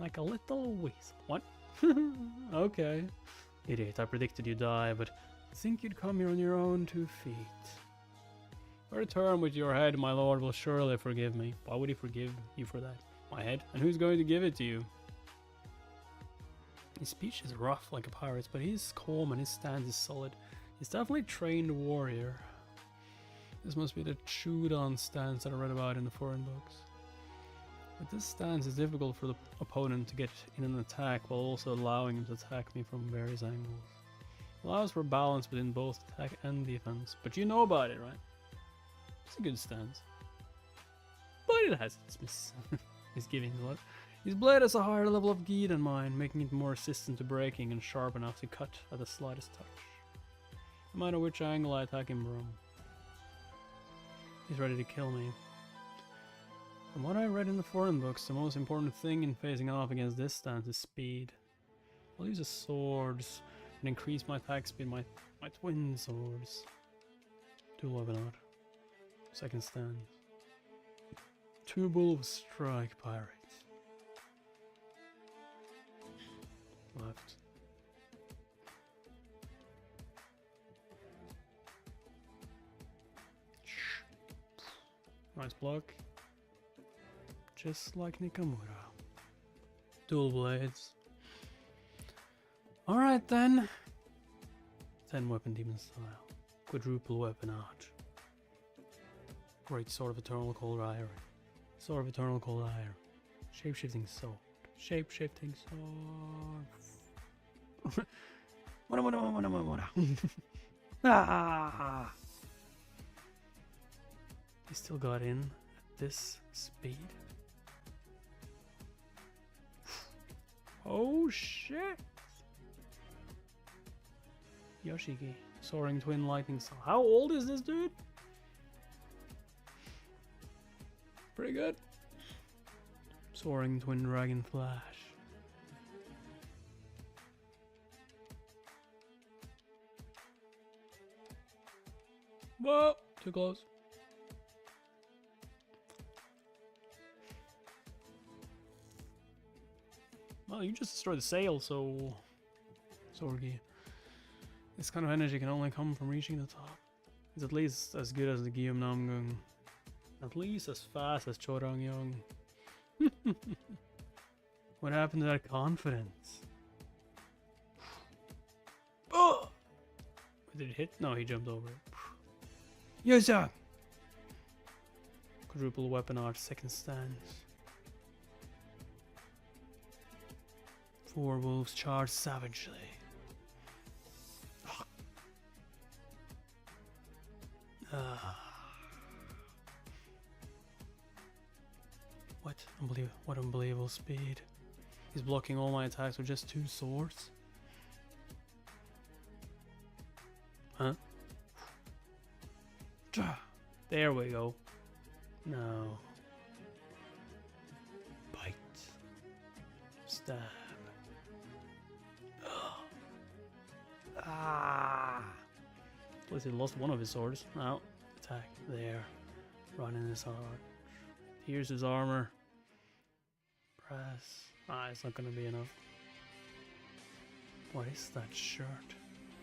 Speaker 1: Like a little weasel. What? Okay. Idiot, I predicted you'd die, but I think you'd come here on your own 2 feet. If I return with your head, my lord will surely forgive me. Why would he forgive you for that? My head? And who's going to give it to you? His speech is rough like a pirate's, but he's calm and his stance is solid. He's definitely a trained warrior. This must be the chewed-on stance that I read about in the foreign books. But this stance is difficult for the opponent to get in an attack while also allowing him to attack me from various angles. It allows for balance between both attack and defense, but you know about it, right? It's a good stance. But it has its misgivings. His blade has a higher level of gi than mine, making it more resistant to breaking and sharp enough to cut at the slightest touch. No matter which angle I attack him from. He's ready to kill me. From what I read in the foreign books, the most important thing in facing off against this stance is speed. I'll use the swords and increase my attack speed, my twin swords. Duel weapon out. Second stance. 2 wolves strike pirate. Left. Nice block. Just like Nakamura. Dual blades. Alright then. 10 weapon demon style. Quadruple weapon arch. Great sword of eternal cold iron. Sword of eternal cold iron. Shape-shifting sword. Shape-shifting sword. Ah! He still got in at this speed. Oh shit! Yoshiki, soaring twin lightning style. How old is this dude? Pretty good. Soaring twin dragon flash. Whoa! Too close. Well, you just destroyed the sail, so... Sorgi. This kind of energy can only come from reaching the top. It's at least as good as the Guillaume Namgung. At least as fast as Chorang Young. What happened to that confidence? Oh! Did it hit? No, he jumped over it. Yuseong! Quadruple weapon art, second stance. 4 wolves charge savagely. What unbelievable speed. He's blocking all my attacks with just 2 swords. Huh? There we go. No. Bite. Stab. Ah! At least he lost one of his swords. Now, attack. There. Running his heart. Here's his armor. Press. Ah, it's not gonna be enough. What is that shirt?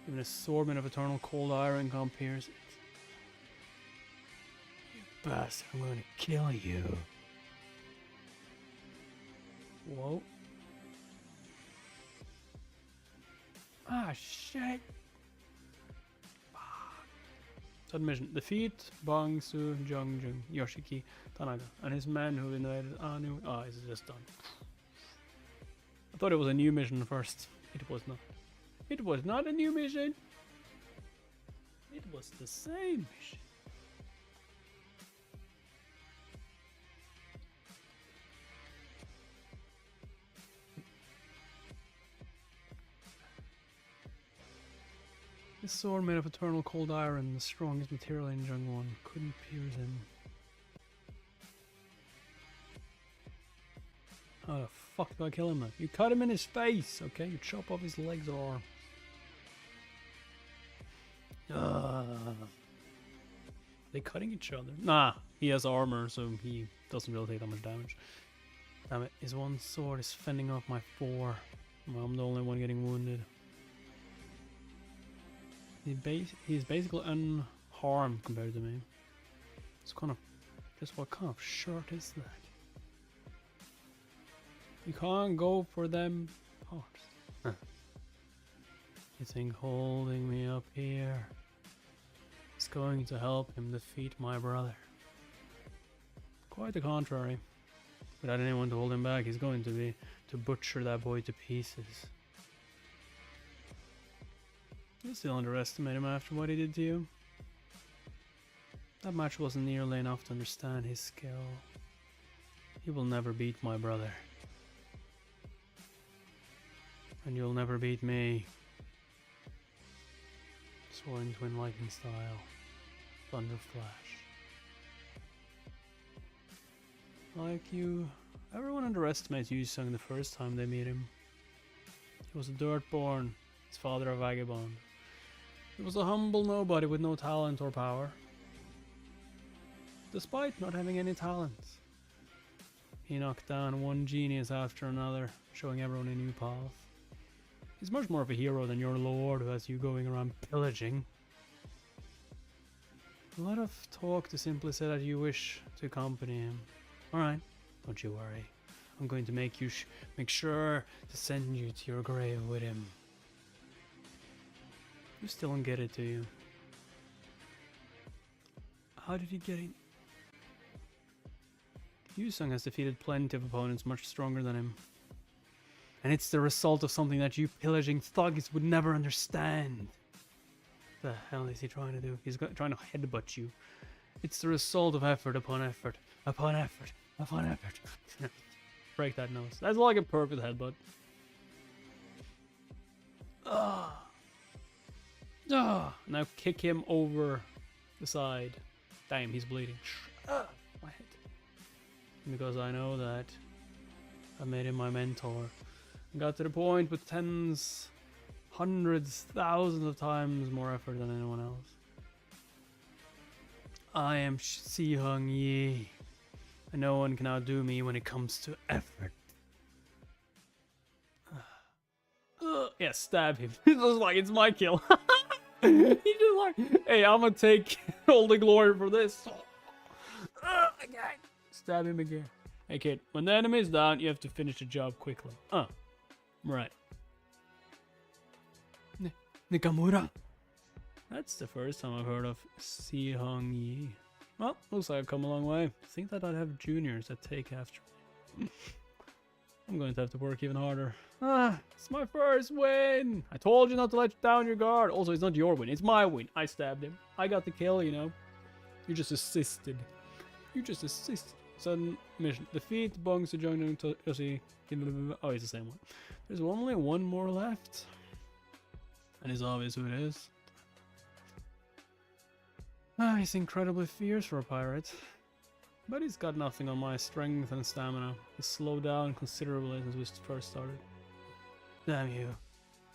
Speaker 1: Even a swordman of eternal cold iron can't pierce it. You bastard, I'm gonna kill you. Whoa. Ah, shit. Submission. Defeat Bang Su Jongjung Yoshiki Tanaka and his men who invaded Anu. Ah, it's just done. I thought it was a new mission first. It was not. It was not a new mission. It was the same mission. This sword made of eternal cold iron, the strongest material in Jungwon, couldn't pierce him. How the fuck do I kill him then? You cut him in his face, okay? You chop off his legs or arm. Are they cutting each other? Nah, he has armor, so he doesn't really take that much damage. Damn it, his one sword is fending off my 4. I'm the only one getting wounded. He's basically unharmed compared to me. It's kind of... Just what kind of shirt is that? You can't go for them parts. Huh. You think holding me up here is going to help him defeat my brother? Quite the contrary. Without anyone to hold him back, he's going to butcher that boy to pieces. You still underestimate him after what he did to you. That match wasn't nearly enough to understand his skill. He will never beat my brother. And you'll never beat me. Soaring twin lightning style. Thunder flash. Like you... Everyone underestimates Yuseong the first time they meet him. He was a dirtborn, his father a vagabond. He was a humble nobody with no talent or power. Despite not having any talents, he knocked down one genius after another, showing everyone a new path. He's much more of a hero than your lord who has you going around pillaging. A lot of talk to simply say that you wish to accompany him. Alright, don't you worry. I'm going to make you make sure to send you to your grave with him. You still don't get it, do you? How did he get in? Yuseong has defeated plenty of opponents much stronger than him. And it's the result of something that you pillaging thugs would never understand. The hell is he trying to do? He's trying to headbutt you. It's the result of effort upon effort, upon effort, upon effort. Break that nose. That's like a perfect headbutt. Now kick him over the side. Damn, he's bleeding. My head. Because I know that I made him my mentor. Got to the point with tens, hundreds, thousands of times more effort than anyone else. I am Si-Hung Yi, and no one can outdo me when it comes to effort. Yeah, stab him. It looks like it's my kill. He just like, hey, I'm gonna take all the glory for this. Again. Stab him again. Hey kid, when the enemy is down, you have to finish the job quickly. Right. Nikamura. That's the first time I've heard of Si-Hung Yi. Well, looks like I've come a long way. I think that I'd have juniors that take after me. I'm going to have to work even harder. It's my first win! I told you not to let down your guard. Also, it's not your win, it's my win. I stabbed him. I got the kill, you know. You just assisted. You just assisted. Sudden mission. Defeat Bong Sejong Toshi. Oh, it's the same one. There's only one more left. And it's obvious who it is. He's incredibly fierce for a pirate. But he's got nothing on my strength and stamina. He's slowed down considerably since we first started. Damn you.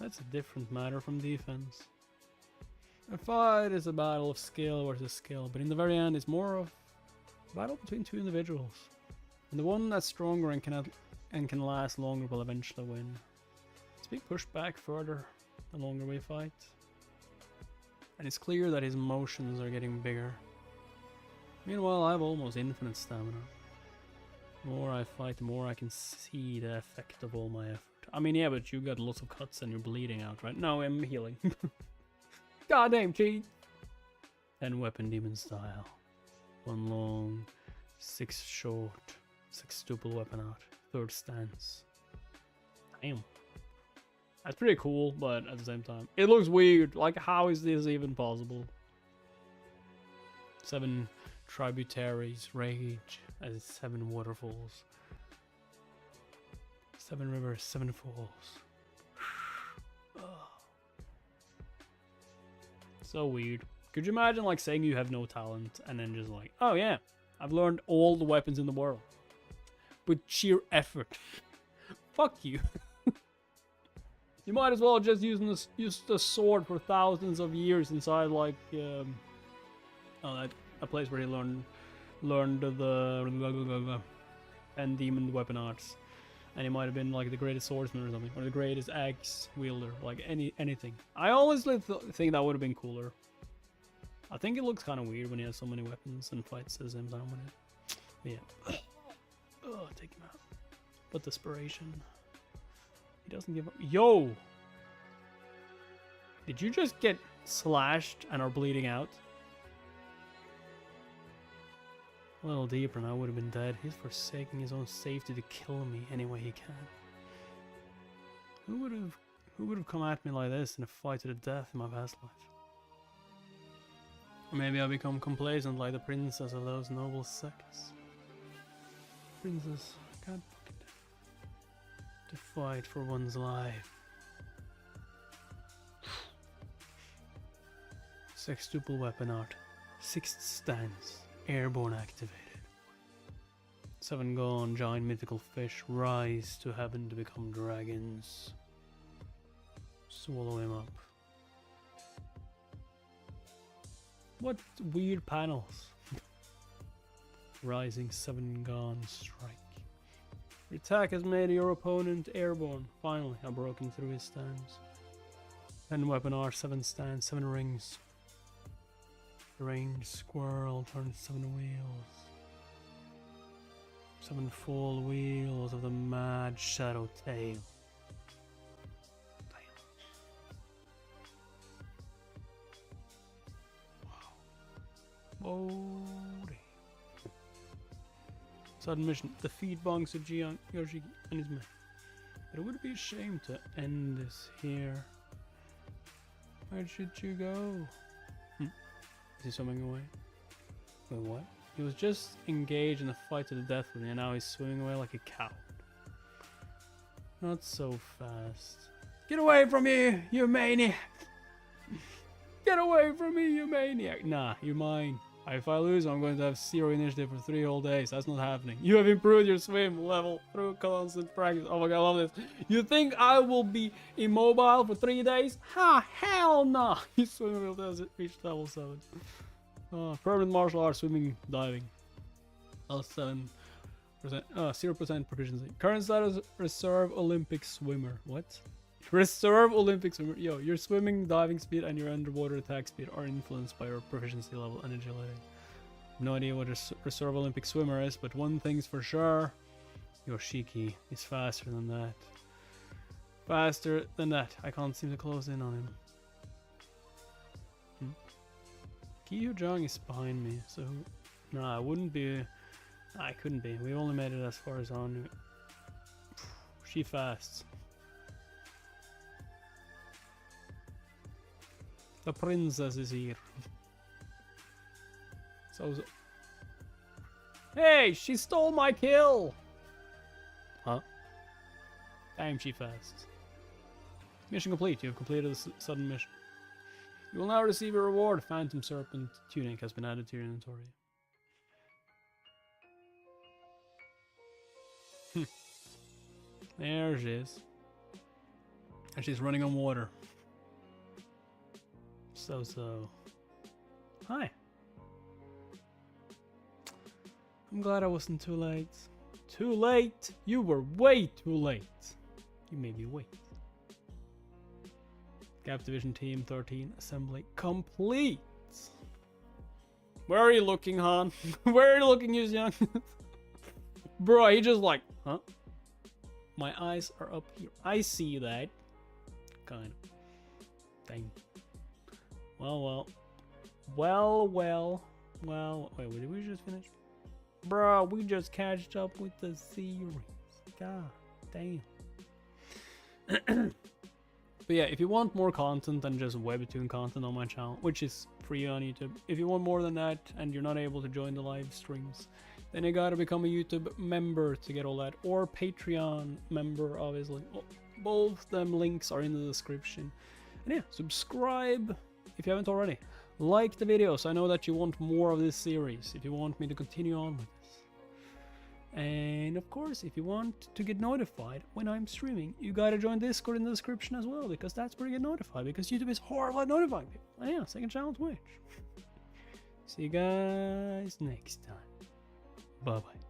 Speaker 1: That's a different matter from defense. A fight is a battle of skill versus skill, but in the very end it's more of a battle between two individuals. And the one that's stronger and can last longer will eventually win. It's being pushed back further the longer we fight. And it's clear that his motions are getting bigger. Meanwhile, I have almost infinite stamina. The more I fight, the more I can see the effect of all my effort. I mean, yeah, but you got lots of cuts and you're bleeding out, right? No, I'm healing. Goddamn cheat! 10 weapon demon style. 1 long, 6 short, 6 duple weapon out. 3rd stance. Damn. That's pretty cool, but at the same time, it looks weird. Like, how is this even possible? 7 tributaries, rage, as 7 waterfalls. 7 rivers, 7 falls. So weird. Could you imagine like saying you have no talent and then just like, oh yeah, I've learned all the weapons in the world. With sheer effort. Fuck you. You might as well just use the sword for thousands of years inside like a place where he learned the and demon weapon arts, and he might have been like the greatest swordsman or something, or the greatest axe wielder, like anything. I honestly think that would have been cooler. I think it looks kind of weird when he has so many weapons and fights at the same time with it. But yeah. Oh, take him out. But desperation. He doesn't give up. Yo! Did you just get slashed and are bleeding out? A little deeper and I would have been dead. He's forsaking his own safety to kill me any way he can. Who would have come at me like this in a fight to the death in my past life? Or maybe I become complacent like the princess of those noble sects. Princess, God, to fight for one's life. 6th weapon art, 6th stance, airborne activated. 7 gone, giant mythical fish rise to heaven to become dragons. Swallow him up. What weird panels. Rising 7 gone strike. The attack has made your opponent airborne. Finally, I've broken through his stance. 10 weapon art, 7 stance, 7 rings. Range squirrel turns 7 wheels. 7 full wheels of the mad shadow tail. Wow. Sudden mission. Defeat Bong Sejong Yoshiki and his men. But it would be a shame to end this here. Where should you go? Is he swimming away? Wait, what? He was just engaged in a fight to the death with me and now he's swimming away like a coward. Not so fast. Get away from me, you maniac! Get away from me, you maniac! Nah, you're mine. If I lose, I'm going to have 0 initiative for 3 whole days. That's not happening. You have improved your swim level through constant practice. Oh my god, I love this. You think I will be immobile for 3 days? Ha! Hell no! You swim will does it reach level 7. Permanent martial arts, swimming, diving. +7%. 0% proficiency. Current status: reserve Olympic swimmer. What? Reserve Olympic swimmer. Yo, your swimming, diving speed, and your underwater attack speed are influenced by your proficiency level and agility. No idea what a reserve Olympic swimmer is, but one thing's for sure: Yoshiki is faster than that. Faster than that. I can't seem to close in on him. Kyujong is behind me, so no, I wouldn't be. I couldn't be. We only made it as far as on. She fasts. The princess is here. So. Hey, she stole my kill! Huh? Damn, she fasts. Mission complete. You have completed the sudden mission. You will now receive a reward. Phantom Serpent tunic has been added to your inventory. There she is. And she's running on water. So. Hi. I'm glad I wasn't too late. Too late? You were way too late. You made me wait. Gap Division Team 13 assembly complete. Where are you looking, Han? Where are you looking, Yuseong? Bro, he just like, huh? My eyes are up here. I see that. Kind of. Dang. Well. Wait, did we just finish? Bro, we just catched up with the series. God damn. But yeah, if you want more content than just webtoon content on my channel, which is free on YouTube, if you want more than that and you're not able to join the live streams, then you gotta become a YouTube member to get all that, or Patreon member, obviously. Both them links are in the description. And yeah, subscribe if you haven't already. Like the video so I know that you want more of this series, if you want me to continue on with this. And of course, if you want to get notified when I'm streaming, you gotta join Discord in the description as well, because that's where you get notified, because YouTube is horrible at notifying people. And yeah, second channel Twitch. See you guys next time. Bye bye.